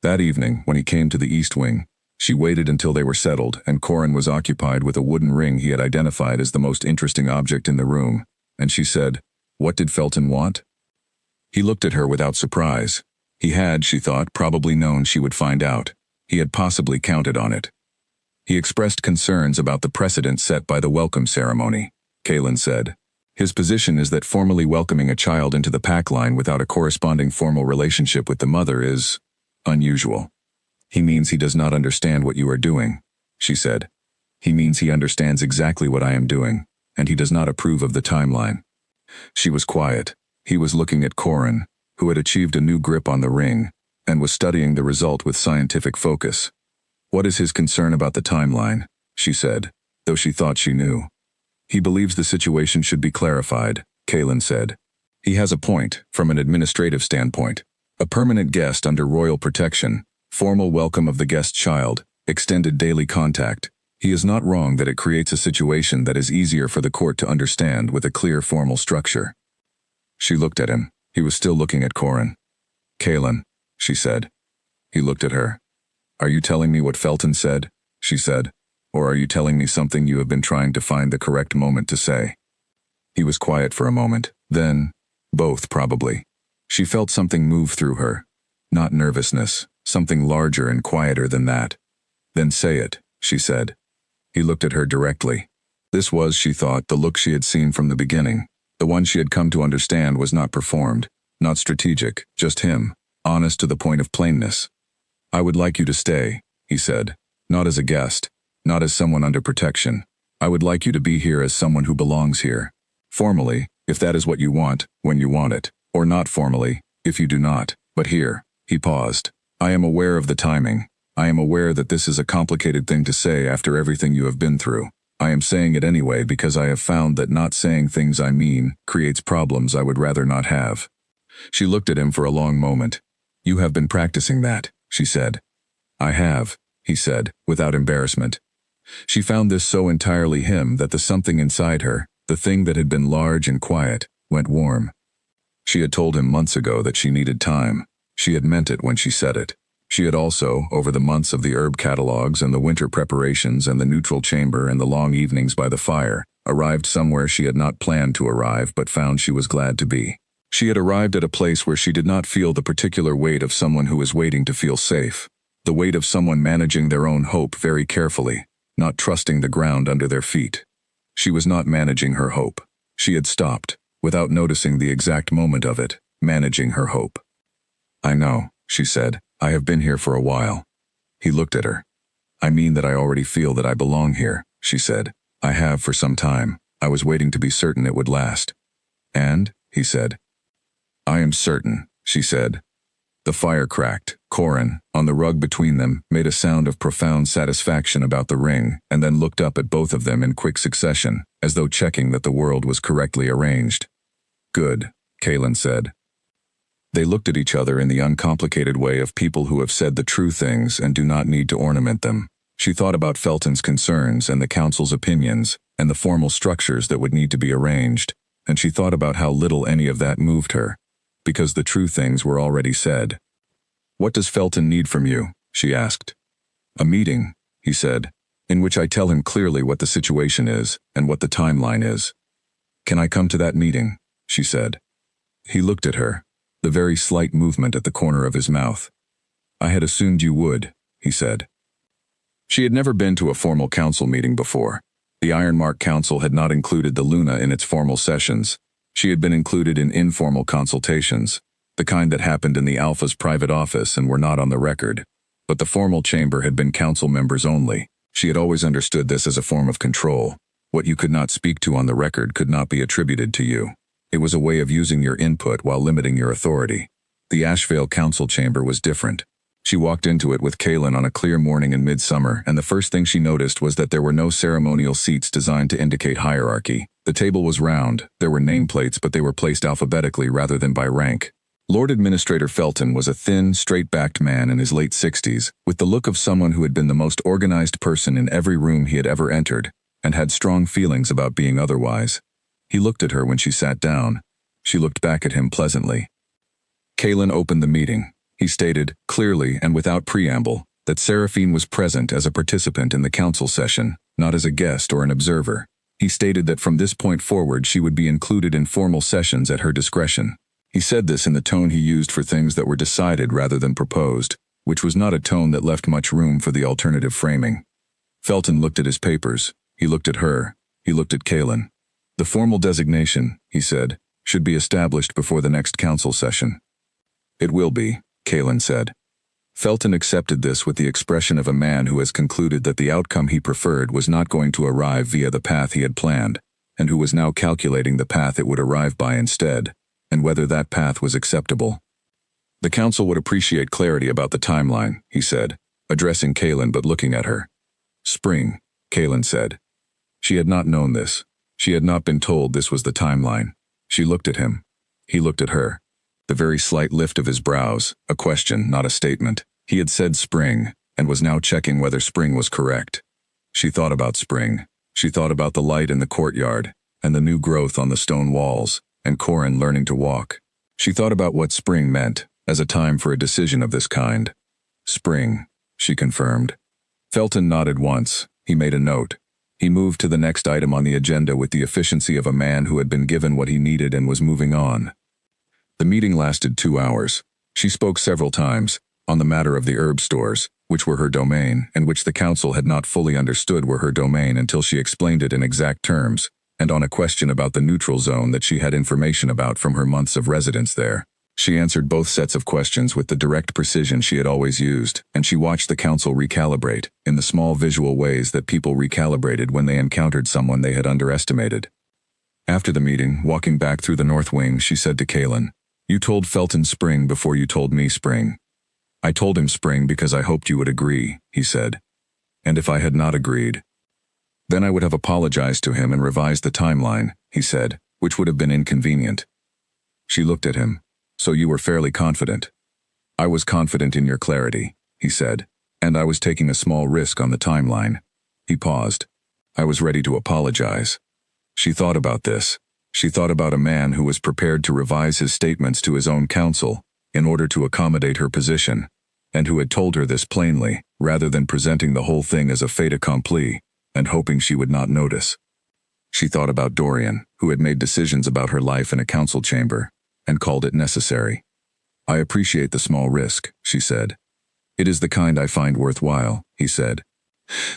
That evening, when he came to the East Wing, she waited until they were settled and Corin was occupied with a wooden ring he had identified as the most interesting object in the room, and she said, "What did Felton want?" He looked at her without surprise. He had, she thought, probably known she would find out. He had possibly counted on it. He expressed concerns about the precedent set by the welcome ceremony. Kalen said. His position is that formally welcoming a child into the pack line without a corresponding formal relationship with the mother is unusual. He means he does not understand what you are doing, she said. He means he understands exactly what I am doing, and he does not approve of the timeline. She was quiet. He was looking at Corin, who had achieved a new grip on the ring, and was studying the result with scientific focus. What is his concern about the timeline? She said, though she thought she knew. He believes the situation should be clarified, Kalen said. He has a point, from an administrative standpoint. A permanent guest under royal protection, formal welcome of the guest child, extended daily contact. He is not wrong that it creates a situation that is easier for the court to understand with a clear formal structure. She looked at him. He was still looking at Corin. Kalen, she said. He looked at her. Are you telling me what Felton said? She said. Or are you telling me something you have been trying to find the correct moment to say? He was quiet for a moment. Then, both probably. She felt something move through her. Not nervousness, something larger and quieter than that. Then say it, she said. He looked at her directly. This was, she thought, the look she had seen from the beginning. The one she had come to understand was not performed, not strategic, just him, honest to the point of plainness. I would like you to stay, he said, not as a guest, not as someone under protection. I would like you to be here as someone who belongs here. Formally, if that is what you want, when you want it, or not formally, if you do not, but here, he paused. I am aware of the timing. I am aware that this is a complicated thing to say after everything you have been through. I am saying it anyway because I have found that not saying things I mean creates problems I would rather not have. She looked at him for a long moment. You have been practicing that, she said. I have, he said, without embarrassment. She found this so entirely him that the something inside her, the thing that had been large and quiet, went warm. She had told him months ago that she needed time. She had meant it when she said it. She had also, over the months of the herb catalogs and the winter preparations and the neutral chamber and the long evenings by the fire, arrived somewhere she had not planned to arrive but found she was glad to be. She had arrived at a place where she did not feel the particular weight of someone who is waiting to feel safe, the weight of someone managing their own hope very carefully, not trusting the ground under their feet. She was not managing her hope. She had stopped, without noticing the exact moment of it, managing her hope. I know, she said. I have been here for a while. He looked at her. I mean that I already feel that I belong here, she said. I have for some time. I was waiting to be certain it would last. And, he said. I am certain, she said. The fire cracked. Corin, on the rug between them, made a sound of profound satisfaction about the ring, and then looked up at both of them in quick succession, as though checking that the world was correctly arranged. Good, Kalen said. They looked at each other in the uncomplicated way of people who have said the true things and do not need to ornament them. She thought about Felton's concerns and the council's opinions, and the formal structures that would need to be arranged, and she thought about how little any of that moved her, because the true things were already said. What does Felton need from you? She asked. A meeting, he said, in which I tell him clearly what the situation is and what the timeline is. Can I come to that meeting? She said. He looked at her, the very slight movement at the corner of his mouth. I had assumed you would, he said. She had never been to a formal council meeting before. The Ironmark Council had not included the Luna in its formal sessions. She had been included in informal consultations, the kind that happened in the Alpha's private office and were not on the record. But the formal chamber had been council members only. She had always understood this as a form of control. What you could not speak to on the record could not be attributed to you. It was a way of using your input while limiting your authority. The Ashvale Council chamber was different. She walked into it with Kalen on a clear morning in midsummer, and the first thing she noticed was that there were no ceremonial seats designed to indicate hierarchy. The table was round. There were nameplates, but they were placed alphabetically rather than by rank. Lord Administrator Felton was a thin, straight-backed man in his late 60s, with the look of someone who had been the most organized person in every room he had ever entered, and had strong feelings about being otherwise. He looked at her when she sat down. She looked back at him pleasantly. Kalen opened the meeting. He stated, clearly and without preamble, that Seraphine was present as a participant in the council session, not as a guest or an observer. He stated that from this point forward she would be included in formal sessions at her discretion. He said this in the tone he used for things that were decided rather than proposed, which was not a tone that left much room for the alternative framing. Felton looked at his papers. He looked at her. He looked at Kaelin. The formal designation, he said, should be established before the next council session. It will be, Kaelin said. Felton accepted this with the expression of a man who has concluded that the outcome he preferred was not going to arrive via the path he had planned, and who was now calculating the path it would arrive by instead, and whether that path was acceptable. The council would appreciate clarity about the timeline, he said, addressing Kaelin but looking at her. Spring, Kaelin said. She had not known this. She had not been told this was the timeline. She looked at him. He looked at her. The very slight lift of his brows, a question, not a statement. He had said spring, and was now checking whether spring was correct. She thought about spring. She thought about the light in the courtyard, and the new growth on the stone walls, and Corin learning to walk. She thought about what spring meant, as a time for a decision of this kind. Spring, she confirmed. Felton nodded once. He made a note. He moved to the next item on the agenda with the efficiency of a man who had been given what he needed and was moving on. The meeting lasted 2 hours. She spoke several times, on the matter of the herb stores, which were her domain, and which the council had not fully understood were her domain until she explained it in exact terms, and on a question about the neutral zone that she had information about from her months of residence there. She answered both sets of questions with the direct precision she had always used, and she watched the council recalibrate, in the small visual ways that people recalibrated when they encountered someone they had underestimated. After the meeting, walking back through the north wing, she said to Kaelin, "You told Felton spring before you told me spring." "I told him spring because I hoped you would agree," he said. "And if I had not agreed, then I would have apologized to him and revised the timeline," he said, "which would have been inconvenient." She looked at him. "So you were fairly confident." "I was confident in your clarity," he said, "and I was taking a small risk on the timeline." He paused. "I was ready to apologize." She thought about this. She thought about a man who was prepared to revise his statements to his own counsel in order to accommodate her position, and who had told her this plainly, rather than presenting the whole thing as a fait accompli, and hoping she would not notice. She thought about Dorian, who had made decisions about her life in a council chamber, and called it necessary. "I appreciate the small risk," she said. "It is the kind I find worthwhile," he said.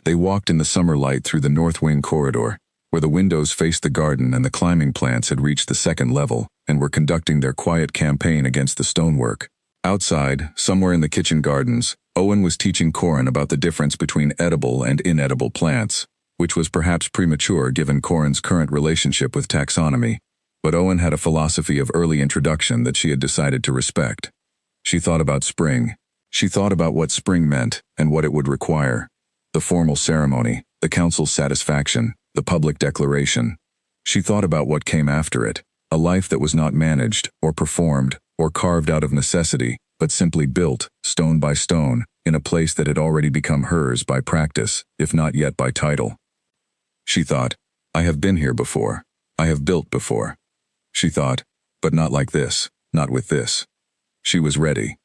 They walked in the summer light through the north wing corridor, where the windows faced the garden and the climbing plants had reached the second level and were conducting their quiet campaign against the stonework. Outside, somewhere in the kitchen gardens, Owen was teaching Corin about the difference between edible and inedible plants, which was perhaps premature given Corin's current relationship with taxonomy, but Owen had a philosophy of early introduction that she had decided to respect. She thought about spring. She thought about what spring meant and what it would require. The formal ceremony, the council's satisfaction, the public declaration. She thought about what came after it, a life that was not managed, or performed, or carved out of necessity, but simply built, stone by stone, in a place that had already become hers by practice, if not yet by title. She thought, "I have been here before. I have built before." She thought, "But not like this, not with this." She was ready.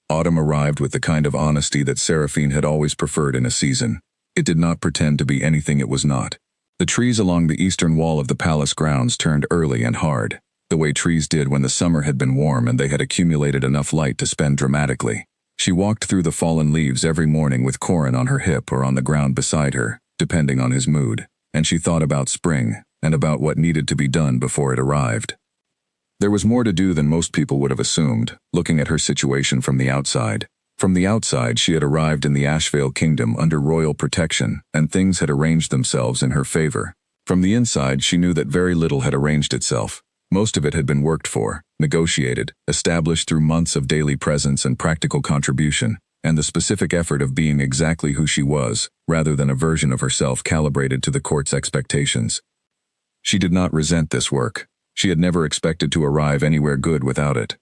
Autumn arrived with the kind of honesty that Seraphine had always preferred in a season. It did not pretend to be anything it was not. The trees along the eastern wall of the palace grounds turned early and hard, the way trees did when the summer had been warm and they had accumulated enough light to spend dramatically. She walked through the fallen leaves every morning with Corin on her hip or on the ground beside her, depending on his mood, and she thought about spring, and about what needed to be done before it arrived. There was more to do than most people would have assumed, looking at her situation from the outside. From the outside, she had arrived in the Ashvale kingdom under royal protection, and things had arranged themselves in her favor. From the inside, she knew that very little had arranged itself. Most of it had been worked for, negotiated, established through months of daily presence and practical contribution, and the specific effort of being exactly who she was, rather than a version of herself calibrated to the court's expectations. She did not resent this work. She had never expected to arrive anywhere good without it.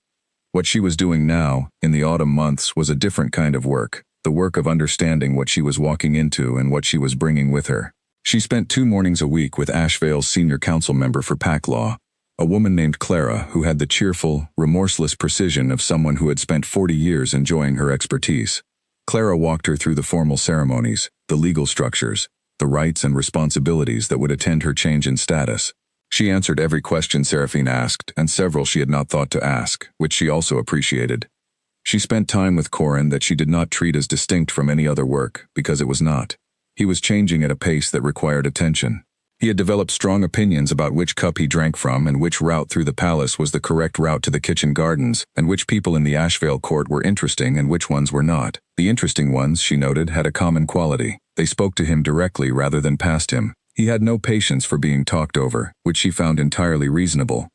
What she was doing now, in the autumn months, was a different kind of work, the work of understanding what she was walking into and what she was bringing with her. She spent 2 mornings a week with Ashvale's senior council member for pack law, a woman named Clara who had the cheerful, remorseless precision of someone who had spent 40 years enjoying her expertise. Clara walked her through the formal ceremonies, the legal structures, the rights and responsibilities that would attend her change in status. She answered every question Seraphine asked, and several she had not thought to ask, which she also appreciated. She spent time with Corin that she did not treat as distinct from any other work, because it was not. He was changing at a pace that required attention. He had developed strong opinions about which cup he drank from and which route through the palace was the correct route to the kitchen gardens, and which people in the Ashvale court were interesting and which ones were not. The interesting ones, she noted, had a common quality. They spoke to him directly rather than past him. He had no patience for being talked over, which she found entirely reasonable.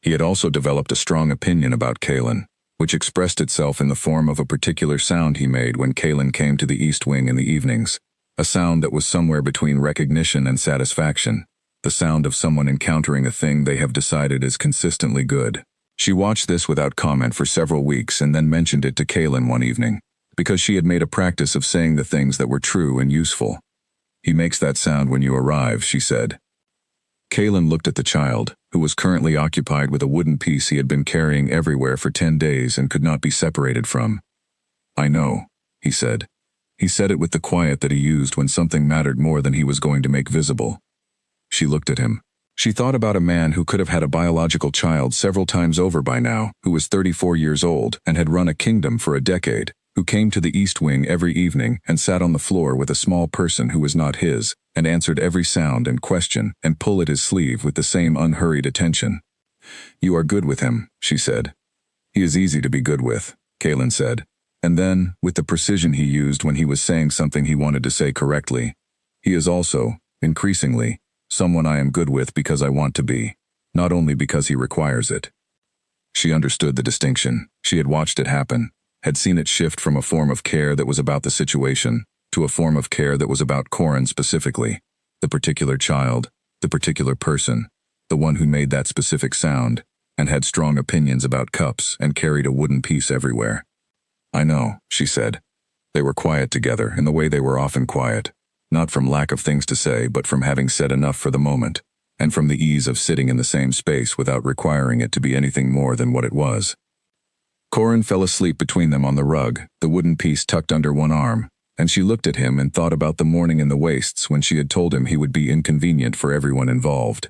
He had also developed a strong opinion about Kaelin, which expressed itself in the form of a particular sound he made when Kaelin came to the East Wing in the evenings. A sound that was somewhere between recognition and satisfaction. The sound of someone encountering a thing they have decided is consistently good. She watched this without comment for several weeks and then mentioned it to Kaelin one evening, because she had made a practice of saying the things that were true and useful. "He makes that sound when you arrive," she said. Kaelin looked at the child, who was currently occupied with a wooden piece he had been carrying everywhere for 10 days and could not be separated from. "I know," he said. He said it with the quiet that he used when something mattered more than he was going to make visible. She looked at him. She thought about a man who could have had a biological child several times over by now, who was 34 years old and had run a kingdom for a decade, who came to the East Wing every evening and sat on the floor with a small person who was not his, and answered every sound and question and pull at his sleeve with the same unhurried attention. "You are good with him," she said. "He is easy to be good with," Kaelin said. And then, with the precision he used when he was saying something he wanted to say correctly, "He is also, increasingly, someone I am good with because I want to be, not only because he requires it." She understood the distinction. She had watched it happen, had seen it shift from a form of care that was about the situation to a form of care that was about Corin specifically, the particular child, the particular person, the one who made that specific sound, and had strong opinions about cups and carried a wooden piece everywhere. "I know," she said. They were quiet together in the way they were often quiet, not from lack of things to say but from having said enough for the moment, and from the ease of sitting in the same space without requiring it to be anything more than what it was. Corin fell asleep between them on the rug, the wooden piece tucked under one arm, and she looked at him and thought about the morning in the Wastes when she had told him he would be inconvenient for everyone involved.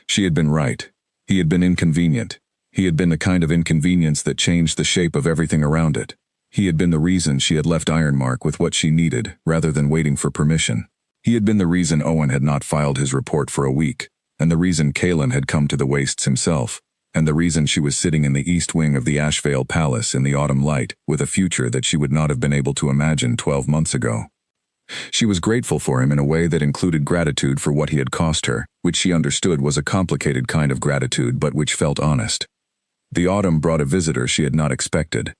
She had been right. He had been inconvenient. He had been the kind of inconvenience that changed the shape of everything around it. He had been the reason she had left Ironmark with what she needed, rather than waiting for permission. He had been the reason Owen had not filed his report for a week, and the reason Kaelin had come to the Wastes himself, and the reason she was sitting in the East Wing of the Ashvale Palace in the autumn light, with a future that she would not have been able to imagine 12 months ago. She was grateful for him in a way that included gratitude for what he had cost her, which she understood was a complicated kind of gratitude but which felt honest. The autumn brought a visitor she had not expected.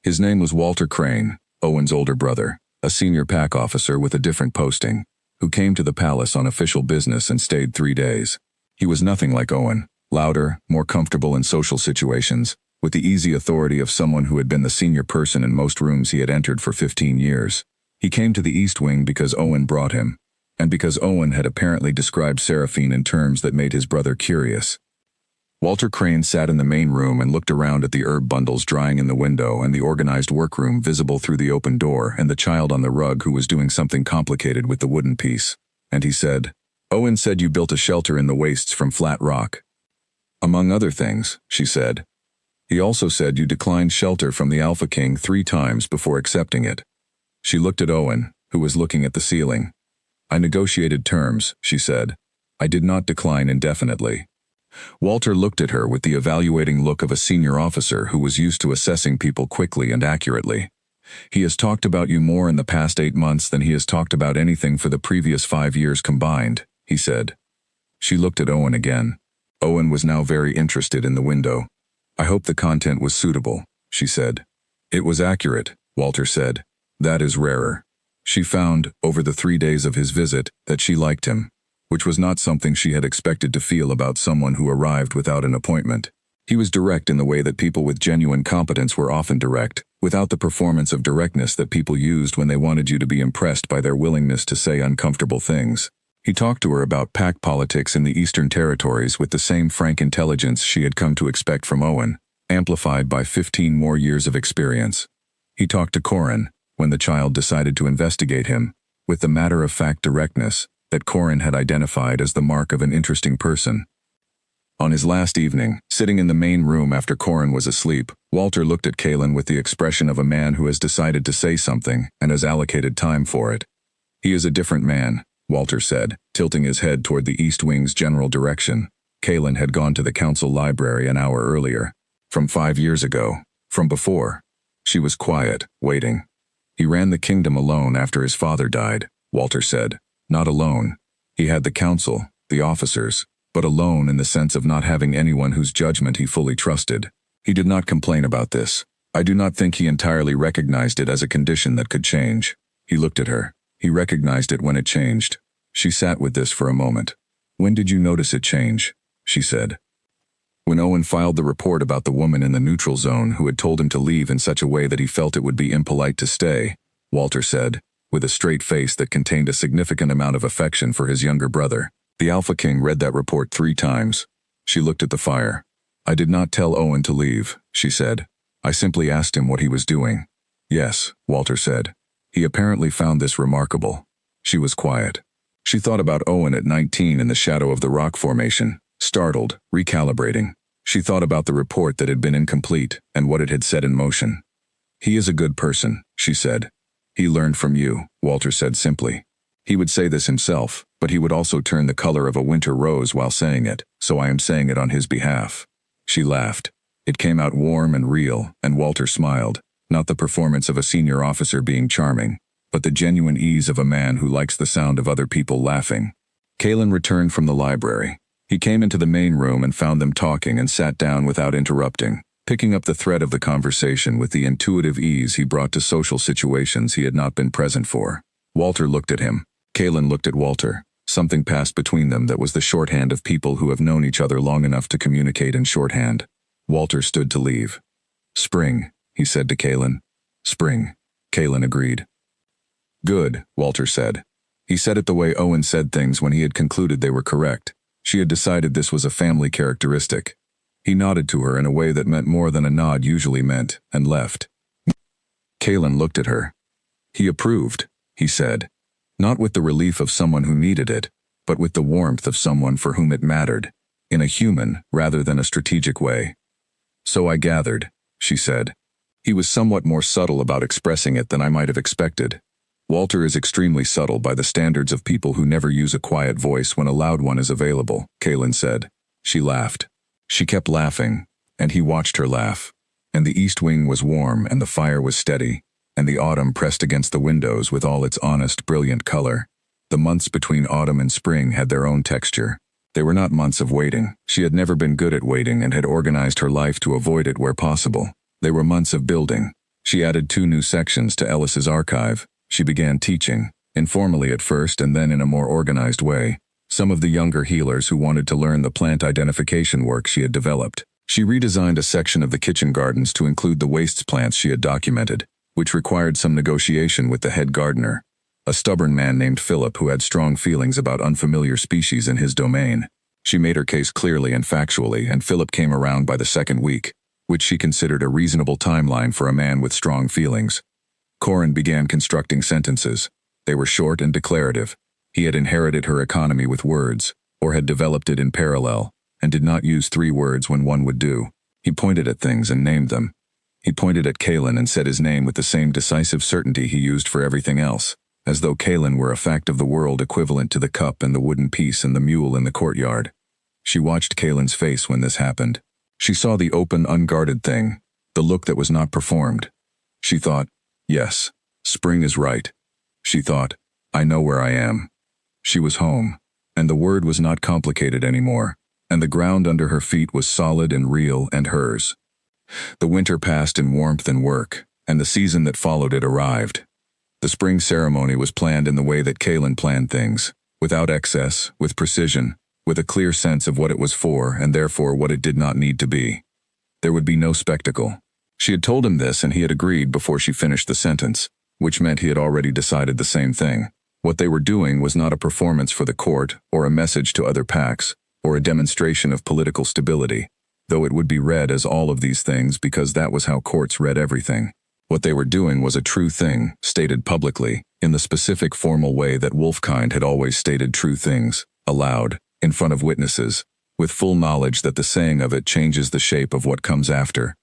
His name was Walter Crane, Owen's older brother, a senior pack officer with a different posting, who came to the palace on official business and stayed 3 days. He was nothing like Owen, louder, more comfortable in social situations, with the easy authority of someone who had been the senior person in most rooms he had entered for 15 years. He came to the East Wing because Owen brought him, and because Owen had apparently described Seraphine in terms that made his brother curious. Walter Crane sat in the main room and looked around at the herb bundles drying in the window and the organized workroom visible through the open door and the child on the rug who was doing something complicated with the wooden piece. And he said, "Owen said you built a shelter in the Wastes from flat rock." "Among other things," she said. "He also said you declined shelter from the Alpha King 3 times before accepting it." She looked at Owen, who was looking at the ceiling. "I negotiated terms," she said. "I did not decline indefinitely." Walter looked at her with the evaluating look of a senior officer who was used to assessing people quickly and accurately. "He has talked about you more in the past 8 months than he has talked about anything for the previous 5 years combined," he said. She looked at Owen again. Owen was now very interested in the window. "I hope the content was suitable," she said. "It was accurate," Walter said. "That is rarer." She found, over the 3 days of his visit, that she liked him, which was not something she had expected to feel about someone who arrived without an appointment. He was direct in the way that people with genuine competence were often direct, without the performance of directness that people used when they wanted you to be impressed by their willingness to say uncomfortable things. He talked to her about pack politics in the Eastern Territories with the same frank intelligence she had come to expect from Owen, amplified by 15 more years of experience. He talked to Corin, when the child decided to investigate him, with the matter-of-fact directness, that Corin had identified as the mark of an interesting person. On his last evening, sitting in the main room after Corin was asleep, Walter looked at Kaelin with the expression of a man who has decided to say something and has allocated time for it. "He is a different man," Walter said, tilting his head toward the East Wing's general direction. Kaelin had gone to the council library an hour earlier. From 5 years ago. From before. She was quiet, waiting. "He ran the kingdom alone after his father died," Walter said. "Not alone. He had the council, the officers, but alone in the sense of not having anyone whose judgment he fully trusted. He did not complain about this. I do not think he entirely recognized it as a condition that could change." He looked at her. He recognized it when it changed. She sat with this for a moment. "When did you notice it change?" she said. "When Owen filed the report about the woman in the neutral zone who had told him to leave in such a way that he felt it would be impolite to stay," Walter said, with a straight face that contained a significant amount of affection for his younger brother. "The Alpha King read that report 3 times. She looked at the fire. "I did not tell Owen to leave," she said. "I simply asked him what he was doing." "Yes," Walter said. "He apparently found this remarkable." She was quiet. She thought about Owen at 19 in the shadow of the rock formation, startled, recalibrating. She thought about the report that had been incomplete and what it had set in motion. "He is a good person," she said. "He learned from you," Walter said simply. He would say this himself, but he would also turn the color of a winter rose while saying it, so I am saying it on his behalf. She laughed. It came out warm and real, and Walter smiled, not the performance of a senior officer being charming, but the genuine ease of a man who likes the sound of other people laughing. Kaelin returned from the library. He came into the main room and found them talking and sat down without interrupting, picking up the thread of the conversation with the intuitive ease he brought to social situations he had not been present for. Walter looked at him. Kaelin looked at Walter. Something passed between them that was the shorthand of people who have known each other long enough to communicate in shorthand. Walter stood to leave. "Spring," he said to Kaelin. "Spring," Kaelin agreed. "Good," Walter said. He said it the way Owen said things when he had concluded they were correct. She had decided this was a family characteristic. He nodded to her in a way that meant more than a nod usually meant, and left. Kaelin looked at her. "He approved," he said. Not with the relief of someone who needed it, but with the warmth of someone for whom it mattered, in a human rather than a strategic way. "So I gathered," she said. He was somewhat more subtle about expressing it than I might have expected. Walter is extremely subtle by the standards of people who never use a quiet voice when a loud one is available, Kaelin said. She laughed. She kept laughing, and he watched her laugh. And the east wing was warm and the fire was steady, and the autumn pressed against the windows with all its honest, brilliant color. The months between autumn and spring had their own texture. They were not months of waiting. She had never been good at waiting and had organized her life to avoid it where possible. They were months of building. She added 2 new sections to Ellis's archive. She began teaching, informally at first and then in a more organized way, some of the younger healers who wanted to learn the plant identification work she had developed. She redesigned a section of the kitchen gardens to include the wastes plants she had documented, which required some negotiation with the head gardener, a stubborn man named Philip who had strong feelings about unfamiliar species in his domain. She made her case clearly and factually, and Philip came around by the 2nd week, which she considered a reasonable timeline for a man with strong feelings. Corin began constructing sentences. They were short and declarative. He had inherited her economy with words, or had developed it in parallel, and did not use 3 words when one would do. He pointed at things and named them. He pointed at Kaelin and said his name with the same decisive certainty he used for everything else, as though Kaelin were a fact of the world equivalent to the cup and the wooden piece and the mule in the courtyard. She watched Kaelin's face when this happened. She saw the open, unguarded thing, the look that was not performed. She thought, yes, spring is right. She thought, I know where I am. She was home, and the word was not complicated anymore, and the ground under her feet was solid and real and hers. The winter passed in warmth and work, and the season that followed it arrived. The spring ceremony was planned in the way that Kaelin planned things, without excess, with precision, with a clear sense of what it was for and therefore what it did not need to be. There would be no spectacle. She had told him this and he had agreed before she finished the sentence, which meant he had already decided the same thing. What they were doing was not a performance for the court or a message to other packs or a demonstration of political stability, though it would be read as all of these things because that was how courts read everything. What they were doing was a true thing, stated publicly, in the specific formal way that Wolfkind had always stated true things, aloud, in front of witnesses, with full knowledge that the saying of it changes the shape of what comes after.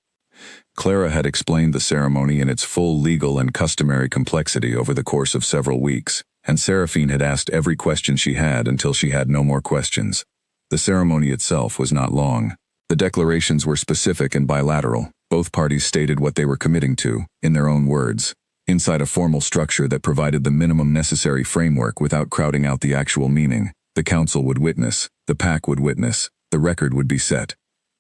Clara had explained the ceremony in its full legal and customary complexity over the course of several weeks, and Seraphine had asked every question she had until she had no more questions. The ceremony itself was not long. The declarations were specific and bilateral. Both parties stated what they were committing to, in their own words, inside a formal structure that provided the minimum necessary framework without crowding out the actual meaning. The council would witness, the pack would witness, the record would be set.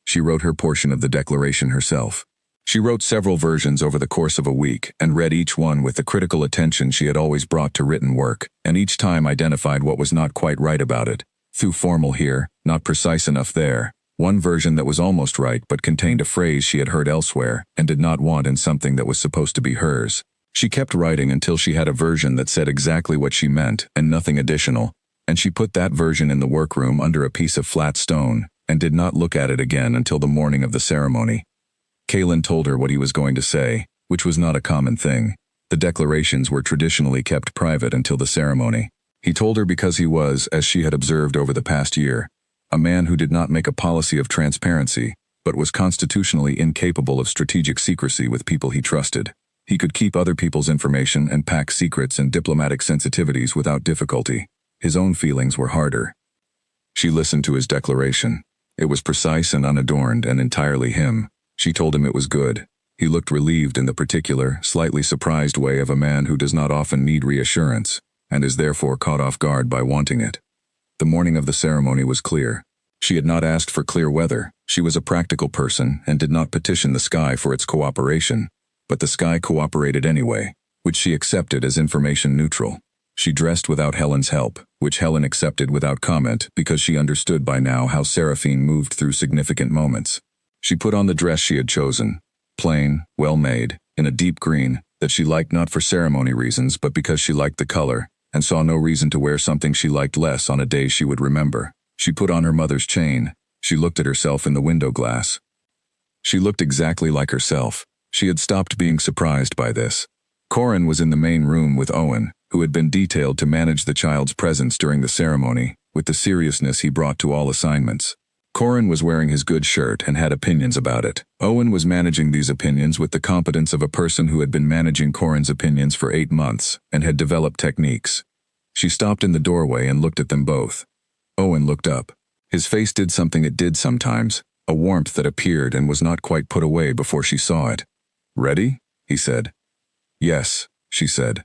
She wrote her portion of the declaration herself. She wrote several versions over the course of a week and read each one with the critical attention she had always brought to written work, and each time identified what was not quite right about it. Too formal here, not precise enough there. One version that was almost right but contained a phrase she had heard elsewhere and did not want in something that was supposed to be hers. She kept writing until she had a version that said exactly what she meant and nothing additional, and she put that version in the workroom under a piece of flat stone and did not look at it again until the morning of the ceremony. Kalen told her what he was going to say, which was not a common thing. The declarations were traditionally kept private until the ceremony. He told her because he was, as she had observed over the past year, a man who did not make a policy of transparency, but was constitutionally incapable of strategic secrecy with people he trusted. He could keep other people's information and pack secrets and diplomatic sensitivities without difficulty. His own feelings were harder. She listened to his declaration. It was precise and unadorned and entirely him. She told him it was good. He looked relieved in the particular, slightly surprised way of a man who does not often need reassurance, and is therefore caught off guard by wanting it. The morning of the ceremony was clear. She had not asked for clear weather. She was a practical person and did not petition the sky for its cooperation, but the sky cooperated anyway, which she accepted as information neutral. She dressed without Helen's help, which Helen accepted without comment because she understood by now how Seraphine moved through significant moments. She put on the dress she had chosen, plain, well-made, in a deep green, that she liked not for ceremony reasons but because she liked the color, and saw no reason to wear something she liked less on a day she would remember. She put on her mother's chain. She looked at herself in the window glass. She looked exactly like herself. She had stopped being surprised by this. Corin was in the main room with Owen, who had been detailed to manage the child's presence during the ceremony, with the seriousness he brought to all assignments. Corin was wearing his good shirt and had opinions about it. Owen was managing these opinions with the competence of a person who had been managing Corin's opinions for 8 months and had developed techniques. She stopped in the doorway and looked at them both. Owen looked up. His face did something it did sometimes, a warmth that appeared and was not quite put away before she saw it. "Ready?" he said. "Yes," she said.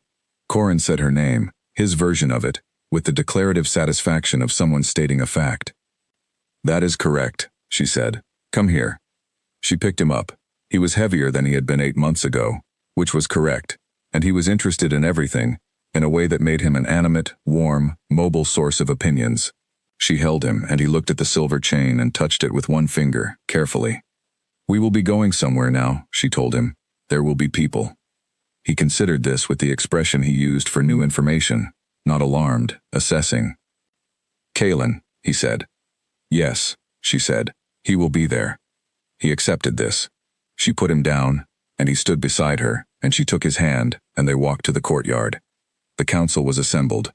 Corin said her name, his version of it, with the declarative satisfaction of someone stating a fact. "That is correct," she said. "Come here." She picked him up. He was heavier than he had been 8 months ago, which was correct, and he was interested in everything, in a way that made him an animate, warm, mobile source of opinions. She held him, and he looked at the silver chain and touched it with one finger, carefully. "We will be going somewhere now," she told him. "There will be people." He considered this with the expression he used for new information, not alarmed, assessing. "Kalen," he said. "Yes," she said. "He will be there." He accepted this. She put him down, and he stood beside her, and she took his hand, and they walked to the courtyard. The council was assembled.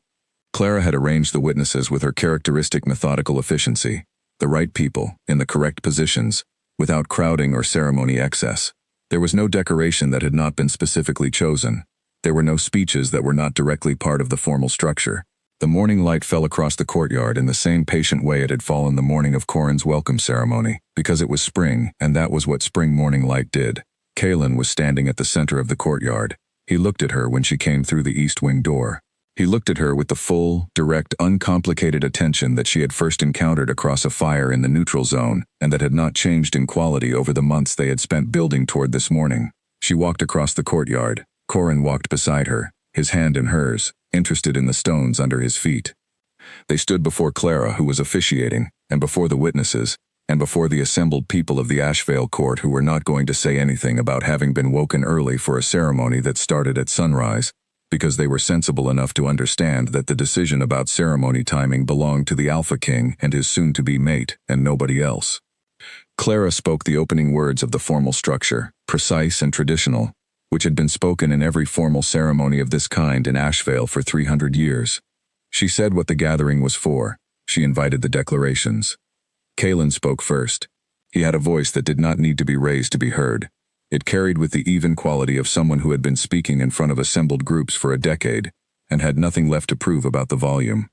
Clara had arranged the witnesses with her characteristic methodical efficiency, the right people, in the correct positions, without crowding or ceremony excess. There was no decoration that had not been specifically chosen. There were no speeches that were not directly part of the formal structure. The morning light fell across the courtyard in the same patient way it had fallen the morning of Corin's welcome ceremony, because it was spring, and that was what spring morning light did. Kalen was standing at the center of the courtyard. He looked at her when she came through the east wing door. He looked at her with the full, direct, uncomplicated attention that she had first encountered across a fire in the neutral zone, and that had not changed in quality over the months they had spent building toward this morning. She walked across the courtyard. Corin walked beside her, his hand in hers, interested in the stones under his feet. They stood before Clara, who was officiating, and before the witnesses, and before the assembled people of the Ashvale court who were not going to say anything about having been woken early for a ceremony that started at sunrise, because they were sensible enough to understand that the decision about ceremony timing belonged to the Alpha King and his soon-to-be mate, and nobody else. Clara spoke the opening words of the formal structure, precise and traditional. which had been spoken in every formal ceremony of this kind in Ashvale for 300 years. She said what the gathering was for. She invited the declarations. Kalen spoke first. He had a voice that did not need to be raised to be heard. It carried with the even quality of someone who had been speaking in front of assembled groups for a decade and had nothing left to prove about the volume.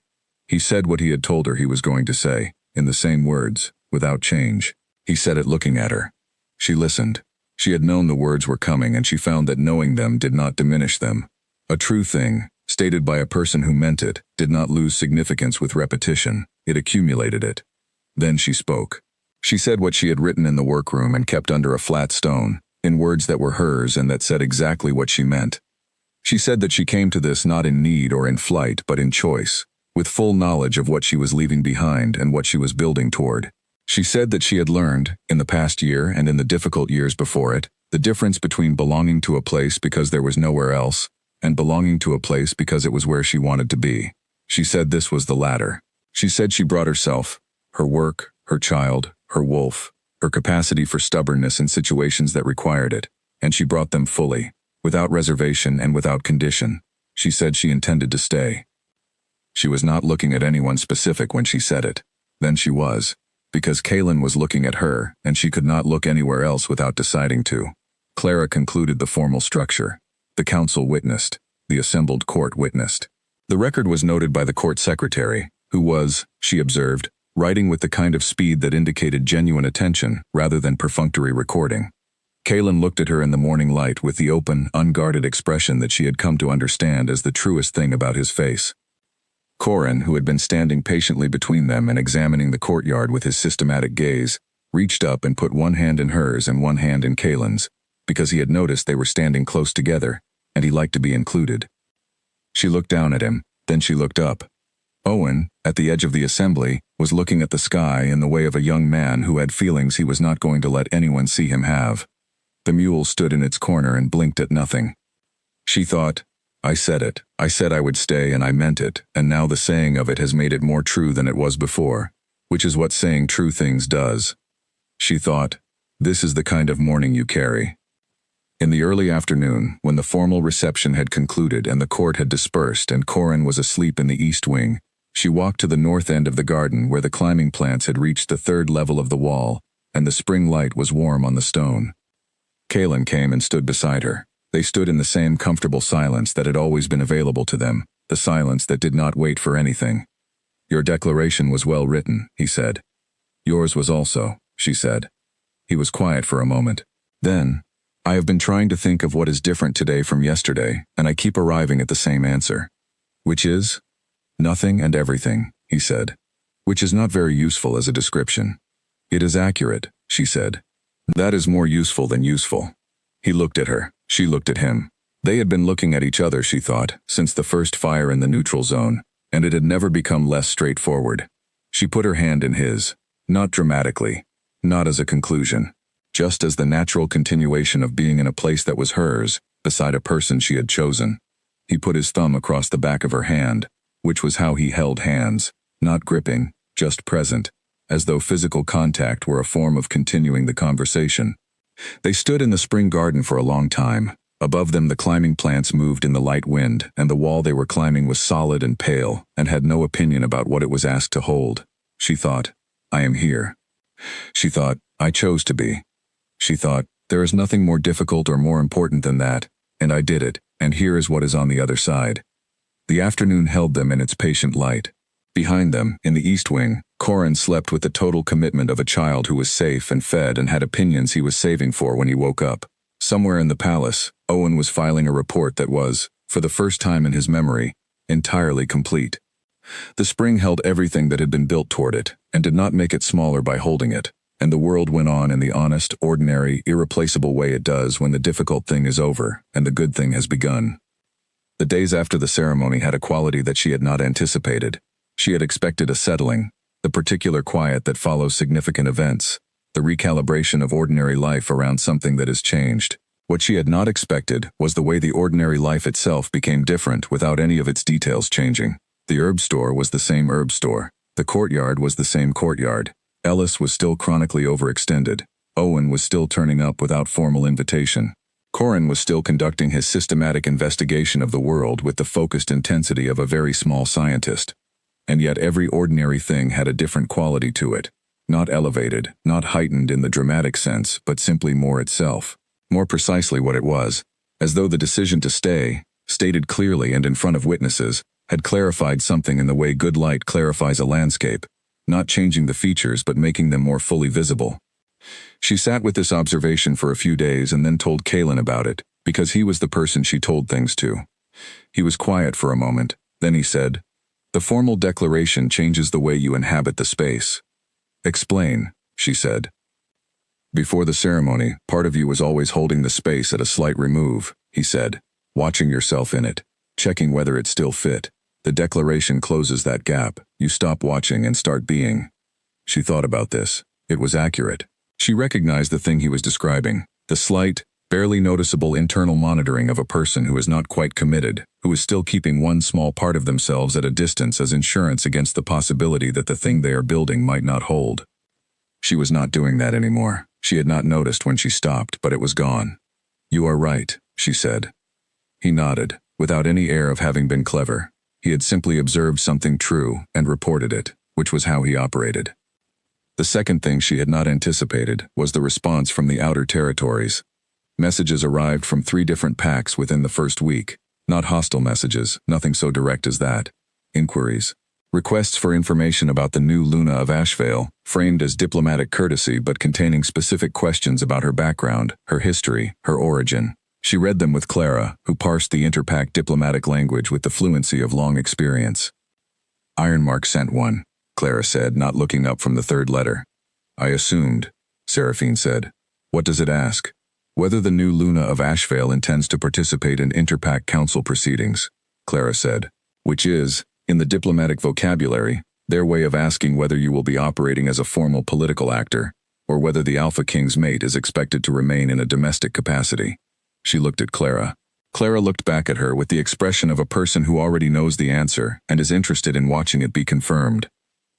He said what he had told her he was going to say, in the same words, without change. He said it looking at her. She listened. She had known the words were coming, and she found that knowing them did not diminish them. A true thing, stated by a person who meant it, did not lose significance with repetition. It accumulated it. Then she spoke. She said what she had written in the workroom and kept under a flat stone, in words that were hers and that said exactly what she meant. She said that she came to this not in need or in flight, but in choice, with full knowledge of what she was leaving behind and what she was building toward. She said that she had learned, in the past year and in the difficult years before it, the difference between belonging to a place because there was nowhere else, and belonging to a place because it was where she wanted to be. She said this was the latter. She said she brought herself, her work, her child, her wolf, her capacity for stubbornness in situations that required it, and she brought them fully, without reservation and without condition. She said she intended to stay. She was not looking at anyone specific when she said it. Then she was, because Kalen was looking at her, and she could not look anywhere else without deciding to. Clara concluded the formal structure. The council witnessed. The assembled court witnessed. The record was noted by the court secretary, who was, she observed, writing with the kind of speed that indicated genuine attention rather than perfunctory recording. Kalen looked at her in the morning light with the open, unguarded expression that she had come to understand as the truest thing about his face. Corin, who had been standing patiently between them and examining the courtyard with his systematic gaze, reached up and put one hand in hers and one hand in Kalen's, because he had noticed they were standing close together, and he liked to be included. She looked down at him, then she looked up. Owen, at the edge of the assembly, was looking at the sky in the way of a young man who had feelings he was not going to let anyone see him have. The mule stood in its corner and blinked at nothing. She thought, I said it. I said I would stay and I meant it, and now the saying of it has made it more true than it was before, which is what saying true things does. She thought, this is the kind of morning you carry. In the early afternoon, when the formal reception had concluded and the court had dispersed and Corin was asleep in the east wing, she walked to the north end of the garden where the climbing plants had reached the third level of the wall, and the spring light was warm on the stone. Kalen came and stood beside her. They stood in the same comfortable silence that had always been available to them, the silence that did not wait for anything. Your declaration was well written, he said. Yours was also, she said. He was quiet for a moment. Then, I have been trying to think of what is different today from yesterday, and I keep arriving at the same answer. Which is? Nothing and everything, he said. Which is not very useful as a description. It is accurate, she said. That is more useful than useful. He looked at her. She looked at him. They had been looking at each other, she thought, since the first fire in the neutral zone, and it had never become less straightforward. She put her hand in his, not dramatically, not as a conclusion, just as the natural continuation of being in a place that was hers, beside a person she had chosen. He put his thumb across the back of her hand, which was how he held hands, not gripping, just present, as though physical contact were a form of continuing the conversation. They stood in the spring garden for a long time. Above them the climbing plants moved in the light wind, and the wall they were climbing was solid and pale, and had no opinion about what it was asked to hold. She thought, I am here. She thought, I chose to be. She thought, there is nothing more difficult or more important than that, and I did it, and here is what is on the other side. The afternoon held them in its patient light. Behind them, in the east wing, Corin slept with the total commitment of a child who was safe and fed and had opinions he was saving for when he woke up. Somewhere in the palace, Owen was filing a report that was, for the first time in his memory, entirely complete. The spring held everything that had been built toward it, and did not make it smaller by holding it, and the world went on in the honest, ordinary, irreplaceable way it does when the difficult thing is over and the good thing has begun. The days after the ceremony had a quality that she had not anticipated. She had expected a settling, the particular quiet that follows significant events, the recalibration of ordinary life around something that has changed. What she had not expected was the way the ordinary life itself became different without any of its details changing. The herb store was the same herb store. The courtyard was the same courtyard. Ellis was still chronically overextended. Owen was still turning up without formal invitation. Corin was still conducting his systematic investigation of the world with the focused intensity of a very small scientist. And yet every ordinary thing had a different quality to it. Not elevated, not heightened in the dramatic sense, but simply more itself. More precisely what it was, as though the decision to stay, stated clearly and in front of witnesses, had clarified something in the way good light clarifies a landscape, not changing the features but making them more fully visible. She sat with this observation for a few days and then told Kalen about it, because he was the person she told things to. He was quiet for a moment, then he said, "The formal declaration changes the way you inhabit the space." "Explain," she said. "Before the ceremony, part of you was always holding the space at a slight remove," he said, "watching yourself in it, checking whether it still fit. The declaration closes that gap. You stop watching and start being." She thought about this. It was accurate. She recognized the thing he was describing, the slight, barely noticeable internal monitoring of a person who is not quite committed, who is still keeping one small part of themselves at a distance as insurance against the possibility that the thing they are building might not hold. She was not doing that anymore. She had not noticed when she stopped, but it was gone. "You are right," she said. He nodded, without any air of having been clever. He had simply observed something true and reported it, which was how he operated. The second thing she had not anticipated was the response from the outer territories. Messages arrived from 3 different packs within the first week. Not hostile messages, nothing so direct as that. Inquiries. Requests for information about the new Luna of Ashvale, framed as diplomatic courtesy but containing specific questions about her background, her history, her origin. She read them with Clara, who parsed the interpack diplomatic language with the fluency of long experience. "Ironmark sent one," Clara said, not looking up from the 3rd letter. "I assumed," Seraphine said. "What does it ask?" "Whether the new Luna of Ashvale intends to participate in Interpack Council proceedings," Clara said, "which is, in the diplomatic vocabulary, their way of asking whether you will be operating as a formal political actor, or whether the Alpha King's mate is expected to remain in a domestic capacity." She looked at Clara. Clara looked back at her with the expression of a person who already knows the answer and is interested in watching it be confirmed.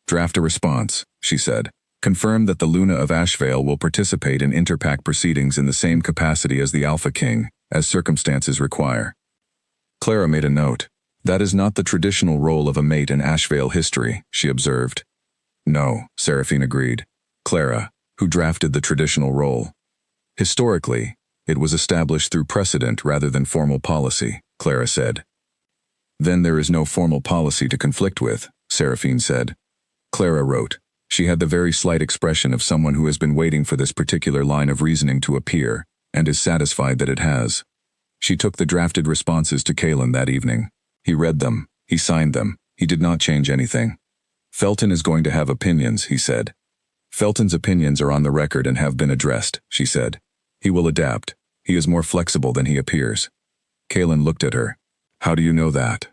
"Draft a response," she said. "Confirm that the Luna of Ashvale will participate in Interpack proceedings in the same capacity as the Alpha King, as circumstances require." Clara made a note. "That is not the traditional role of a mate in Ashvale history," she observed. "No," Seraphine agreed. "Clara, who drafted the traditional role?" "Historically, it was established through precedent rather than formal policy," Clara said. "Then there is no formal policy to conflict with," Seraphine said. Clara wrote. She had the very slight expression of someone who has been waiting for this particular line of reasoning to appear, and is satisfied that it has. She took the drafted responses to Kalen that evening. He read them. He signed them. He did not change anything. "Felton is going to have opinions," he said. "Felton's opinions are on the record and have been addressed," she said. "He will adapt. He is more flexible than he appears." Kalen looked at her. "How do you know that?"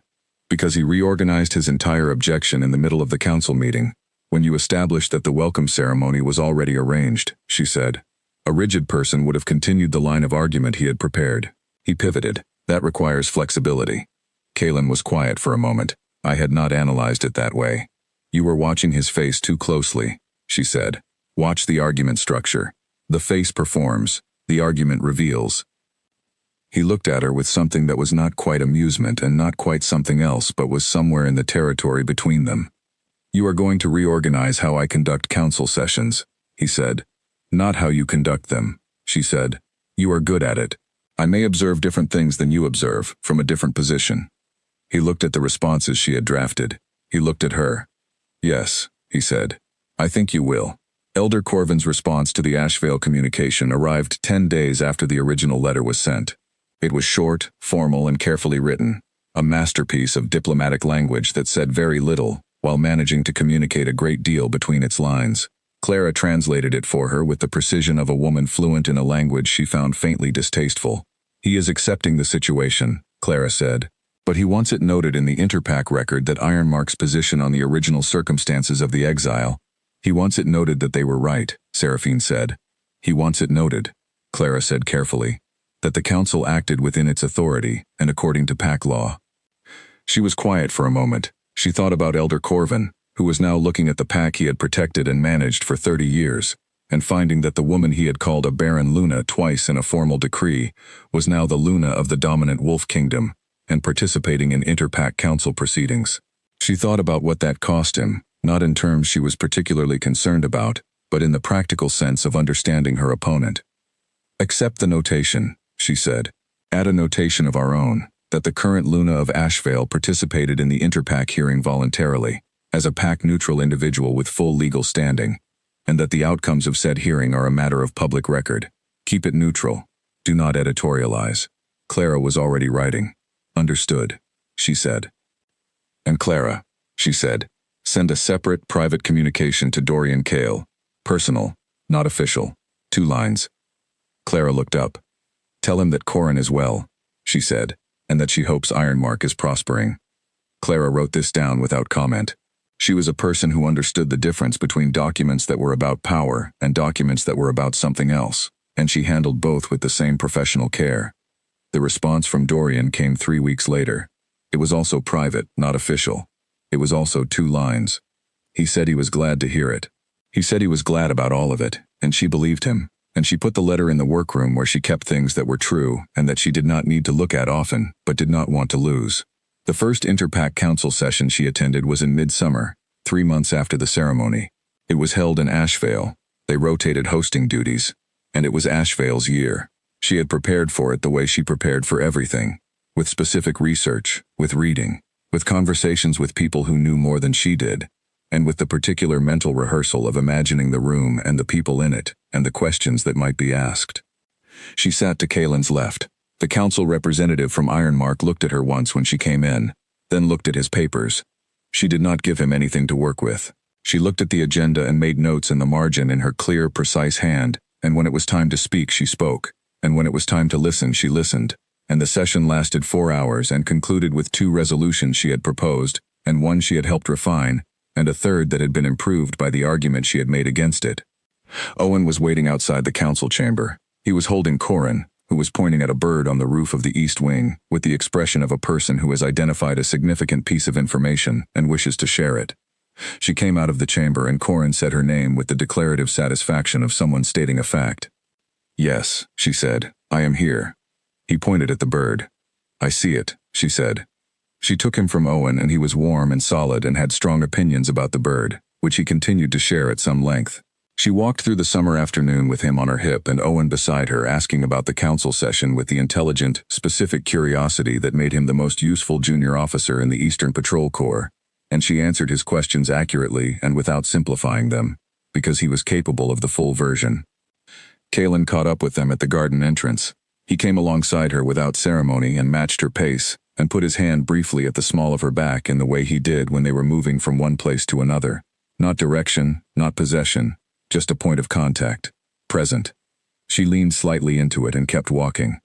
"Because he reorganized his entire objection in the middle of the council meeting, when you established that the welcome ceremony was already arranged," she said. "A rigid person would have continued the line of argument he had prepared. He pivoted. That requires flexibility." Kalen was quiet for a moment. "I had not analyzed it that way." "You were watching his face too closely," she said. "Watch the argument structure. The face performs. The argument reveals." He looked at her with something that was not quite amusement and not quite something else but was somewhere in the territory between them. "You are going to reorganize how I conduct council sessions," he said. "Not how you conduct them," she said. "You are good at it. I may observe different things than you observe, from a different position." He looked at the responses she had drafted. He looked at her. "Yes," he said. "I think you will." Elder Corvin's response to the Ashvale communication arrived 10 days after the original letter was sent. It was short, formal, and carefully written, a masterpiece of diplomatic language that said very little, while managing to communicate a great deal between its lines. Clara translated it for her with the precision of a woman fluent in a language she found faintly distasteful. "He is accepting the situation," Clara said, "but he wants it noted in the Interpack record that Ironmark's position on the original circumstances of the exile. He wants it noted that they were right," Seraphine said. "He wants it noted," Clara said carefully, "that the council acted within its authority and according to pack law." She was quiet for a moment. She thought about Elder Corvin, who was now looking at the pack he had protected and managed for 30 years, and finding that the woman he had called a Barren Luna twice in a formal decree was now the Luna of the dominant Wolf Kingdom, and participating in Interpack Council proceedings. She thought about what that cost him, not in terms she was particularly concerned about, but in the practical sense of understanding her opponent. "Accept the notation," she said. "Add a notation of our own, that the current Luna of Ashvale participated in the Interpack hearing voluntarily, as a pack-neutral individual with full legal standing, and that the outcomes of said hearing are a matter of public record. Keep it neutral. Do not editorialize." Clara was already writing. "Understood," she said. "And Clara," she said, "send a separate private communication to Dorian Kale. Personal, not official. 2 lines." Clara looked up. "Tell him that Corin is well," she said, "and that she hopes Ironmark is prospering." Clara wrote this down without comment. She was a person who understood the difference between documents that were about power and documents that were about something else, and she handled both with the same professional care. The response from Dorian came 3 weeks later. It was also private, not official. It was also 2 lines. He said he was glad to hear it. He said he was glad about all of it, and she believed him, and she put the letter in the workroom where she kept things that were true and that she did not need to look at often, but did not want to lose. The first Interpack Council session she attended was in midsummer, 3 months after the ceremony. It was held in Ashvale. They rotated hosting duties, and it was Ashvale's year. She had prepared for it the way she prepared for everything, with specific research, with reading, with conversations with people who knew more than she did, and with the particular mental rehearsal of imagining the room and the people in it, and the questions that might be asked. She sat to Kaelin's left. The council representative from Ironmark looked at her once when she came in, then looked at his papers. She did not give him anything to work with. She looked at the agenda and made notes in the margin in her clear, precise hand, and when it was time to speak, she spoke, and when it was time to listen, she listened, and the session lasted 4 hours and concluded with 2 resolutions she had proposed, and 1 she had helped refine, and a 3rd that had been improved by the argument she had made against it. Owen was waiting outside the council chamber. He was holding Corin, who was pointing at a bird on the roof of the east wing, with the expression of a person who has identified a significant piece of information and wishes to share it. She came out of the chamber and Corin said her name with the declarative satisfaction of someone stating a fact. "Yes," she said, "I am here." He pointed at the bird. "I see it," she said. She took him from Owen, and he was warm and solid and had strong opinions about the bird, which he continued to share at some length. She walked through the summer afternoon with him on her hip and Owen beside her, asking about the council session with the intelligent, specific curiosity that made him the most useful junior officer in the Eastern Patrol Corps, and she answered his questions accurately and without simplifying them, because he was capable of the full version. Kaelin caught up with them at the garden entrance. He came alongside her without ceremony and matched her pace, and put his hand briefly at the small of her back in the way he did when they were moving from one place to another. Not direction, not possession, just a point of contact. Present. She leaned slightly into it and kept walking.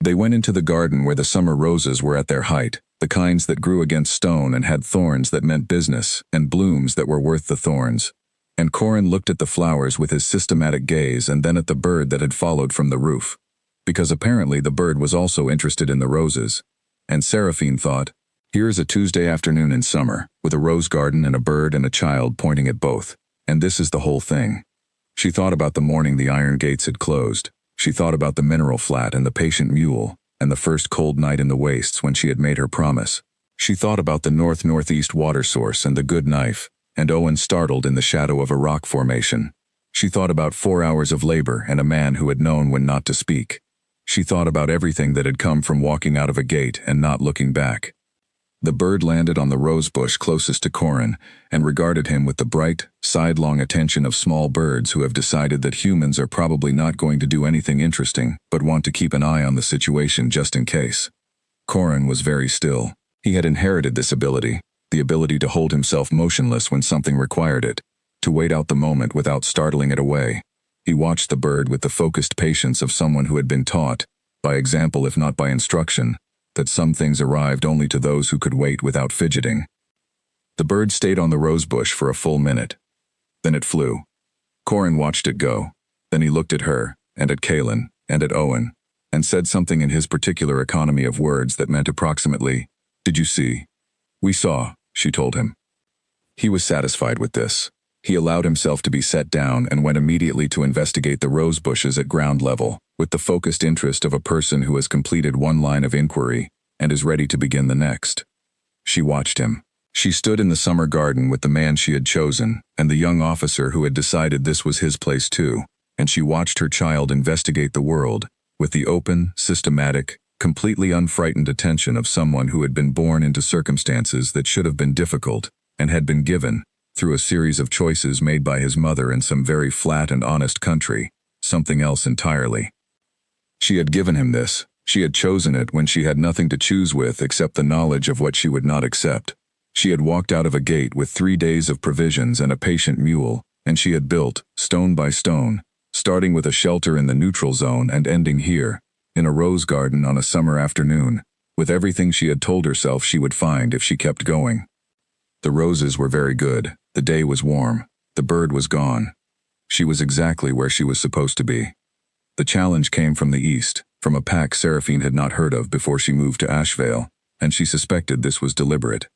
They went into the garden where the summer roses were at their height, the kinds that grew against stone and had thorns that meant business, and blooms that were worth the thorns. And Corin looked at the flowers with his systematic gaze and then at the bird that had followed from the roof, because apparently the bird was also interested in the roses. And Seraphine thought, here is a Tuesday afternoon in summer, with a rose garden and a bird and a child pointing at both. And this is the whole thing. She thought about the morning the iron gates had closed. She thought about the mineral flat and the patient mule, and the first cold night in the wastes when she had made her promise. She thought about the north-northeast water source and the good knife, and Owen startled in the shadow of a rock formation. She thought about 4 hours of labor and a man who had known when not to speak. She thought about everything that had come from walking out of a gate and not looking back. The bird landed on the rose bush closest to Corin and regarded him with the bright, sidelong attention of small birds who have decided that humans are probably not going to do anything interesting but want to keep an eye on the situation just in case. Corin was very still. He had inherited this ability, the ability to hold himself motionless when something required it, to wait out the moment without startling it away. He watched the bird with the focused patience of someone who had been taught, by example if not by instruction, that some things arrived only to those who could wait without fidgeting. The bird stayed on the rose bush for a full minute. Then it flew. Corin watched it go. Then he looked at her, and at Kaelin, and at Owen, and said something in his particular economy of words that meant approximately, "Did you see?" "We saw," she told him. He was satisfied with this. He allowed himself to be set down and went immediately to investigate the rose bushes at ground level, with the focused interest of a person who has completed one line of inquiry and is ready to begin the next. She watched him. She stood in the summer garden with the man she had chosen and the young officer who had decided this was his place too, and she watched her child investigate the world with the open, systematic, completely unfrightened attention of someone who had been born into circumstances that should have been difficult and had been given, through a series of choices made by his mother in some very flat and honest country, something else entirely. She had given him this. She had chosen it when she had nothing to choose with except the knowledge of what she would not accept. She had walked out of a gate with 3 days of provisions and a patient mule, and she had built, stone by stone, starting with a shelter in the neutral zone and ending here, in a rose garden on a summer afternoon, with everything she had told herself she would find if she kept going. The roses were very good, the day was warm, the bird was gone. She was exactly where she was supposed to be. The challenge came from the east, from a pack Seraphine had not heard of before she moved to Ashvale, and she suspected this was deliberate.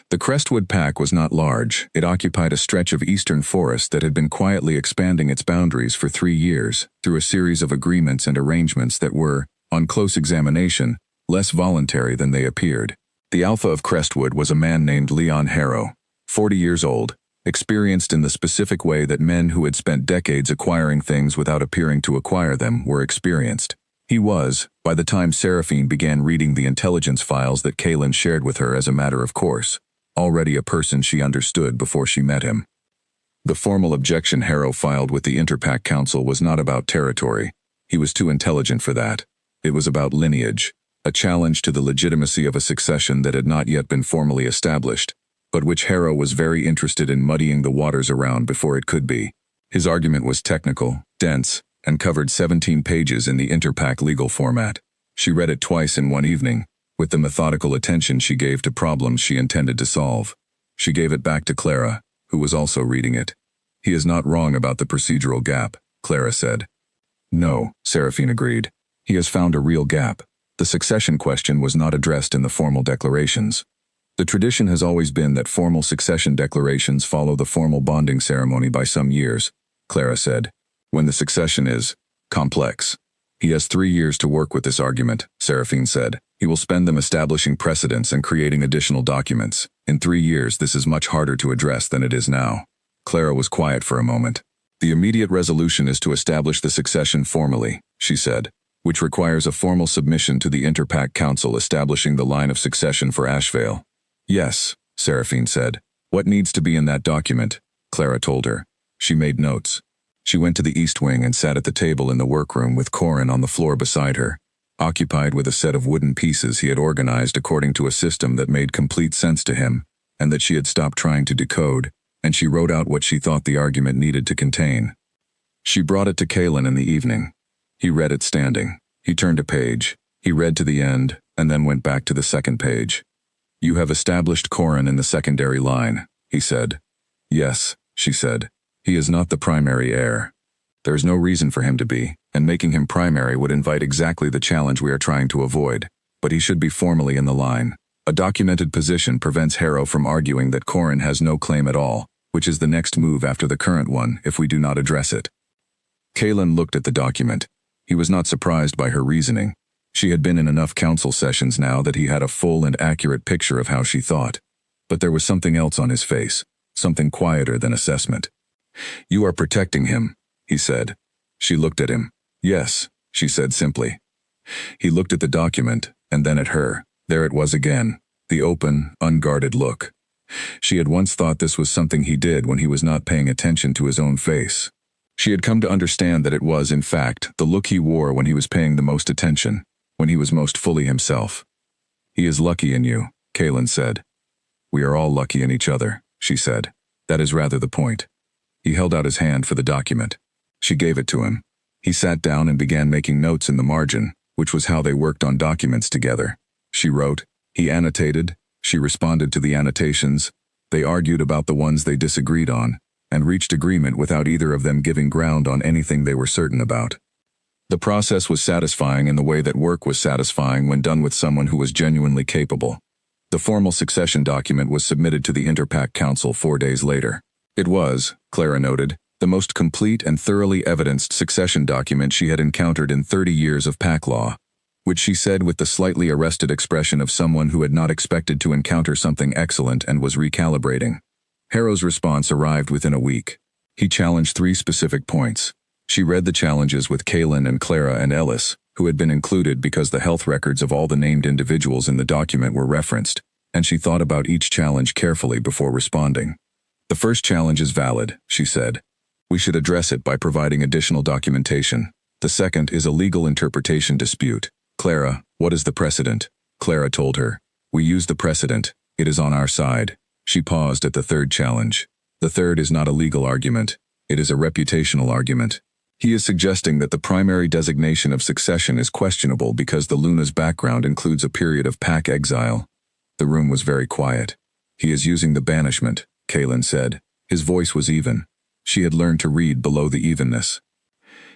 The Crestwood pack was not large. It occupied a stretch of eastern forest that had been quietly expanding its boundaries for 3 years, through a series of agreements and arrangements that were, on close examination, less voluntary than they appeared. The alpha of Crestwood was a man named Leon Harrow, 40 years old, experienced in the specific way that men who had spent decades acquiring things without appearing to acquire them were experienced. He was, by the time Seraphine began reading the intelligence files that Kaylin shared with her as a matter of course, already a person she understood before she met him. The formal objection Harrow filed with the Interpack Council was not about territory. He was too intelligent for that. It was about lineage, a challenge to the legitimacy of a succession that had not yet been formally established, but which Harrow was very interested in muddying the waters around before it could be. His argument was technical, dense, and covered 17 pages in the Interpack legal format. She read it twice in one evening, with the methodical attention she gave to problems she intended to solve. She gave it back to Clara, who was also reading it. "He is not wrong about the procedural gap," Clara said. "No," Seraphine agreed. "He has found a real gap. The succession question was not addressed in the formal declarations. The tradition has always been that formal succession declarations follow the formal bonding ceremony by some years," Clara said, "when the succession is complex. He has 3 years to work with this argument," Seraphine said. "He will spend them establishing precedents and creating additional documents. In 3 years, this is much harder to address than it is now." Clara was quiet for a moment. "The immediate resolution is to establish the succession formally," she said, "which requires a formal submission to the Interpack Council establishing the line of succession for Ashvale." "Yes," Seraphine said. "What needs to be in that document?" Clara told her. She made notes. She went to the east wing and sat at the table in the workroom with Corin on the floor beside her, occupied with a set of wooden pieces he had organized according to a system that made complete sense to him, and that she had stopped trying to decode, and she wrote out what she thought the argument needed to contain. She brought it to Kaylin in the evening. He read it standing. He turned a page. He read to the end, and then went back to the second page. "You have established Corin in the secondary line," he said. "Yes," she said. "He is not the primary heir. There is no reason for him to be, and making him primary would invite exactly the challenge we are trying to avoid. But he should be formally in the line. A documented position prevents Harrow from arguing that Corin has no claim at all, which is the next move after the current one if we do not address it." Kaylin looked at the document. He was not surprised by her reasoning. She had been in enough council sessions now that he had a full and accurate picture of how she thought. But there was something else on his face, something quieter than assessment. "You are protecting him," he said. She looked at him. "Yes," she said simply. He looked at the document, and then at her. There it was again, the open, unguarded look. She had once thought this was something he did when he was not paying attention to his own face. She had come to understand that it was, in fact, the look he wore when he was paying the most attention, when he was most fully himself. "He is lucky in you," Kaylin said. "We are all lucky in each other," she said. "That is rather the point." He held out his hand for the document. She gave it to him. He sat down and began making notes in the margin, which was how they worked on documents together. She wrote, he annotated, she responded to the annotations. They argued about the ones they disagreed on, and reached agreement without either of them giving ground on anything they were certain about. The process was satisfying in the way that work was satisfying when done with someone who was genuinely capable. The formal succession document was submitted to the Interpack Council 4 days later. It was, Clara noted, the most complete and thoroughly evidenced succession document she had encountered in 30 years of pack law, which she said with the slightly arrested expression of someone who had not expected to encounter something excellent and was recalibrating. Harrow's response arrived within a week. He challenged 3 specific points. She read the challenges with Kaylin and Clara and Ellis, who had been included because the health records of all the named individuals in the document were referenced, and she thought about each challenge carefully before responding. The first challenge is valid, she said. We should address it by providing additional documentation. The second is a legal interpretation dispute. Clara, what is the precedent? Clara told her. We use the precedent. It is on our side. She paused at the third challenge. The third is not a legal argument. It is a reputational argument. He is suggesting that the primary designation of succession is questionable because the Luna's background includes a period of pack exile. The room was very quiet. He is using the banishment, Kaylin said. His voice was even. She had learned to read below the evenness.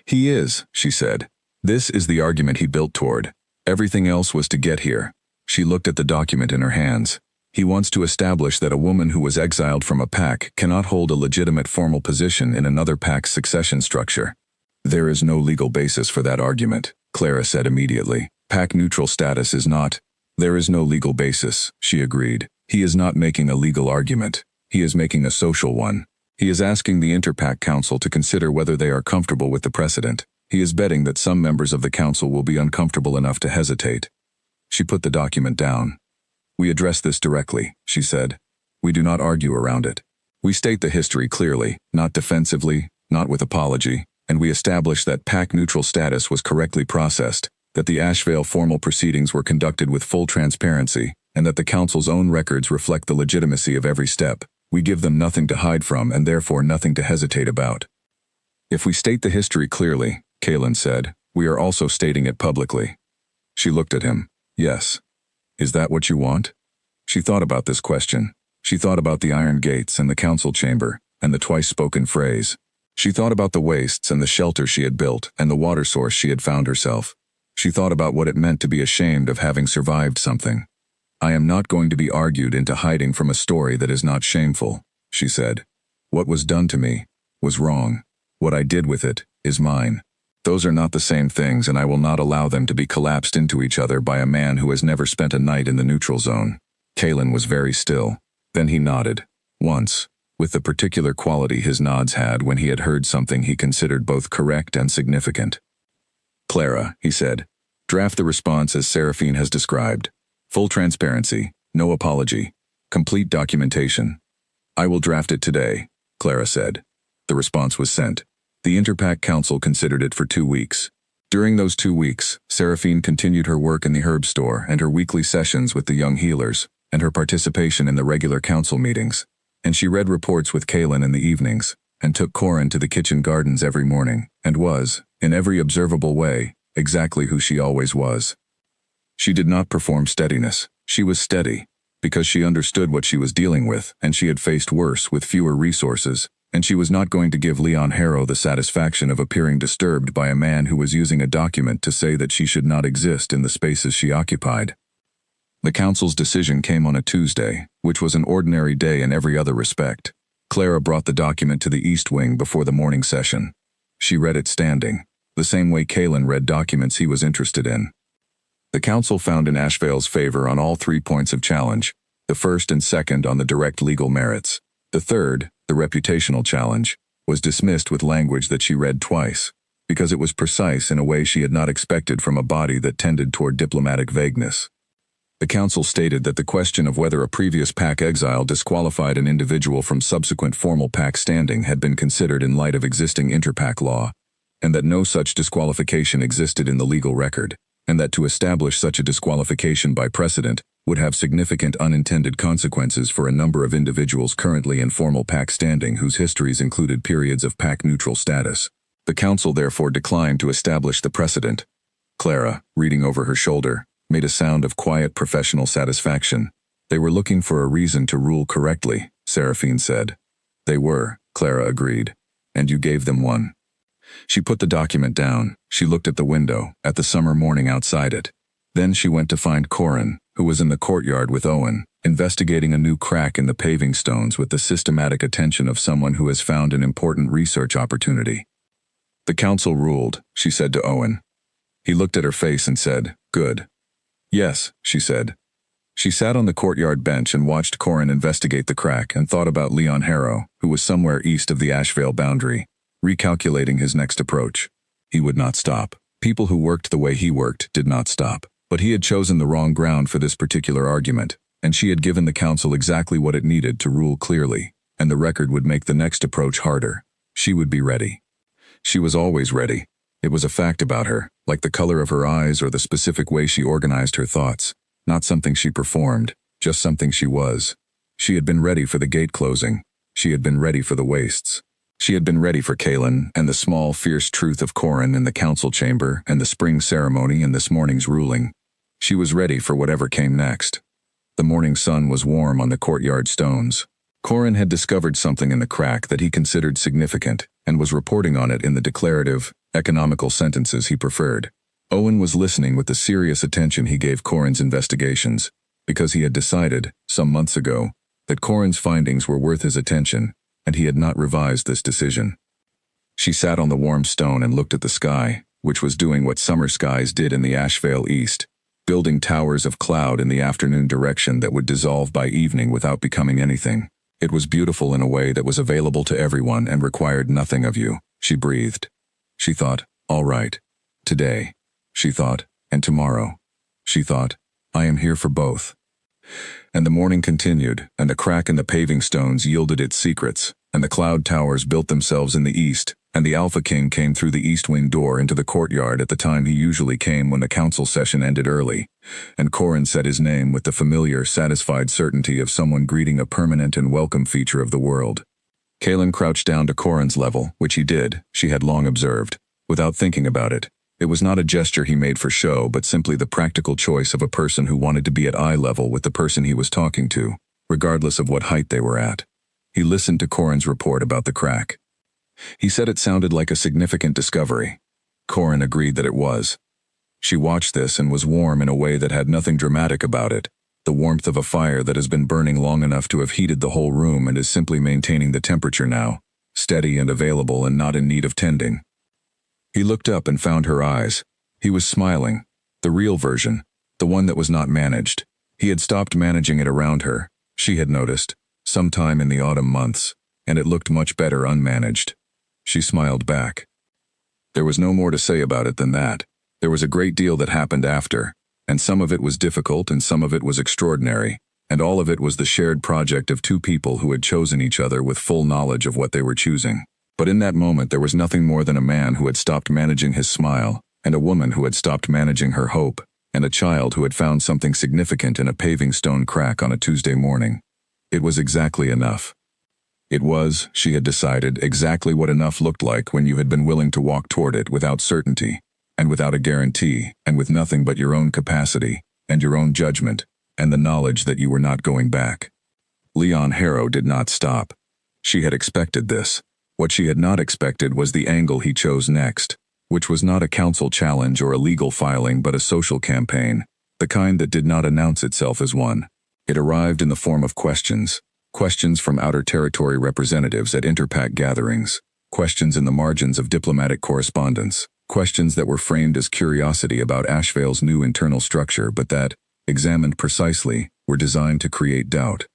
He is, she said. This is the argument he built toward. Everything else was to get here. She looked at the document in her hands. He wants to establish that a woman who was exiled from a pack cannot hold a legitimate formal position in another pack's succession structure. There is no legal basis for that argument, Clara said immediately. Pack-neutral status is not. There is no legal basis, she agreed. He is not making a legal argument. He is making a social one. He is asking the Interpack Council to consider whether they are comfortable with the precedent. He is betting that some members of the council will be uncomfortable enough to hesitate. She put the document down. We address this directly, she said. We do not argue around it. We state the history clearly, not defensively, not with apology, and we establish that pack-neutral status was correctly processed, that the Ashvale formal proceedings were conducted with full transparency, and that the council's own records reflect the legitimacy of every step. We give them nothing to hide from and therefore nothing to hesitate about. If we state the history clearly, Kaylin said, we are also stating it publicly. She looked at him. Yes. Is that what you want? She thought about this question. She thought about the iron gates and the council chamber, and the twice-spoken phrase. She thought about the wastes and the shelter she had built and the water source she had found herself. She thought about what it meant to be ashamed of having survived something. I am not going to be argued into hiding from a story that is not shameful, she said. What was done to me was wrong. What I did with it is mine. Those are not the same things, and I will not allow them to be collapsed into each other by a man who has never spent a night in the neutral zone. Kaylin was very still. Then he nodded. Once, with the particular quality his nods had when he had heard something he considered both correct and significant. Clara, he said, draft the response as Seraphine has described. Full transparency, no apology, complete documentation. I will draft it today, Clara said. The response was sent. The Interpack Council considered it for 2 weeks. During those 2 weeks, Seraphine continued her work in the herb store and her weekly sessions with the young healers, and her participation in the regular council meetings. And she read reports with Kaylin in the evenings, and took Corin to the kitchen gardens every morning, and was, in every observable way, exactly who she always was. She did not perform steadiness. She was steady, because she understood what she was dealing with, and she had faced worse with fewer resources, and she was not going to give Leon Harrow the satisfaction of appearing disturbed by a man who was using a document to say that she should not exist in the spaces she occupied. The council's decision came on a Tuesday, which was an ordinary day in every other respect. Clara brought the document to the East Wing before the morning session. She read it standing, the same way Kaylin read documents he was interested in. The council found in Ashvale's favor on all 3 points of challenge, the first and second on the direct legal merits. The third, the reputational challenge, was dismissed with language that she read twice, because it was precise in a way she had not expected from a body that tended toward diplomatic vagueness. The council stated that the question of whether a previous pack exile disqualified an individual from subsequent formal pack standing had been considered in light of existing interpack law, and that no such disqualification existed in the legal record, and that to establish such a disqualification by precedent would have significant unintended consequences for a number of individuals currently in formal pack standing whose histories included periods of pack-neutral status. The council therefore declined to establish the precedent. Clara, reading over her shoulder, made a sound of quiet professional satisfaction. They were looking for a reason to rule correctly, Seraphine said. They were, Clara agreed. And you gave them one. She put the document down. She looked at the window, at the summer morning outside it. Then she went to find Corin, who was in the courtyard with Owen, investigating a new crack in the paving stones with the systematic attention of someone who has found an important research opportunity. "The council ruled," she said to Owen. He looked at her face and said, "Good." "Yes," she said. She sat on the courtyard bench and watched Corin investigate the crack and thought about Leon Harrow, who was somewhere east of the Ashvale boundary, recalculating his next approach. He would not stop. People who worked the way he worked did not stop. But he had chosen the wrong ground for this particular argument, and she had given the council exactly what it needed to rule clearly, and the record would make the next approach harder. She would be ready. She was always ready. It was a fact about her, like the color of her eyes or the specific way she organized her thoughts. Not something she performed, just something she was. She had been ready for the gate closing. She had been ready for the wastes. She had been ready for Kaelin and the small, fierce truth of Corin in the council chamber and the spring ceremony and this morning's ruling. She was ready for whatever came next. The morning sun was warm on the courtyard stones. Corin had discovered something in the crack that he considered significant and was reporting on it in the declarative, economical sentences he preferred. Owen was listening with the serious attention he gave Corin's investigations, because he had decided, some months ago, that Corin's findings were worth his attention, and he had not revised this decision. She sat on the warm stone and looked at the sky, which was doing what summer skies did in the Ashvale East, building towers of cloud in the afternoon direction that would dissolve by evening without becoming anything. It was beautiful in a way that was available to everyone and required nothing of you, she breathed. She thought, all right. Today. She thought, and tomorrow. She thought, I am here for both. And the morning continued, and the crack in the paving stones yielded its secrets, and the cloud towers built themselves in the east, and the Alpha King came through the east wing door into the courtyard at the time he usually came when the council session ended early, and Corin said his name with the familiar, satisfied certainty of someone greeting a permanent and welcome feature of the world. Kaelin crouched down to Corin's level, which he did, she had long observed, without thinking about it. It was not a gesture he made for show, but simply the practical choice of a person who wanted to be at eye level with the person he was talking to, regardless of what height they were at. He listened to Corin's report about the crack. He said it sounded like a significant discovery. Corin agreed that it was. She watched this and was warm in a way that had nothing dramatic about it, the warmth of a fire that has been burning long enough to have heated the whole room and is simply maintaining the temperature now, steady and available and not in need of tending. He looked up and found her eyes. He was smiling. The real version. The one that was not managed. He had stopped managing it around her, she had noticed, sometime in the autumn months, and it looked much better unmanaged. She smiled back. There was no more to say about it than that. There was a great deal that happened after, and some of it was difficult and some of it was extraordinary, and all of it was the shared project of two people who had chosen each other with full knowledge of what they were choosing. But in that moment there was nothing more than a man who had stopped managing his smile, and a woman who had stopped managing her hope, and a child who had found something significant in a paving stone crack on a Tuesday morning. It was exactly enough. It was, she had decided, exactly what enough looked like when you had been willing to walk toward it without certainty, and without a guarantee, and with nothing but your own capacity, and your own judgment, and the knowledge that you were not going back. Leon Harrow did not stop. She had expected this. What she had not expected was the angle he chose next, which was not a council challenge or a legal filing but a social campaign, the kind that did not announce itself as one. It arrived in the form of questions from outer territory representatives at interpack gatherings, questions in the margins of diplomatic correspondence, questions that were framed as curiosity about Ashvale's new internal structure but that, examined precisely, were designed to create doubt.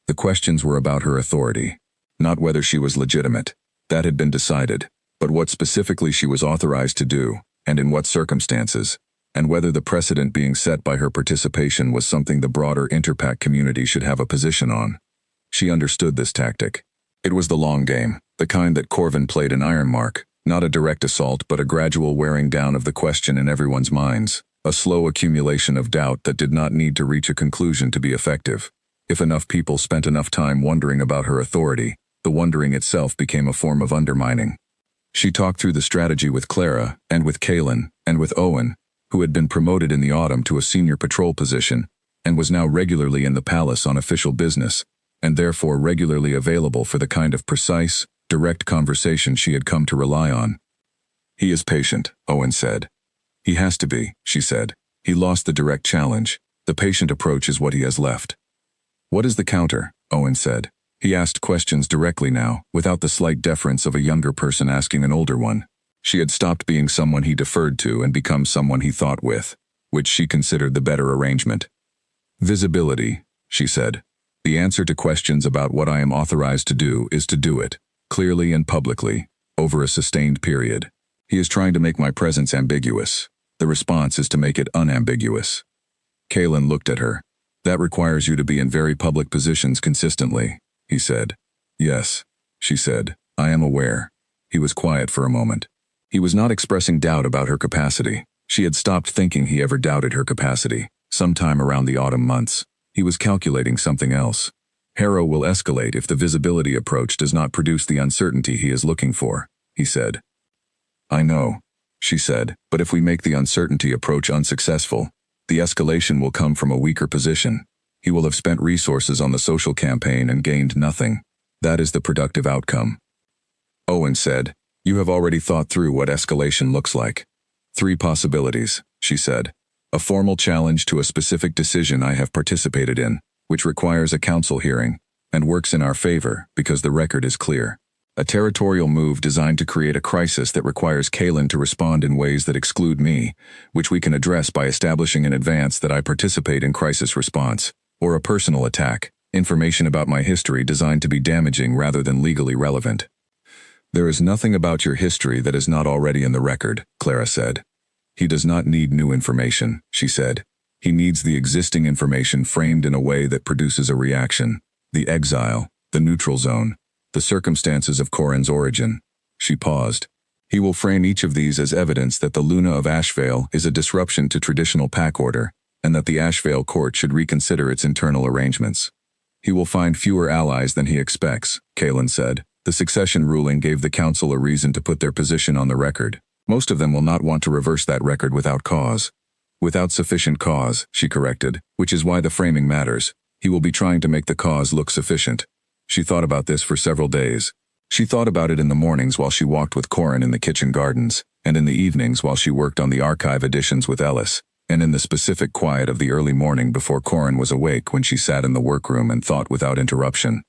The questions were about her authority, not whether she was legitimate. That had been decided, but what specifically she was authorized to do, and in what circumstances, and whether the precedent being set by her participation was something the broader interpack community should have a position on. She understood this tactic. It was the long game, the kind that Corvin played in Ironmark, not a direct assault but a gradual wearing down of the question in everyone's minds, a slow accumulation of doubt that did not need to reach a conclusion to be effective. If enough people spent enough time wondering about her authority, the wondering itself became a form of undermining. She talked through the strategy with Clara, and with Kaelin, and with Owen, who had been promoted in the autumn to a senior patrol position, and was now regularly in the palace on official business, and therefore regularly available for the kind of precise, direct conversation she had come to rely on. He is patient, Owen said. He has to be, she said. He lost the direct challenge. The patient approach is what he has left. What is the counter? Owen said. He asked questions directly now, without the slight deference of a younger person asking an older one. She had stopped being someone he deferred to and become someone he thought with, which she considered the better arrangement. Visibility, she said. The answer to questions about what I am authorized to do is to do it, clearly and publicly, over a sustained period. He is trying to make my presence ambiguous. The response is to make it unambiguous. Kalen looked at her. That requires you to be in very public positions consistently, he said. Yes, she said. I am aware. He was quiet for a moment. He was not expressing doubt about her capacity. She had stopped thinking he ever doubted her capacity. Sometime around the autumn months, he was calculating something else. Heir will escalate if the visibility approach does not produce the uncertainty he is looking for, he said. I know, she said, but if we make the uncertainty approach unsuccessful, the escalation will come from a weaker position. He will have spent resources on the social campaign and gained nothing. That is the productive outcome. Owen said, You have already thought through what escalation looks like. 3 possibilities, she said. A formal challenge to a specific decision I have participated in, which requires a council hearing, and works in our favor because the record is clear. A territorial move designed to create a crisis that requires Kalen to respond in ways that exclude me, which we can address by establishing in advance that I participate in crisis response, or a personal attack, information about my history designed to be damaging rather than legally relevant. There is nothing about your history that is not already in the record, Clara said. He does not need new information, she said. He needs the existing information framed in a way that produces a reaction. The exile, the neutral zone, the circumstances of Corin's origin. She paused. He will frame each of these as evidence that the Luna of Ashvale is a disruption to traditional pack order, and that the Ashvale court should reconsider its internal arrangements. He will find fewer allies than he expects, Kalen said. The succession ruling gave the council a reason to put their position on the record. Most of them will not want to reverse that record without cause. Without sufficient cause, she corrected, which is why the framing matters. He will be trying to make the cause look sufficient. She thought about this for several days. She thought about it in the mornings while she walked with Corin in the kitchen gardens, and in the evenings while she worked on the archive editions with Ellis, and in the specific quiet of the early morning before Corin was awake when she sat in the workroom and thought without interruption.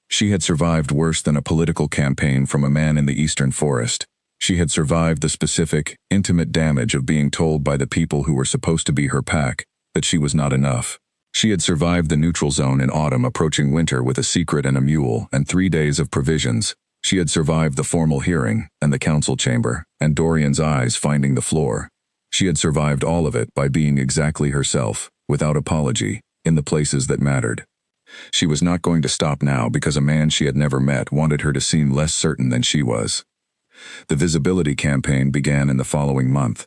She had survived worse than a political campaign from a man in the eastern forest. She had survived the specific, intimate damage of being told by the people who were supposed to be her pack that she was not enough. She had survived the neutral zone in autumn approaching winter with a secret and a mule and 3 days of provisions. She had survived the formal hearing and the council chamber and Dorian's eyes finding the floor. She had survived all of it by being exactly herself, without apology, in the places that mattered. She was not going to stop now because a man she had never met wanted her to seem less certain than she was. The visibility campaign began in the following month.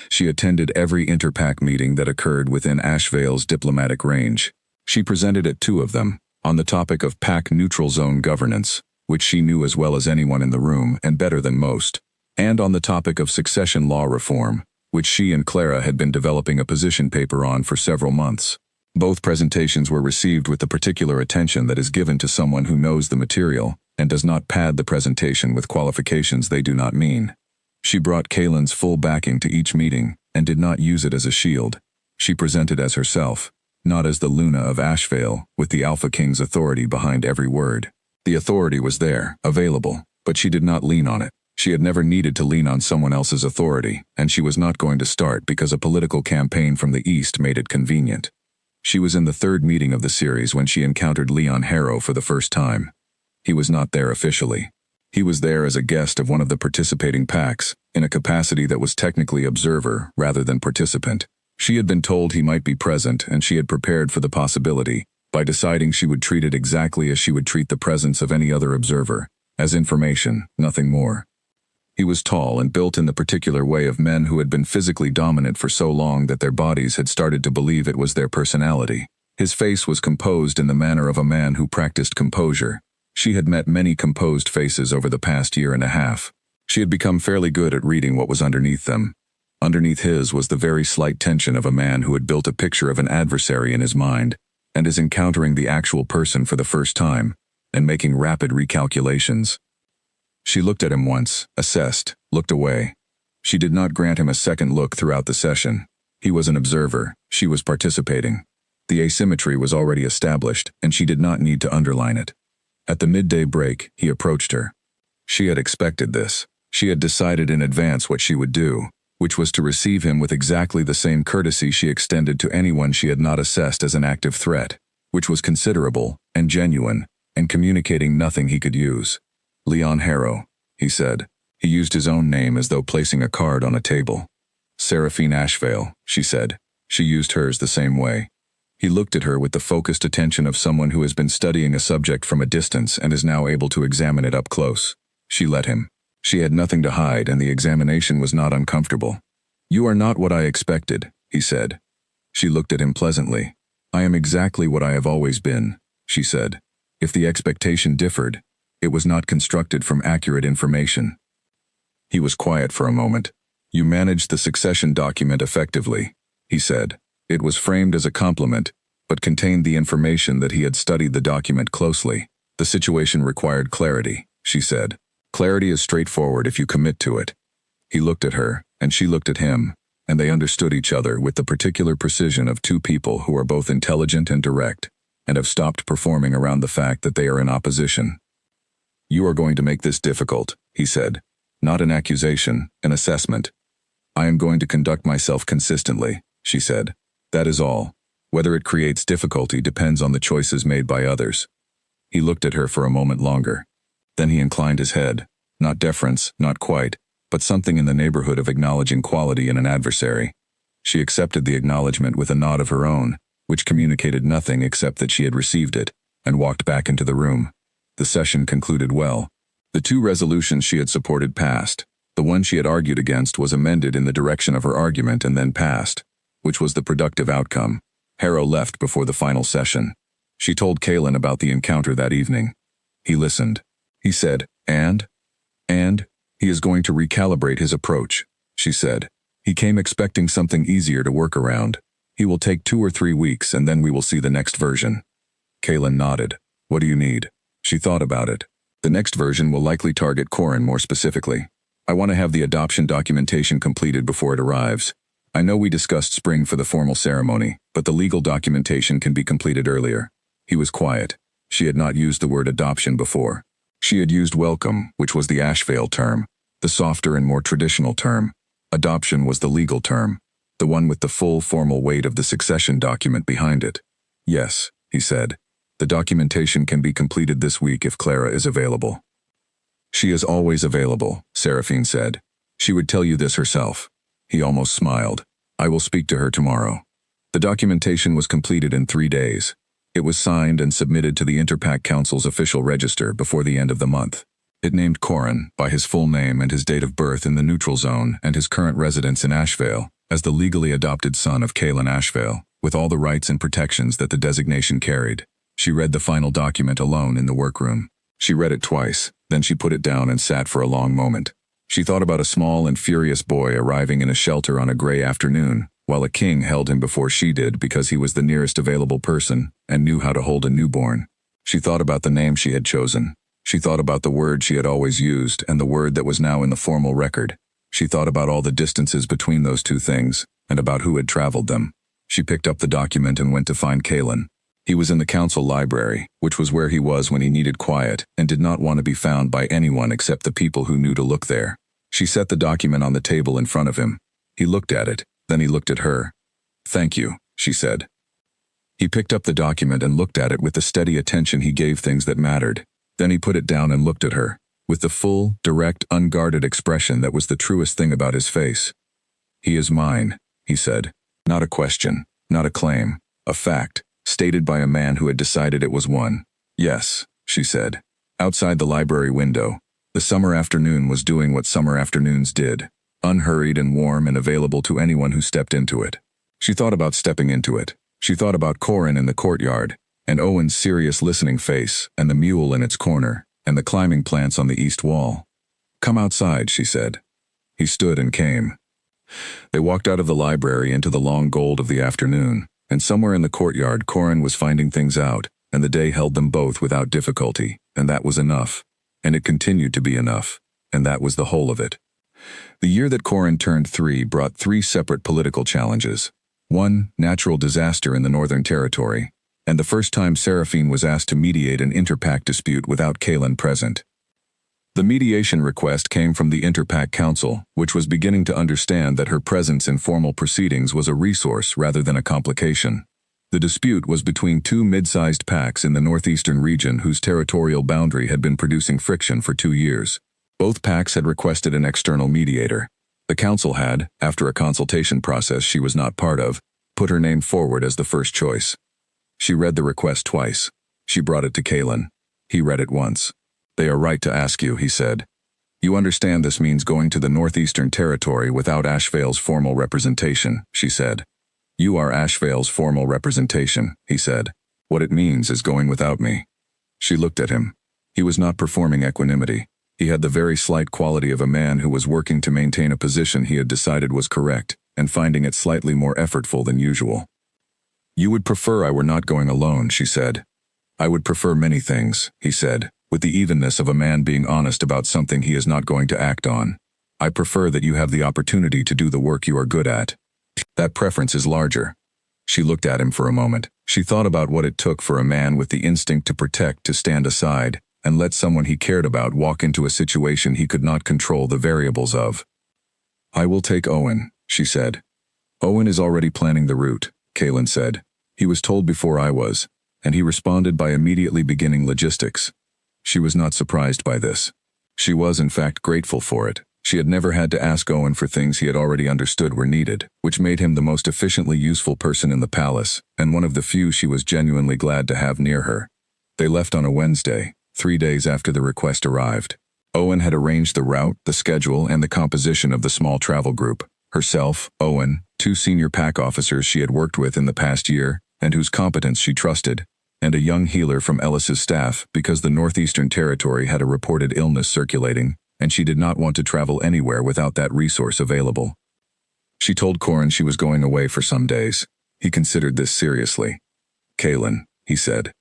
She attended every interpack meeting that occurred within Ashvale's diplomatic range. She presented at 2 of them, on the topic of pack neutral zone governance, which she knew as well as anyone in the room and better than most, and on the topic of succession law reform, which she and Clara had been developing a position paper on for several months. Both presentations were received with the particular attention that is given to someone who knows the material and does not pad the presentation with qualifications they do not mean. She brought Kalen's full backing to each meeting and did not use it as a shield. She presented as herself, not as the Luna of Ashvale, with the Alpha King's authority behind every word. The authority was there, available, but she did not lean on it. She had never needed to lean on someone else's authority, and she was not going to start because a political campaign from the East made it convenient. She was in the 3rd meeting of the series when she encountered Leon Harrow for the first time. He was not there officially. He was there as a guest of one of the participating packs, in a capacity that was technically observer rather than participant. She had been told he might be present, and she had prepared for the possibility, by deciding she would treat it exactly as she would treat the presence of any other observer, as information, nothing more. He was tall and built in the particular way of men who had been physically dominant for so long that their bodies had started to believe it was their personality. His face was composed in the manner of a man who practiced composure. She had met many composed faces over the past year and a half. She had become fairly good at reading what was underneath them. Underneath his was the very slight tension of a man who had built a picture of an adversary in his mind, and is encountering the actual person for the first time, and making rapid recalculations. She looked at him once, assessed, looked away. She did not grant him a second look throughout the session. He was an observer, she was participating. The asymmetry was already established, and she did not need to underline it. At the midday break, he approached her. She had expected this. She had decided in advance what she would do, which was to receive him with exactly the same courtesy she extended to anyone she had not assessed as an active threat, which was considerable and genuine, and communicating nothing he could use. Leon Harrow, he said. He used his own name as though placing a card on a table. Seraphine Ashvale, she said. She used hers the same way. He looked at her with the focused attention of someone who has been studying a subject from a distance and is now able to examine it up close. She let him. She had nothing to hide, and the examination was not uncomfortable. "You are not what I expected," he said. She looked at him pleasantly. "I am exactly what I have always been," she said. If the expectation differed, it was not constructed from accurate information. He was quiet for a moment. "You managed the succession document effectively," he said. It was framed as a compliment, but contained the information that he had studied the document closely. "The situation required clarity," she said. "Clarity is straightforward if you commit to it." He looked at her, and she looked at him, and they understood each other with the particular precision of two people who are both intelligent and direct, and have stopped performing around the fact that they are in opposition. "You are going to make this difficult," he said. "Not an accusation, an assessment." "I am going to conduct myself consistently," she said. "That is all. Whether it creates difficulty depends on the choices made by others." He looked at her for a moment longer. Then he inclined his head. Not deference, not quite, but something in the neighborhood of acknowledging quality in an adversary. She accepted the acknowledgement with a nod of her own, which communicated nothing except that she had received it, and walked back into the room. The session concluded well. The two resolutions she had supported passed. The one she had argued against was amended in the direction of her argument and then passed, which was the productive outcome. Harrow left before the final session. She told Kaelin about the encounter that evening. He listened. He said, And he is going to recalibrate his approach, she said. He came expecting something easier to work around. He will take 2 or 3 weeks and then we will see the next version. Kaelin nodded. What do you need? She thought about it. The next version will likely target Corin more specifically. I want to have the adoption documentation completed before it arrives. I know we discussed spring for the formal ceremony, but the legal documentation can be completed earlier. He was quiet. She had not used the word adoption before. She had used welcome, which was the Ashvale term, the softer and more traditional term. Adoption was the legal term, the one with the full formal weight of the succession document behind it. Yes, he said. The documentation can be completed this week if Clara is available. She is always available, Seraphine said. She would tell you this herself. He almost smiled. I will speak to her tomorrow. The documentation was completed in 3 days. It was signed and submitted to the Interpack Council's official register before the end of the month. It named Corin, by his full name and his date of birth in the neutral zone and his current residence in Ashvale, as the legally adopted son of Kaelin Ashvale, with all the rights and protections that the designation carried. She read the final document alone in the workroom. She read it twice, then she put it down and sat for a long moment. She thought about a small and furious boy arriving in a shelter on a gray afternoon, while a king held him before she did because he was the nearest available person and knew how to hold a newborn. She thought about the name she had chosen. She thought about the word she had always used and the word that was now in the formal record. She thought about all the distances between those two things and about who had traveled them. She picked up the document and went to find Kaelin. He was in the council library, which was where he was when he needed quiet and did not want to be found by anyone except the people who knew to look there. She set the document on the table in front of him. He looked at it, then he looked at her. Thank you, she said. He picked up the document and looked at it with the steady attention he gave things that mattered. Then he put it down and looked at her, with the full, direct, unguarded expression that was the truest thing about his face. He is mine, he said. Not a question, not a claim, a fact, stated by a man who had decided it was one. Yes, she said. Outside the library window, the summer afternoon was doing what summer afternoons did, unhurried and warm and available to anyone who stepped into it. She thought about stepping into it. She thought about Corin in the courtyard, and Owen's serious listening face, and the mule in its corner, and the climbing plants on the east wall. Come outside, she said. He stood and came. They walked out of the library into the long gold of the afternoon, and somewhere in the courtyard Corin was finding things out, and the day held them both without difficulty, and that was enough. And it continued to be enough, and that was the whole of it. The year that Corin turned 3 brought 3 separate political challenges. 1. Natural disaster in the Northern Territory, and the first time Seraphine was asked to mediate an interpack dispute without Kaelin present. The mediation request came from the Interpack Council, which was beginning to understand that her presence in formal proceedings was a resource rather than a complication. The dispute was between two mid-sized packs in the northeastern region whose territorial boundary had been producing friction for 2 years. Both packs had requested an external mediator. The council had, after a consultation process she was not part of, put her name forward as the first choice. She read the request twice. She brought it to Kaelin. He read it once. "They are right to ask you," he said. "You understand this means going to the Northeastern Territory without Ashvale's formal representation," she said. "You are Ashvale's formal representation," he said. "What it means is going without me." She looked at him. He was not performing equanimity. He had the very slight quality of a man who was working to maintain a position he had decided was correct, and finding it slightly more effortful than usual. "You would prefer I were not going alone," she said. "I would prefer many things," he said, with the evenness of a man being honest about something he is not going to act on. "I prefer that you have the opportunity to do the work you are good at. That preference is larger." She looked at him for a moment. She thought about what it took for a man with the instinct to protect to stand aside and let someone he cared about walk into a situation he could not control the variables of. "I will take Owen," she said. "Owen is already planning the route," Kaelin said. "He was told before I was, and he responded by immediately beginning logistics." She was not surprised by this. She was, in fact, grateful for it. She had never had to ask Owen for things he had already understood were needed, which made him the most efficiently useful person in the palace, and one of the few she was genuinely glad to have near her. They left on a Wednesday, 3 days after the request arrived. Owen had arranged the route, the schedule, and the composition of the small travel group. Herself, Owen, 2 senior pack officers she had worked with in the past year, and whose competence she trusted, and a young healer from Ellis's staff because the Northeastern Territory had a reported illness circulating, and she did not want to travel anywhere without that resource available. She told Corin she was going away for some days. He considered this seriously. "Kaelin," he said.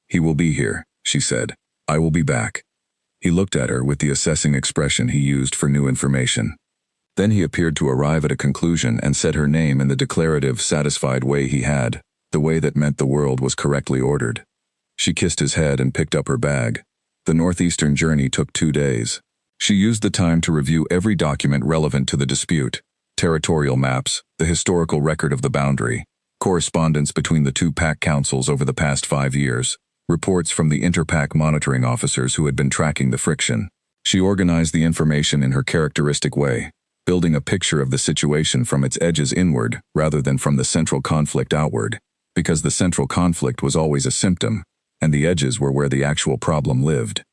"He will be here," she said. "I will be back." He looked at her with the assessing expression he used for new information. Then he appeared to arrive at a conclusion and said her name in the declarative, satisfied way he had, the way that meant the world was correctly ordered. She kissed his head and picked up her bag. The northeastern journey took 2 days. She used the time to review every document relevant to the dispute: territorial maps, the historical record of the boundary, correspondence between the 2 pack councils over the past 5 years, reports from the interpack monitoring officers who had been tracking the friction. She organized the information in her characteristic way, building a picture of the situation from its edges inward rather than from the central conflict outward, because the central conflict was always a symptom, and the edges were where the actual problem lived.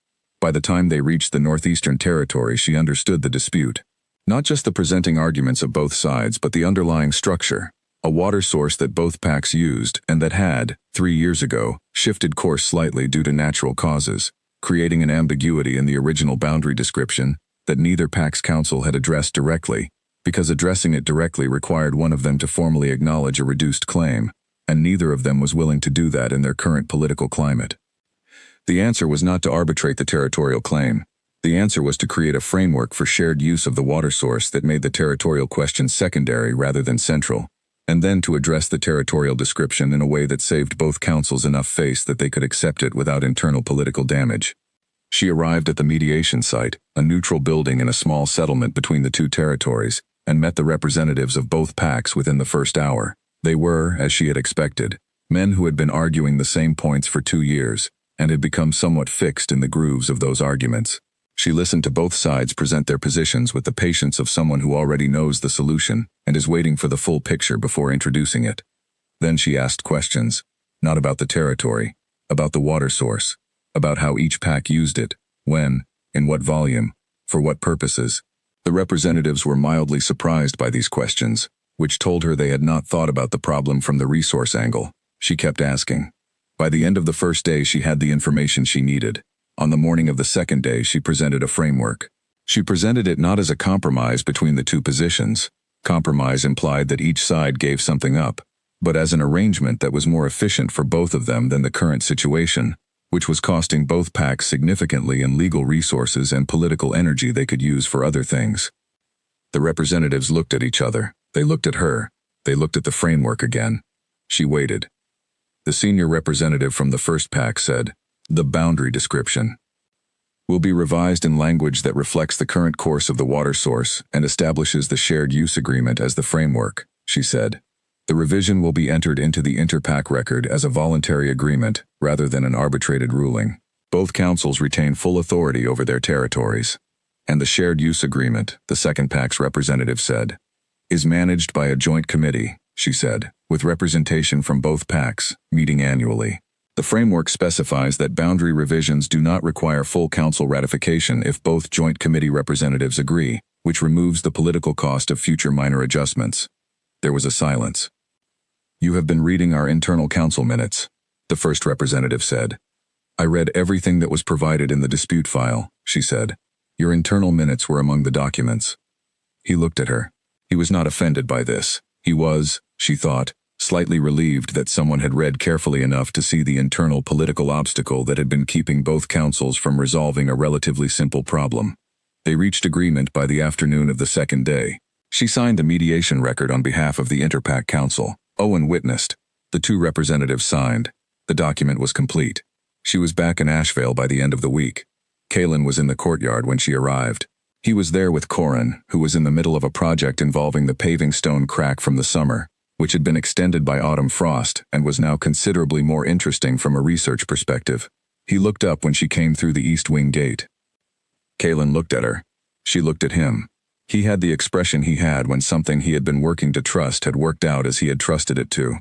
By the time they reached the Northeastern Territory, she understood the dispute. Not just the presenting arguments of both sides, but the underlying structure. A water source that both packs used and that had, 3 years ago, shifted course slightly due to natural causes, creating an ambiguity in the original boundary description that neither pack's council had addressed directly, because addressing it directly required one of them to formally acknowledge a reduced claim, and neither of them was willing to do that in their current political climate. The answer was not to arbitrate the territorial claim. The answer was to create a framework for shared use of the water source that made the territorial question secondary rather than central, and then to address the territorial description in a way that saved both councils enough face that they could accept it without internal political damage. She arrived at the mediation site, a neutral building in a small settlement between the 2 territories, and met the representatives of both packs within the first hour. They were, as she had expected, men who had been arguing the same points for 2 years, and had become somewhat fixed in the grooves of those arguments. She listened to both sides present their positions with the patience of someone who already knows the solution and is waiting for the full picture before introducing it. Then she asked questions, not about the territory, about the water source, about how each pack used it, when, in what volume, for what purposes. The representatives were mildly surprised by these questions, which told her they had not thought about the problem from the resource angle. She kept asking. By the end of the first day, she had the information she needed. On the morning of the second day, she presented a framework. She presented it not as a compromise between the 2 positions. Compromise implied that each side gave something up, but as an arrangement that was more efficient for both of them than the current situation, which was costing both packs significantly in legal resources and political energy they could use for other things. The representatives looked at each other. They looked at her. They looked at the framework again. She waited. The senior representative from the first pack said, "The boundary description will be revised in language that reflects the current course of the water source and establishes the shared use agreement as the framework," she said. "The revision will be entered into the interpack record as a voluntary agreement rather than an arbitrated ruling. Both councils retain full authority over their territories. And the shared use agreement," the second pack's representative said, "is managed by a joint committee," she said, "with representation from both packs, meeting annually. The framework specifies that boundary revisions do not require full council ratification if both joint committee representatives agree, which removes the political cost of future minor adjustments." There was a silence. "You have been reading our internal council minutes," the first representative said. "I read everything that was provided in the dispute file," she said. "Your internal minutes were among the documents." He looked at her. He was not offended by this. He was, she thought, slightly relieved that someone had read carefully enough to see the internal political obstacle that had been keeping both councils from resolving a relatively simple problem. They reached agreement by the afternoon of the second day. She signed a mediation record on behalf of the Interpack Council. Owen witnessed. The two representatives signed. The document was complete. She was back in Ashevale by the end of the week. Kaelin was in the courtyard when she arrived. He was there with Corin, who was in the middle of a project involving the paving stone crack from the summer, which had been extended by autumn frost and was now considerably more interesting from a research perspective. He looked up when she came through the east wing gate. Kaelin looked at her. She looked at him. He had the expression he had when something he had been working to trust had worked out as he had trusted it to.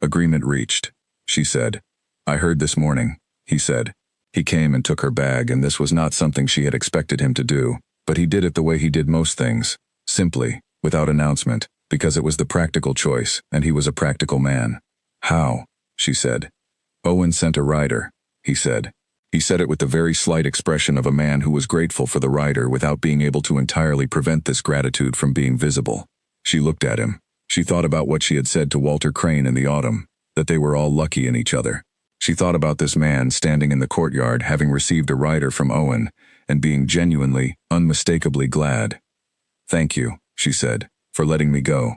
"Agreement reached," she said. "I heard this morning," he said. He came and took her bag, and this was not something she had expected him to do, but he did it the way he did most things, simply, without announcement, because it was the practical choice, and he was a practical man. "How?" she said. "Owen sent a rider," he said. He said it with the very slight expression of a man who was grateful for the rider without being able to entirely prevent this gratitude from being visible. She looked at him. She thought about what she had said to Walter Crane in the autumn, that they were all lucky in each other. She thought about this man standing in the courtyard having received a rider from Owen and being genuinely, unmistakably glad. "Thank you," she said, "for letting me go."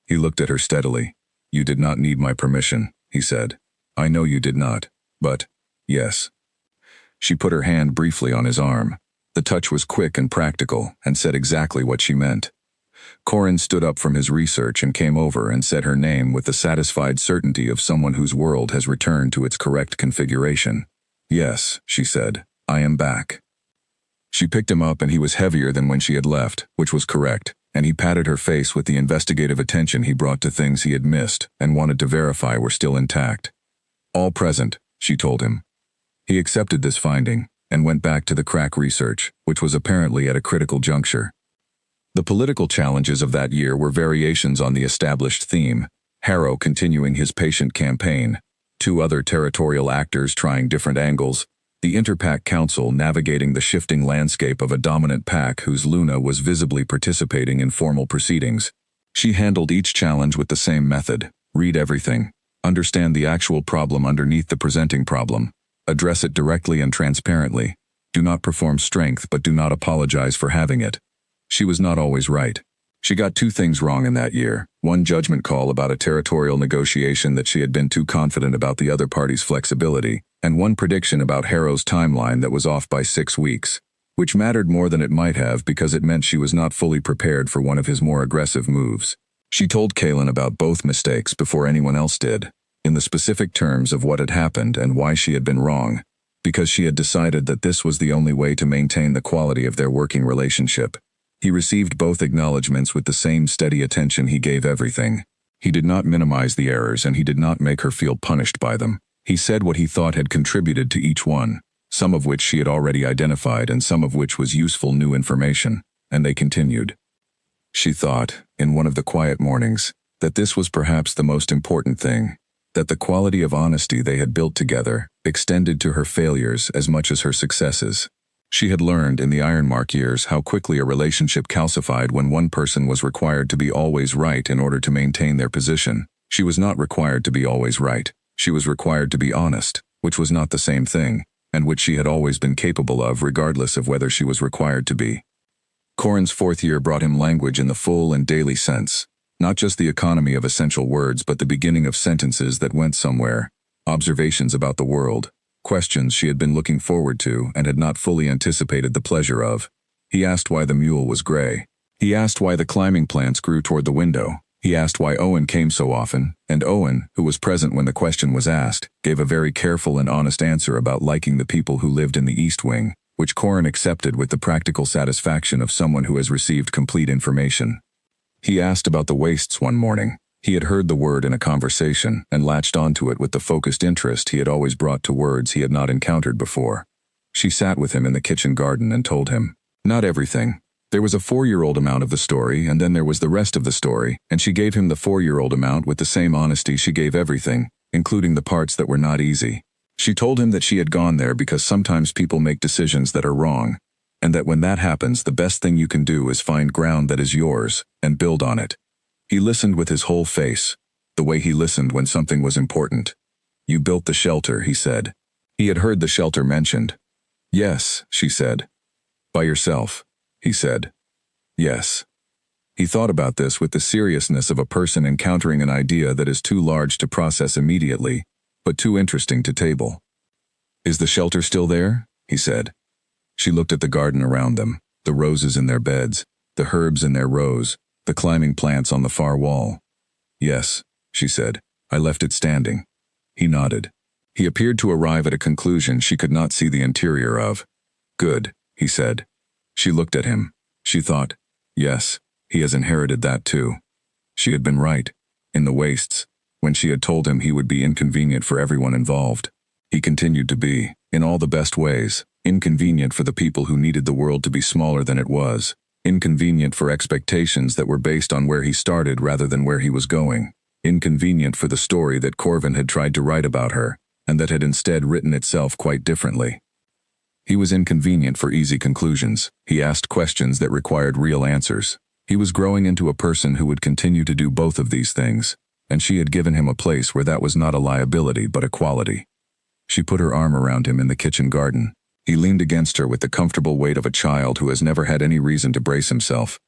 He looked at her steadily. "You did not need my permission," he said. "I know you did not, but, yes." She put her hand briefly on his arm. The touch was quick and practical and said exactly what she meant. Corin stood up from his research and came over and said her name with the satisfied certainty of someone whose world has returned to its correct configuration. "Yes," she said, "I am back." She picked him up and he was heavier than when she had left, which was correct, and he patted her face with the investigative attention he brought to things he had missed and wanted to verify were still intact. "All present," she told him. He accepted this finding and went back to the crack research, which was apparently at a critical juncture. The political challenges of that year were variations on the established theme, Harrow continuing his patient campaign, two other territorial actors trying different angles, the Interpack Council navigating the shifting landscape of a dominant pack whose Luna was visibly participating in formal proceedings. She handled each challenge with the same method: read everything, understand the actual problem underneath the presenting problem, address it directly and transparently, do not perform strength but do not apologize for having it. She was not always right. She got two things wrong in that year: one judgment call about a territorial negotiation that she had been too confident about the other party's flexibility, and one prediction about Harrow's timeline that was off by 6 weeks, which mattered more than it might have because it meant she was not fully prepared for one of his more aggressive moves. She told Kaelin about both mistakes before anyone else did, in the specific terms of what had happened and why she had been wrong, because she had decided that this was the only way to maintain the quality of their working relationship. He received both acknowledgments with the same steady attention he gave everything. He did not minimize the errors and he did not make her feel punished by them. He said what he thought had contributed to each one, some of which she had already identified and some of which was useful new information, and they continued. She thought, in one of the quiet mornings, that this was perhaps the most important thing, that the quality of honesty they had built together extended to her failures as much as her successes. She had learned in the Ironmark years how quickly a relationship calcified when one person was required to be always right in order to maintain their position. She was not required to be always right. She was required to be honest, which was not the same thing, and which she had always been capable of regardless of whether she was required to be. Corin's 4th year brought him language in the full and daily sense. Not just the economy of essential words, but the beginning of sentences that went somewhere. Observations about the world. Questions she had been looking forward to and had not fully anticipated the pleasure of. He asked why the mule was gray. He asked why the climbing plants grew toward the window. He asked why Owen came so often, and Owen, who was present when the question was asked, gave a very careful and honest answer about liking the people who lived in the East Wing, which Corin accepted with the practical satisfaction of someone who has received complete information. He asked about the wastes one morning. He had heard the word in a conversation and latched onto it with the focused interest he had always brought to words he had not encountered before. She sat with him in the kitchen garden and told him, not everything. There was a 4-year-old amount of the story, and then there was the rest of the story, and she gave him the 4-year-old amount with the same honesty she gave everything, including the parts that were not easy. She told him that she had gone there because sometimes people make decisions that are wrong, and that when that happens, the best thing you can do is find ground that is yours and build on it. He listened with his whole face, the way he listened when something was important. You built the shelter, he said. He had heard the shelter mentioned. Yes, she said. By yourself, he said. Yes. He thought about this with the seriousness of a person encountering an idea that is too large to process immediately, but too interesting to table. Is the shelter still there? He said. She looked at the garden around them, the roses in their beds, the herbs in their rows, the climbing plants on the far wall. Yes, she said. I left it standing. He nodded. He appeared to arrive at a conclusion she could not see the interior of. Good, he said. She looked at him. She thought, yes, he has inherited that too. She had been right. In the wastes, when she had told him he would be inconvenient for everyone involved. He continued to be, in all the best ways, inconvenient for the people who needed the world to be smaller than it was. Inconvenient for expectations that were based on where he started rather than where he was going. Inconvenient for the story that Corvin had tried to write about her, and that had instead written itself quite differently. He was inconvenient for easy conclusions. He asked questions that required real answers. He was growing into a person who would continue to do both of these things, and she had given him a place where that was not a liability but a quality. She put her arm around him in the kitchen garden. He leaned against her with the comfortable weight of a child who has never had any reason to brace himself.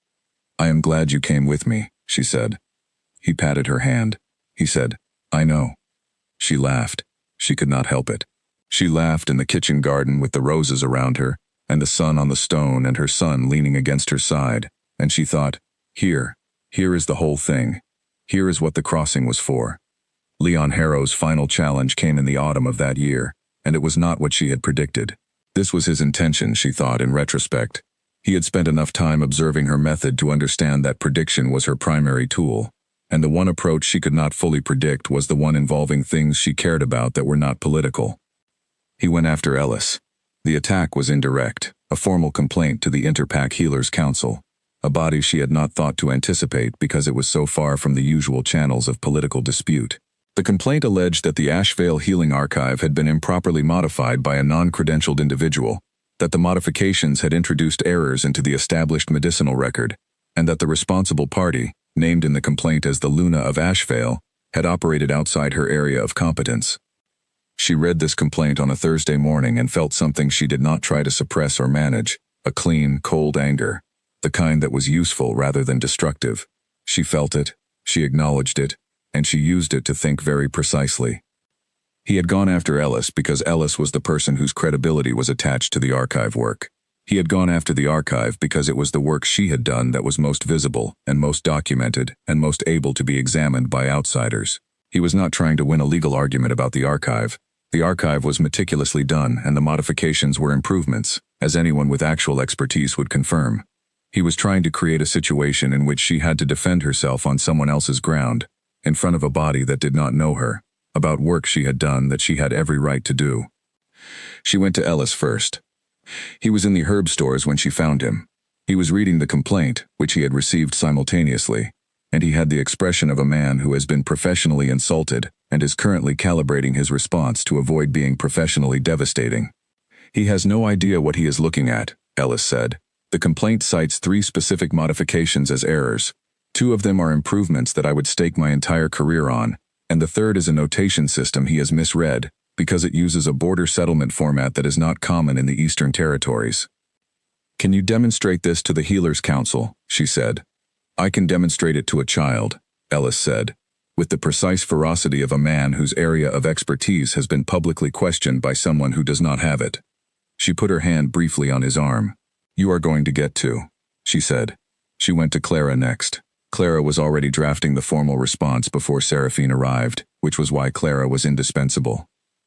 I am glad you came with me, she said. He patted her hand. He said, I know. She laughed. She could not help it. She laughed in the kitchen garden with the roses around her, and the sun on the stone and her son leaning against her side, and she thought, here is the whole thing. Here is what the crossing was for. Leon Harrow's final challenge came in the autumn of that year, and it was not what she had predicted. This was his intention, she thought in retrospect. He had spent enough time observing her method to understand that prediction was her primary tool, and the one approach she could not fully predict was the one involving things she cared about that were not political. He went after Ellis. The attack was indirect, a formal complaint to the Interpack Healers Council, a body she had not thought to anticipate because it was so far from the usual channels of political dispute. The complaint alleged that the Ashvale Healing Archive had been improperly modified by a non-credentialed individual, that the modifications had introduced errors into the established medicinal record, and that the responsible party, named in the complaint as the Luna of Ashvale, had operated outside her area of competence. She read this complaint on a Thursday morning and felt something she did not try to suppress or manage, a clean, cold anger, the kind that was useful rather than destructive. She felt it, she acknowledged it, and she used it to think very precisely. He had gone after Ellis because Ellis was the person whose credibility was attached to the archive work. He had gone after the archive because it was the work she had done that was most visible and most documented and most able to be examined by outsiders. He was not trying to win a legal argument about the archive. The archive was meticulously done and the modifications were improvements, as anyone with actual expertise would confirm. He was trying to create a situation in which she had to defend herself on someone else's ground, in front of a body that did not know her, about work she had done that she had every right to do. She went to Ellis first. He was in the herb stores when she found him. He was reading the complaint, which he had received simultaneously, and he had the expression of a man who has been professionally insulted and is currently calibrating his response to avoid being professionally devastating. He has no idea what he is looking at, Ellis said. The complaint cites 3 specific modifications as errors. 2 of them are improvements that I would stake my entire career on, and the third is a notation system he has misread, because it uses a border settlement format that is not common in the Eastern Territories. Can you demonstrate this to the Healers Council? She said. I can demonstrate it to a child, Ellis said, with the precise ferocity of a man whose area of expertise has been publicly questioned by someone who does not have it. She put her hand briefly on his arm. You are going to get to, she said. She went to Clara next. Clara was already drafting the formal response before Seraphine arrived, which was why Clara was indispensable.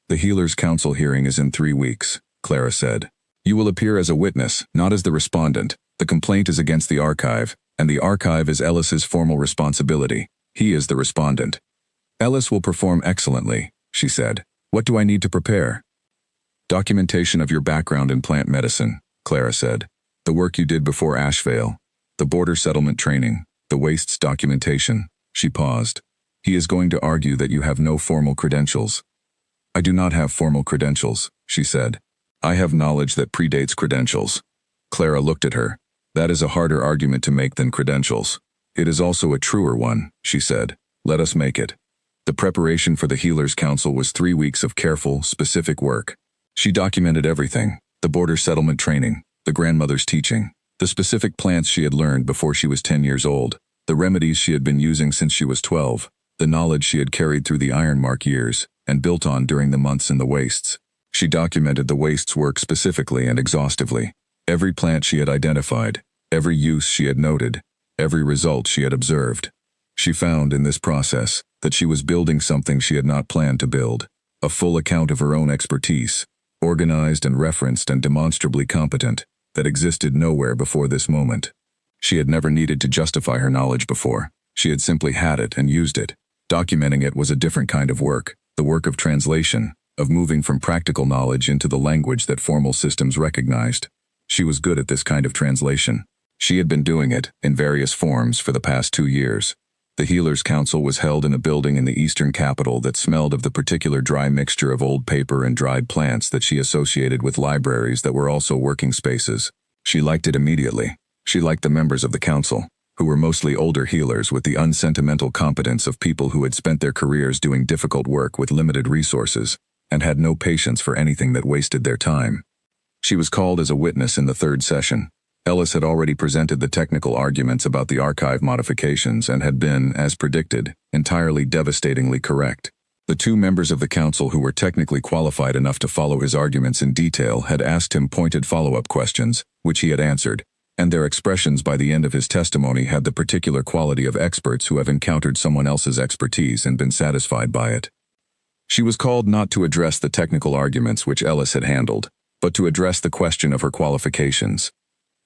The Healers' Council hearing is in 3 weeks, Clara said. You will appear as a witness, not as the respondent. The complaint is against the archive, and the archive is Ellis's formal responsibility. He is the respondent. Ellis will perform excellently, she said. What do I need to prepare? Documentation of your background in plant medicine, Clara said. The work you did before Ashvale, the border settlement training, the wastes documentation. She paused. He is going to argue that you have no formal credentials. I do not have formal credentials, she said. I have knowledge that predates credentials. Clara looked at her. That is a harder argument to make than credentials. It is also a truer one, she said. Let us make it. The preparation for the Healers' Council was 3 weeks of careful, specific work. She documented everything, the border settlement training, the grandmother's teaching, the specific plants she had learned before she was 10 years old, the remedies she had been using since she was 12, the knowledge she had carried through the Ironmark years, and built on during the months in the wastes. She documented the wastes work specifically and exhaustively. Every plant she had identified, every use she had noted, every result she had observed. She found in this process that she was building something she had not planned to build, a full account of her own expertise, organized and referenced and demonstrably competent, that existed nowhere before this moment. She had never needed to justify her knowledge before. She had simply had it and used it. Documenting it was a different kind of work, the work of translation, of moving from practical knowledge into the language that formal systems recognized. She was good at this kind of translation. She had been doing it, in various forms, for the past 2 years. The Healers' Council was held in a building in the eastern capital that smelled of the particular dry mixture of old paper and dried plants that she associated with libraries that were also working spaces. She liked it immediately. She liked the members of the council, who were mostly older healers with the unsentimental competence of people who had spent their careers doing difficult work with limited resources, and had no patience for anything that wasted their time. She was called as a witness in the 3rd session. Ellis had already presented the technical arguments about the archive modifications and had been, as predicted, entirely devastatingly correct. The 2 members of the council who were technically qualified enough to follow his arguments in detail had asked him pointed follow-up questions, which he had answered, and their expressions by the end of his testimony had the particular quality of experts who have encountered someone else's expertise and been satisfied by it. She was called not to address the technical arguments which Ellis had handled, but to address the question of her qualifications.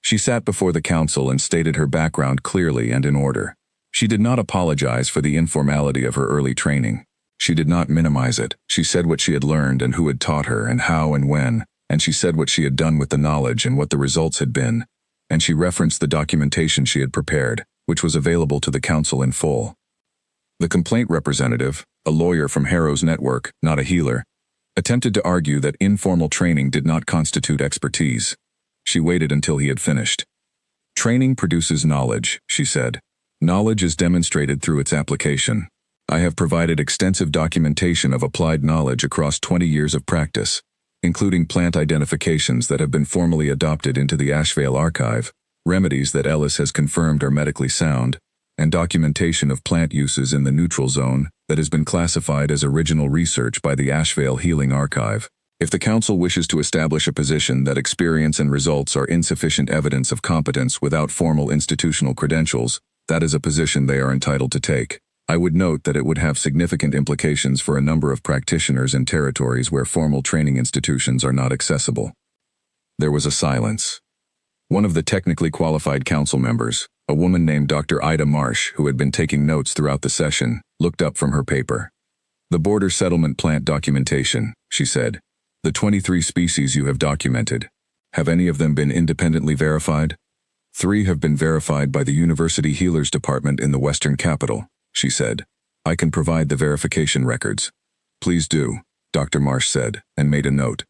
She sat before the council and stated her background clearly and in order. She did not apologize for the informality of her early training. She did not minimize it. She said what she had learned and who had taught her and how and when, and she said what she had done with the knowledge and what the results had been, and she referenced the documentation she had prepared, which was available to the council in full. The complaint representative, a lawyer from Harrow's network, not a healer, attempted to argue that informal training did not constitute expertise. She waited until he had finished. Training produces knowledge, she said. Knowledge is demonstrated through its application. I have provided extensive documentation of applied knowledge across 20 years of practice, including plant identifications that have been formally adopted into the Ashvale archive, remedies that Ellis has confirmed are medically sound, and documentation of plant uses in the neutral zone that has been classified as original research by the Ashvale Healing Archive. If the council wishes to establish a position that experience and results are insufficient evidence of competence without formal institutional credentials, that is a position they are entitled to take. I would note that it would have significant implications for a number of practitioners in territories where formal training institutions are not accessible. There was a silence. One of the technically qualified council members, a woman named Dr. Ida Marsh, who had been taking notes throughout the session, looked up from her paper. The border settlement plant documentation, she said. The 23 species you have documented, have any of them been independently verified? 3 have been verified by the University Healers Department in the Western Capital, she said. I can provide the verification records. Please do, Dr. Marsh said, and made a note.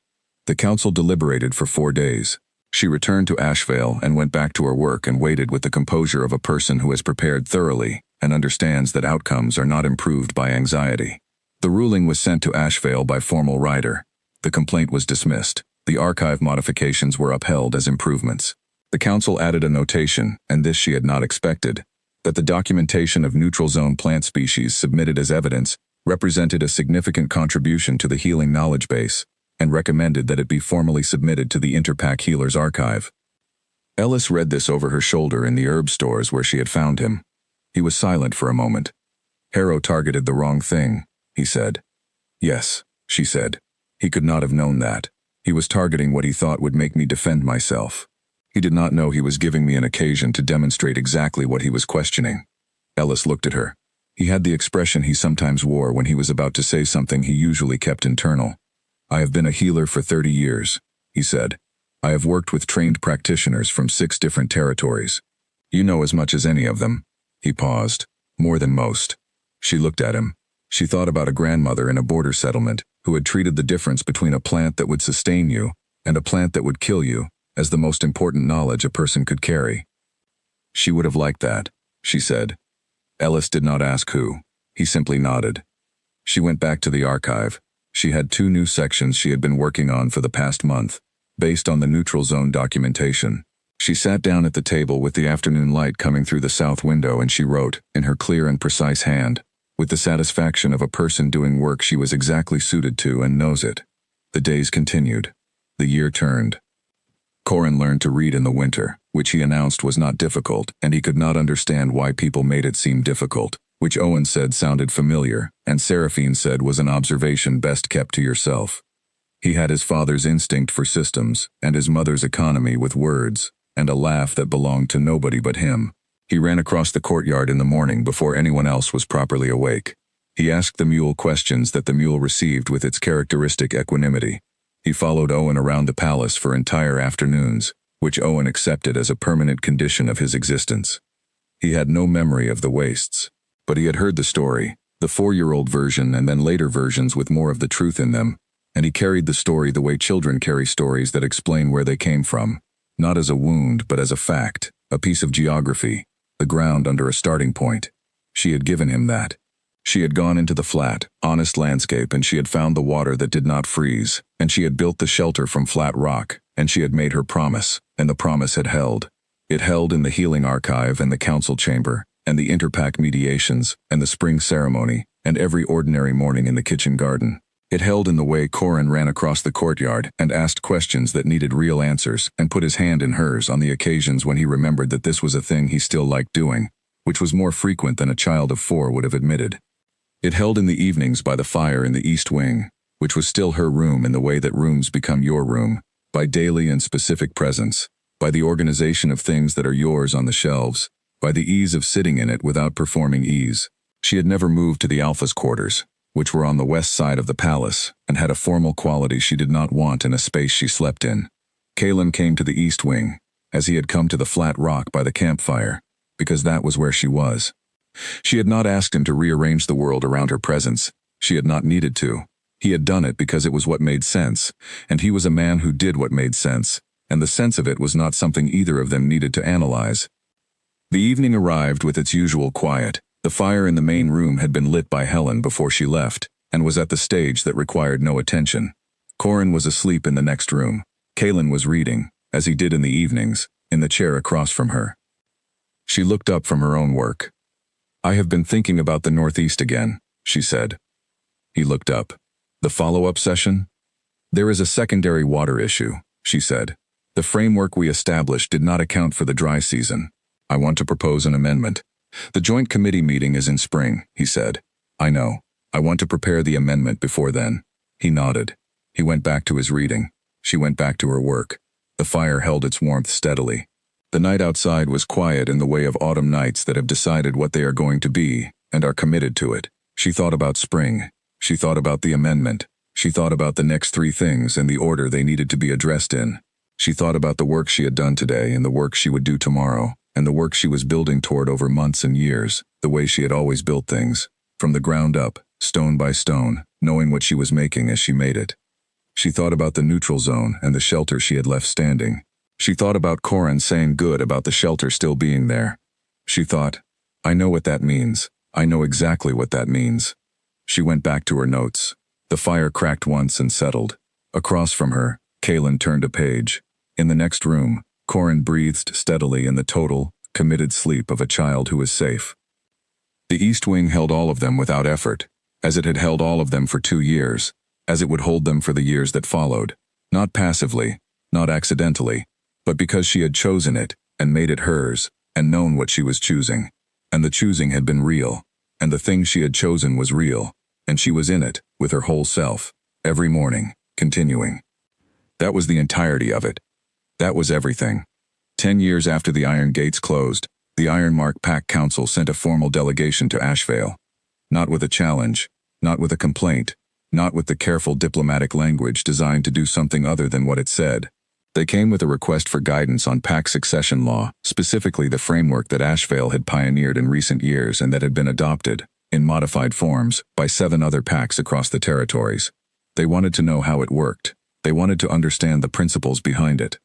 The council deliberated for 4 days. She returned to Ashvale and went back to her work and waited with the composure of a person who has prepared thoroughly and understands that outcomes are not improved by anxiety. The ruling was sent to Ashvale by formal rider. The complaint was dismissed. The archive modifications were upheld as improvements. The council added a notation, and this she had not expected. that the documentation of neutral zone plant species submitted as evidence represented a significant contribution to the healing knowledge base, and recommended that it be formally submitted to the Interpack Healers Archive. Ellis read this over her shoulder in the herb stores where she had found him. He was silent for a moment. Harrow targeted the wrong thing, he said. Yes, she said. He could not have known that. He was targeting what he thought would make me defend myself. He did not know he was giving me an occasion to demonstrate exactly what he was questioning. Ellis looked at her. He had the expression he sometimes wore when he was about to say something he usually kept internal. I have been a healer for 30 years, he said. I have worked with trained practitioners from 6 different territories. You know as much as any of them. He paused. More than most. She looked at him. She thought about a grandmother in a border settlement who had treated the difference between a plant that would sustain you and a plant that would kill you as the most important knowledge a person could carry. She would have liked that, she said. Ellis did not ask who. He simply nodded. She went back to the archive. She had 2 new sections she had been working on for the past month, based on the neutral zone documentation. She sat down at the table with the afternoon light coming through the south window, and she wrote, in her clear and precise hand, with the satisfaction of a person doing work she was exactly suited to and knows it. The days continued. The year turned. Corin learned to read in the winter, which he announced was not difficult, and he could not understand why people made it seem difficult, which Owen said sounded familiar, and Seraphine said was an observation best kept to yourself. He had his father's instinct for systems, and his mother's economy with words, and a laugh that belonged to nobody but him. He ran across the courtyard in the morning before anyone else was properly awake. He asked the mule questions that the mule received with its characteristic equanimity. He followed Owen around the palace for entire afternoons, which Owen accepted as a permanent condition of his existence. He had no memory of the wastes, but he had heard the story, the 4-year-old version and then later versions with more of the truth in them, and he carried the story the way children carry stories that explain where they came from, not as a wound but as a fact, a piece of geography, the ground under a starting point. She had given him that. She had gone into the flat, honest landscape, and she had found the water that did not freeze, and she had built the shelter from flat rock, and she had made her promise, and the promise had held. It held in the healing archive and the council chamber, and the interpack mediations, and the spring ceremony, and every ordinary morning in the kitchen garden. It held in the way Corin ran across the courtyard and asked questions that needed real answers and put his hand in hers on the occasions when he remembered that this was a thing he still liked doing, which was more frequent than a child of 4 would have admitted. It held in the evenings by the fire in the east wing, which was still her room in the way that rooms become your room, by daily and specific presence, by the organization of things that are yours on the shelves, by the ease of sitting in it without performing ease. She had never moved to the Alpha's quarters, which were on the west side of the palace, and had a formal quality she did not want in a space she slept in. Caleb came to the east wing, as he had come to the flat rock by the campfire, because that was where she was. She had not asked him to rearrange the world around her presence. She had not needed to. He had done it because it was what made sense, and he was a man who did what made sense, and the sense of it was not something either of them needed to analyze. The evening arrived with its usual quiet. The fire in the main room had been lit by Helen before she left, and was at the stage that required no attention. Corin was asleep in the next room. Caleb was reading, as he did in the evenings, in the chair across from her. She looked up from her own work. I have been thinking about the Northeast again, she said. He looked up. The follow-up session? There is a secondary water issue, she said. The framework we established did not account for the dry season. I want to propose an amendment. The joint committee meeting is in spring, he said. I know. I want to prepare the amendment before then. He nodded. He went back to his reading. She went back to her work. The fire held its warmth steadily. The night outside was quiet in the way of autumn nights that have decided what they are going to be, and are committed to it. She thought about spring. She thought about the amendment. She thought about the next 3 things and the order they needed to be addressed in. She thought about the work she had done today and the work she would do tomorrow, and the work she was building toward over months and years, the way she had always built things, from the ground up, stone by stone, knowing what she was making as she made it. She thought about the neutral zone and the shelter she had left standing. She thought about Corin saying good about the shelter still being there. She thought, I know what that means. I know exactly what that means. She went back to her notes. The fire cracked once and settled. Across from her, Caleb turned a page. In the next room, Corin breathed steadily in the total, committed sleep of a child who is safe. The East Wing held all of them without effort, as it had held all of them for 2 years, as it would hold them for the years that followed, not passively, not accidentally, but because she had chosen it, and made it hers, and known what she was choosing. And the choosing had been real, and the thing she had chosen was real, and she was in it, with her whole self, every morning, continuing. That was the entirety of it. That was everything. 10 years after the Iron Gates closed, the Ironmark Pack Council sent a formal delegation to Ashvale. Not with a challenge, not with a complaint, not with the careful diplomatic language designed to do something other than what it said. They came with a request for guidance on pack succession law, specifically the framework that Ashvale had pioneered in recent years and that had been adopted, in modified forms, by 7 other packs across the territories. They wanted to know how it worked. They wanted to understand the principles behind it.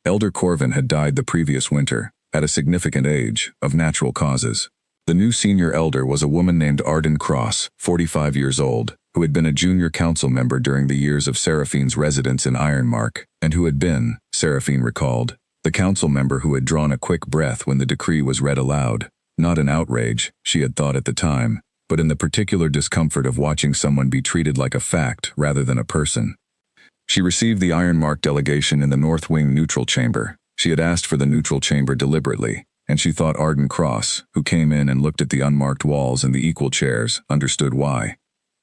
Elder Corvin had died the previous winter, at a significant age, of natural causes. The new senior elder was a woman named Arden Cross, 45 years old, who had been a junior council member during the years of Seraphine's residence in Ironmark, and who had been, Seraphine recalled, the council member who had drawn a quick breath when the decree was read aloud, not in outrage, she had thought at the time, but in the particular discomfort of watching someone be treated like a fact rather than a person. She received the Ironmark delegation in the North Wing neutral chamber. She had asked for the neutral chamber deliberately, and she thought Arden Cross, who came in and looked at the unmarked walls and the equal chairs, understood why.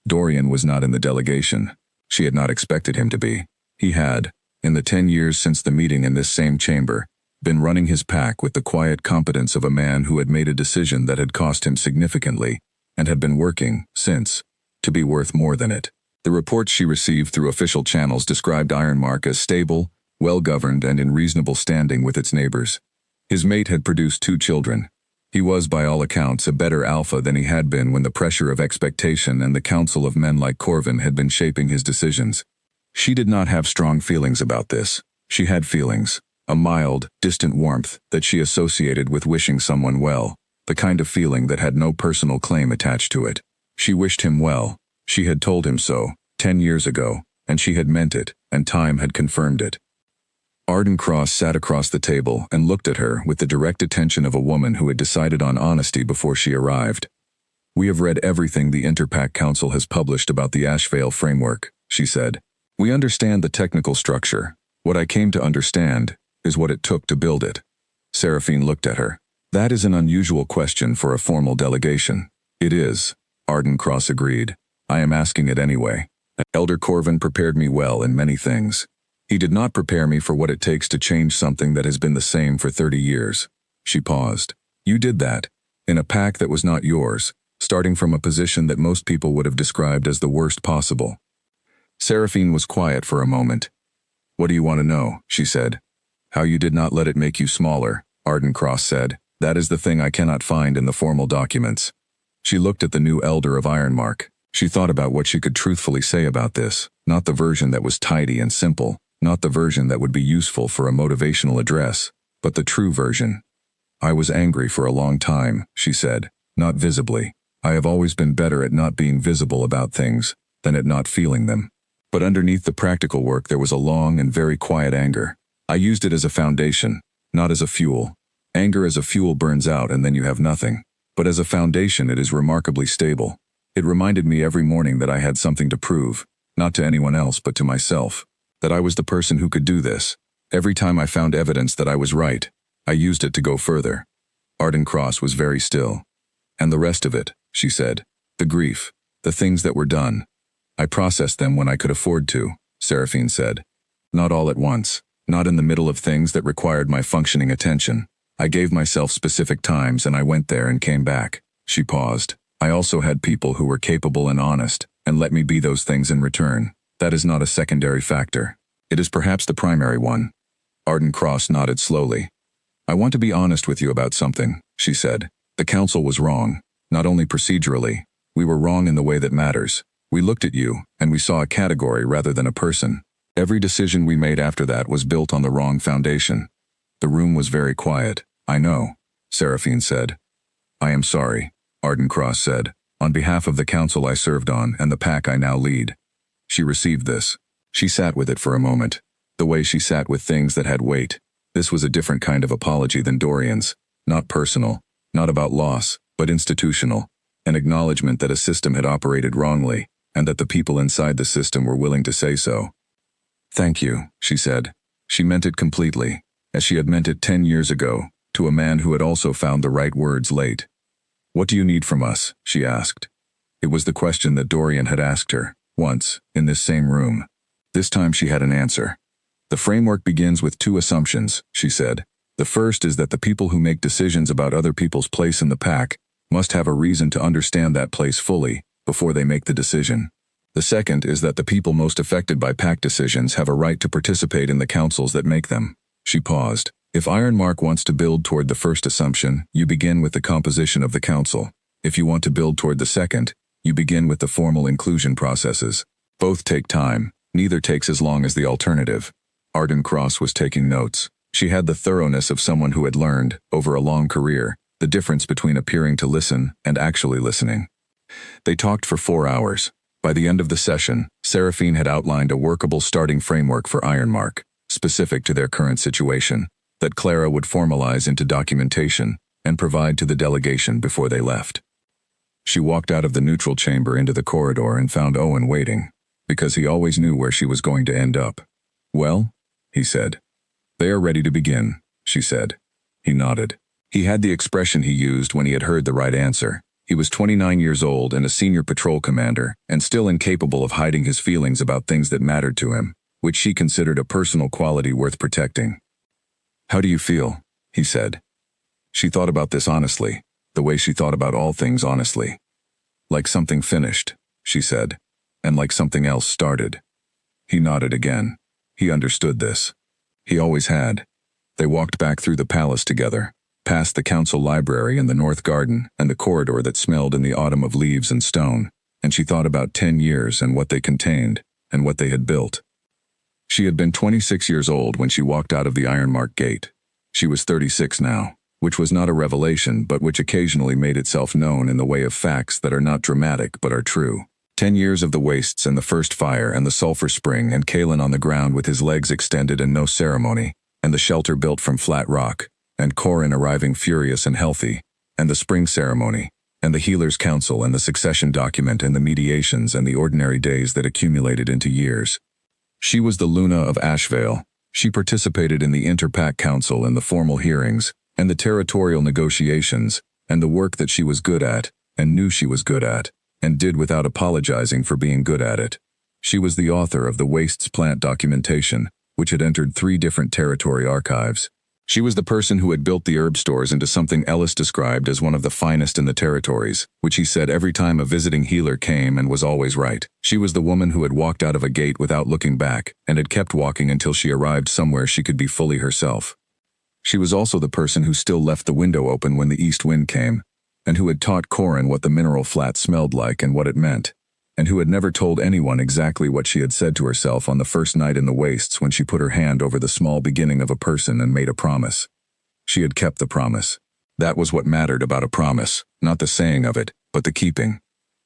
Dorian was not in the delegation. She had not expected him to be. He had, in the 10 years since the meeting in this same chamber, been running his pack with the quiet competence of a man who had made a decision that had cost him significantly, and had been working, since, to be worth more than it. The reports she received through official channels described Ironmark as stable, well-governed, and in reasonable standing with its neighbors. His mate had produced 2 children. He was, by all accounts, a better alpha than he had been when the pressure of expectation and the counsel of men like Corvin had been shaping his decisions. She did not have strong feelings about this. She had feelings, a mild, distant warmth that she associated with wishing someone well, the kind of feeling that had no personal claim attached to it. She wished him well. She had told him so, 10 years ago, and she had meant it, and time had confirmed it. Arden Cross sat across the table and looked at her with the direct attention of a woman who had decided on honesty before she arrived. "We have read everything the Interpack Council has published about the Ashvale framework," she said. "We understand the technical structure. What I came to understand is what it took to build it." Seraphine looked at her. "That is an unusual question for a formal delegation." "It is," Arden Cross agreed. "I am asking it anyway. Elder Corvin prepared me well in many things. He did not prepare me for what it takes to change something that has been the same for 30 years. She paused. "You did that, in a pack that was not yours, starting from a position that most people would have described as the worst possible." Seraphine was quiet for a moment. "What do you want to know?" she said. "How you did not let it make you smaller," Arden Cross said. "That is the thing I cannot find in the formal documents." She looked at the new elder of Ironmark. She thought about what she could truthfully say about this, not the version that was tidy and simple, not the version that would be useful for a motivational address, but the true version. "I was angry for a long time," she said, "not visibly. I have always been better at not being visible about things than at not feeling them. But underneath the practical work there was a long and very quiet anger. I used it as a foundation, not as a fuel. Anger as a fuel burns out and then you have nothing. But as a foundation it is remarkably stable. It reminded me every morning that I had something to prove, not to anyone else but to myself. That I was the person who could do this. Every time I found evidence that I was right, I used it to go further." Arden Cross was very still. "And the rest of it," she said. "The grief, the things that were done. I processed them when I could afford to," Seraphine said. "Not all at once, not in the middle of things that required my functioning attention. I gave myself specific times and I went there and came back." She paused. "I also had people who were capable and honest, and let me be those things in return. That is not a secondary factor. It is perhaps the primary one." Arden Cross nodded slowly. "I want to be honest with you about something," she said. "The council was wrong, not only procedurally. We were wrong in the way that matters. We looked at you, and we saw a category rather than a person. Every decision we made after that was built on the wrong foundation." The room was very quiet. "I know," Seraphine said. "I am sorry," Arden Cross said, "on behalf of the council I served on and the pack I now lead." She received this. She sat with it for a moment. The way she sat with things that had weight. This was a different kind of apology than Dorian's. not personal, not about loss, but institutional, an acknowledgement that a system had operated wrongly, and that the people inside the system were willing to say so. "Thank you," she said. She meant it completely, as she had meant it 10 years ago, to a man who had also found the right words late. "What do you need from us?" she asked. It was the question that Dorian had asked her, once, in this same room. This time she had an answer. "The framework begins with 2 assumptions," she said. "The first is that the people who make decisions about other people's place in the pack must have a reason to understand that place fully before they make the decision. The second is that the people most affected by pack decisions have a right to participate in the councils that make them." She paused. "If Ironmark wants to build toward the first assumption, you begin with the composition of the council. If you want to build toward the second, you begin with the formal inclusion processes. Both take time. Neither takes as long as the alternative." Arden Cross was taking notes. She had the thoroughness of someone who had learned, over a long career, the difference between appearing to listen and actually listening. They talked for 4 hours. By the end of the session, Seraphine had outlined a workable starting framework for Ironmark, specific to their current situation, that Clara would formalize into documentation and provide to the delegation before they left. She walked out of the neutral chamber into the corridor and found Owen waiting, because he always knew where she was going to end up. "Well?" he said. "They are ready to begin," she said. He nodded. He had the expression he used when he had heard the right answer. He was 29 years old and a senior patrol commander, and still incapable of hiding his feelings about things that mattered to him, which she considered a personal quality worth protecting. "How do you feel?" he said. She thought about this honestly, the way she thought about all things honestly. "Like something finished," she said, "and like something else started." He nodded again. He understood this. He always had. They walked back through the palace together, past the council library and the north garden and the corridor that smelled in the autumn of leaves and stone, and she thought about 10 years and what they contained, and what they had built. She had been 26 years old when she walked out of the Ironmark gate. She was 36 now, which was not a revelation but which occasionally made itself known in the way of facts that are not dramatic but are true. 10 years of the wastes and the first fire and the sulfur spring and Kalen on the ground with his legs extended and no ceremony, and the shelter built from flat rock, and Corin arriving furious and healthy, and the spring ceremony, and the healer's council and the succession document and the mediations and the ordinary days that accumulated into years. She was the Luna of Ashvale. She participated in the Interpack Council and the formal hearings, and the territorial negotiations, and the work that she was good at, and knew she was good at, and did without apologizing for being good at it. She was the author of the Wastes plant documentation, which had entered 3 different territory archives. She was the person who had built the herb stores into something Ellis described as one of the finest in the territories, which he said every time a visiting healer came and was always right. She was the woman who had walked out of a gate without looking back, and had kept walking until she arrived somewhere she could be fully herself. She was also the person who still left the window open when the east wind came, and who had taught Corin what the mineral flat smelled like and what it meant, and who had never told anyone exactly what she had said to herself on the first night in the wastes when she put her hand over the small beginning of a person and made a promise. She had kept the promise. That was what mattered about a promise, not the saying of it, but the keeping.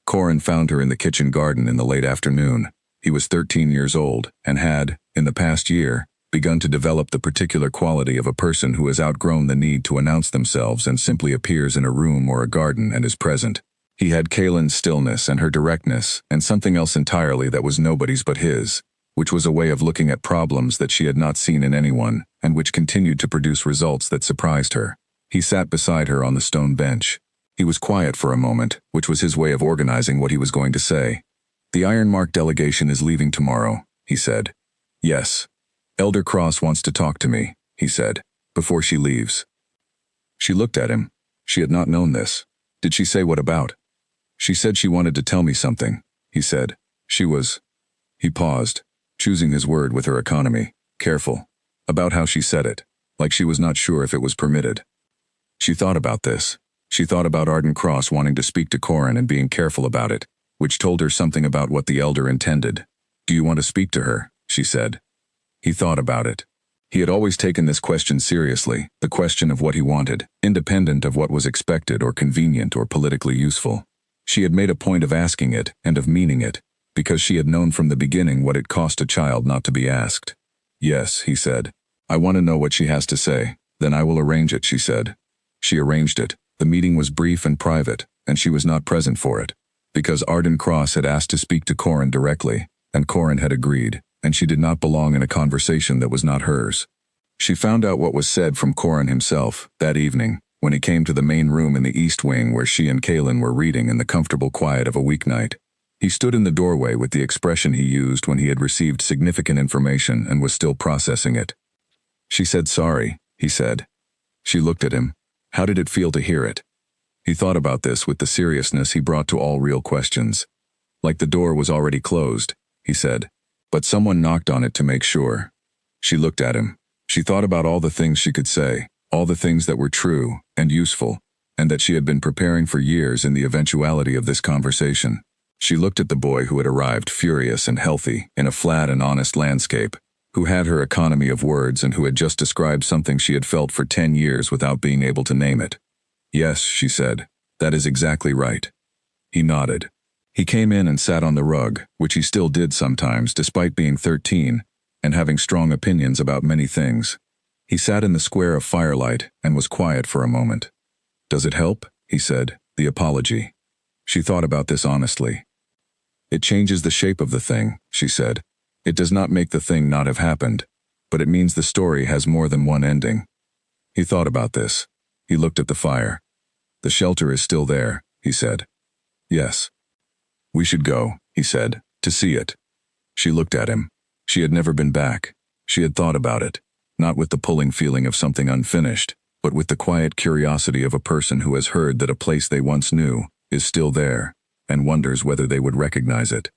Corin found her in the kitchen garden in the late afternoon. He was 13 years old, and had, in the past year, begun to develop the particular quality of a person who has outgrown the need to announce themselves and simply appears in a room or a garden and is present. He had Kalen's stillness and her directness, and something else entirely that was nobody's but his, which was a way of looking at problems that she had not seen in anyone, and which continued to produce results that surprised her. He sat beside her on the stone bench. He was quiet for a moment, which was his way of organizing what he was going to say. "The Ironmark delegation is leaving tomorrow," he said. "Yes. Elder Cross wants to talk to me," he said, "before she leaves." She looked at him. She had not known this. "Did she say what about?" "She said she wanted to tell me something," he said. "She was—" He paused, choosing his word with her economy, careful, about how she said it, like she was not sure if it was permitted. She thought about this. She thought about Arden Cross wanting to speak to Corin and being careful about it, which told her something about what the elder intended. "Do you want to speak to her?" she said. He thought about it. He had always taken this question seriously, the question of what he wanted, independent of what was expected or convenient or politically useful. She had made a point of asking it and of meaning it, because she had known from the beginning what it cost a child not to be asked. "Yes," he said. "I want to know what she has to say. Then I will arrange it," she said. She arranged it. The meeting was brief and private, and she was not present for it. Because Arden Cross had asked to speak to Corin directly, and Corin had agreed, and she did not belong in a conversation that was not hers. She found out what was said from Corin himself, that evening, when he came to the main room in the East Wing where she and Kaelin were reading in the comfortable quiet of a weeknight. He stood in the doorway with the expression he used when he had received significant information and was still processing it. She said sorry, he said. She looked at him. How did it feel to hear it? He thought about this with the seriousness he brought to all real questions. Like the door was already closed, he said. But someone knocked on it to make sure. She looked at him. She thought about all the things she could say, all the things that were true and useful, and that she had been preparing for years in the eventuality of this conversation. She looked at the boy who had arrived furious and healthy in a flat and honest landscape, who had her economy of words and who had just described something she had felt for 10 years without being able to name it. Yes, she said, that is exactly right. He nodded. He came in and sat on the rug, which he still did sometimes despite being 13, and having strong opinions about many things. He sat in the square of firelight and was quiet for a moment. Does it help? He said, the apology. She thought about this honestly. It changes the shape of the thing, she said. It does not make the thing not have happened, but it means the story has more than one ending. He thought about this. He looked at the fire. The shelter is still there, he said. Yes. We should go, he said, to see it. She looked at him. She had never been back. She had thought about it, not with the pulling feeling of something unfinished, but with the quiet curiosity of a person who has heard that a place they once knew is still there, and wonders whether they would recognize it.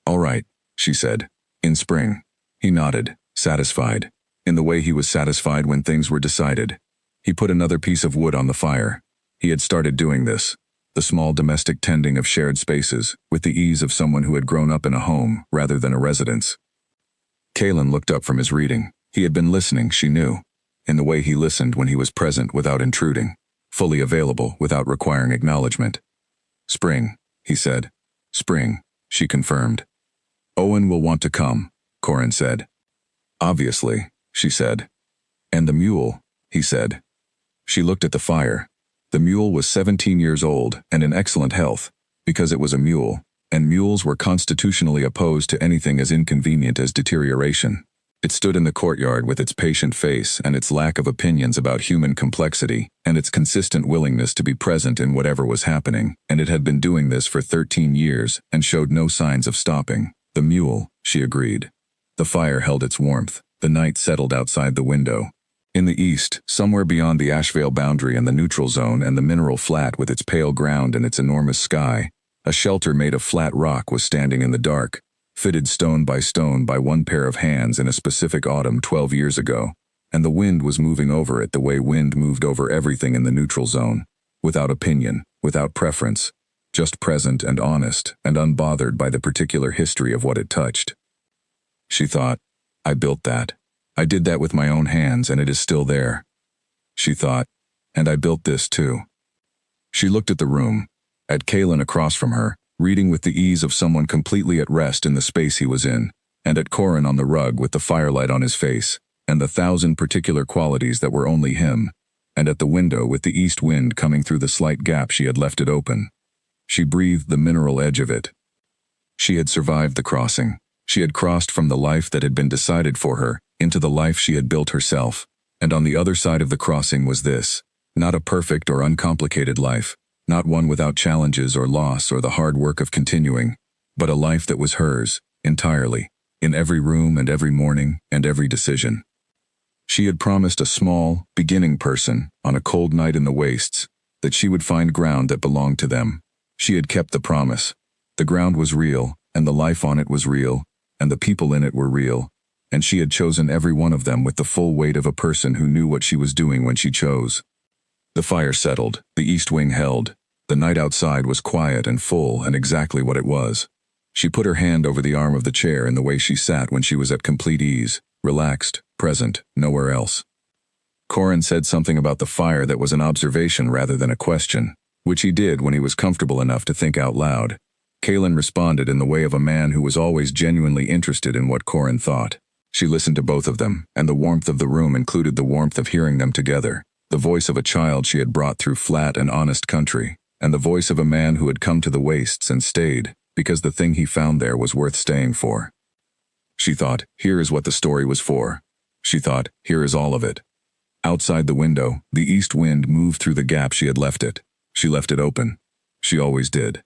All right, she said. In spring. He nodded, satisfied, in the way he was satisfied when things were decided. He put another piece of wood on the fire. He had started doing this, the small domestic tending of shared spaces, with the ease of someone who had grown up in a home rather than a residence. Kaelin looked up from his reading. He had been listening, she knew, in the way he listened when he was present without intruding, fully available without requiring acknowledgement. Spring, he said. Spring, she confirmed. Owen will want to come, Corin said. Obviously, she said. And the mule, he said. She looked at the fire. The mule was 17 years old and in excellent health, because it was a mule, and mules were constitutionally opposed to anything as inconvenient as deterioration. It stood in the courtyard with its patient face and its lack of opinions about human complexity and its consistent willingness to be present in whatever was happening, and it had been doing this for 13 years and showed no signs of stopping. The mule, she agreed. The fire held its warmth. The night settled outside the window. In the east, somewhere beyond the Ashvale boundary and the neutral zone and the mineral flat with its pale ground and its enormous sky, a shelter made of flat rock was standing in the dark, fitted stone by one pair of hands in a specific autumn 12 years ago, and the wind was moving over it the way wind moved over everything in the neutral zone, without opinion, without preference, just present and honest and unbothered by the particular history of what it touched. She thought, I built that. I did that with my own hands and it is still there. She thought, and I built this too. She looked at the room, at Kaelin across from her, reading with the ease of someone completely at rest in the space he was in, and at Corin on the rug with the firelight on his face, and the 1,000 particular qualities that were only him, and at the window with the east wind coming through the slight gap she had left it open. She breathed the mineral edge of it. She had survived the crossing. She had crossed from the life that had been decided for her into the life she had built herself, and on the other side of the crossing was this, not a perfect or uncomplicated life, not one without challenges or loss or the hard work of continuing, but a life that was hers, entirely, in every room and every morning and every decision. She had promised a small, beginning person, on a cold night in the wastes, that she would find ground that belonged to them. She had kept the promise. The ground was real, and the life on it was real, and the people in it were real, and she had chosen every one of them with the full weight of a person who knew what she was doing when she chose. The fire settled, the east wing held. The night outside was quiet and full and exactly what it was. She put her hand over the arm of the chair in the way she sat when she was at complete ease, relaxed, present, nowhere else. Corin said something about the fire that was an observation rather than a question, which he did when he was comfortable enough to think out loud. Kaelin responded in the way of a man who was always genuinely interested in what Corin thought. She listened to both of them, and the warmth of the room included the warmth of hearing them together. The voice of a child she had brought through flat and honest country, and the voice of a man who had come to the wastes and stayed, because the thing he found there was worth staying for. She thought, here is what the story was for. She thought, here is all of it. Outside the window, the east wind moved through the gap she had left it. She left it open. She always did.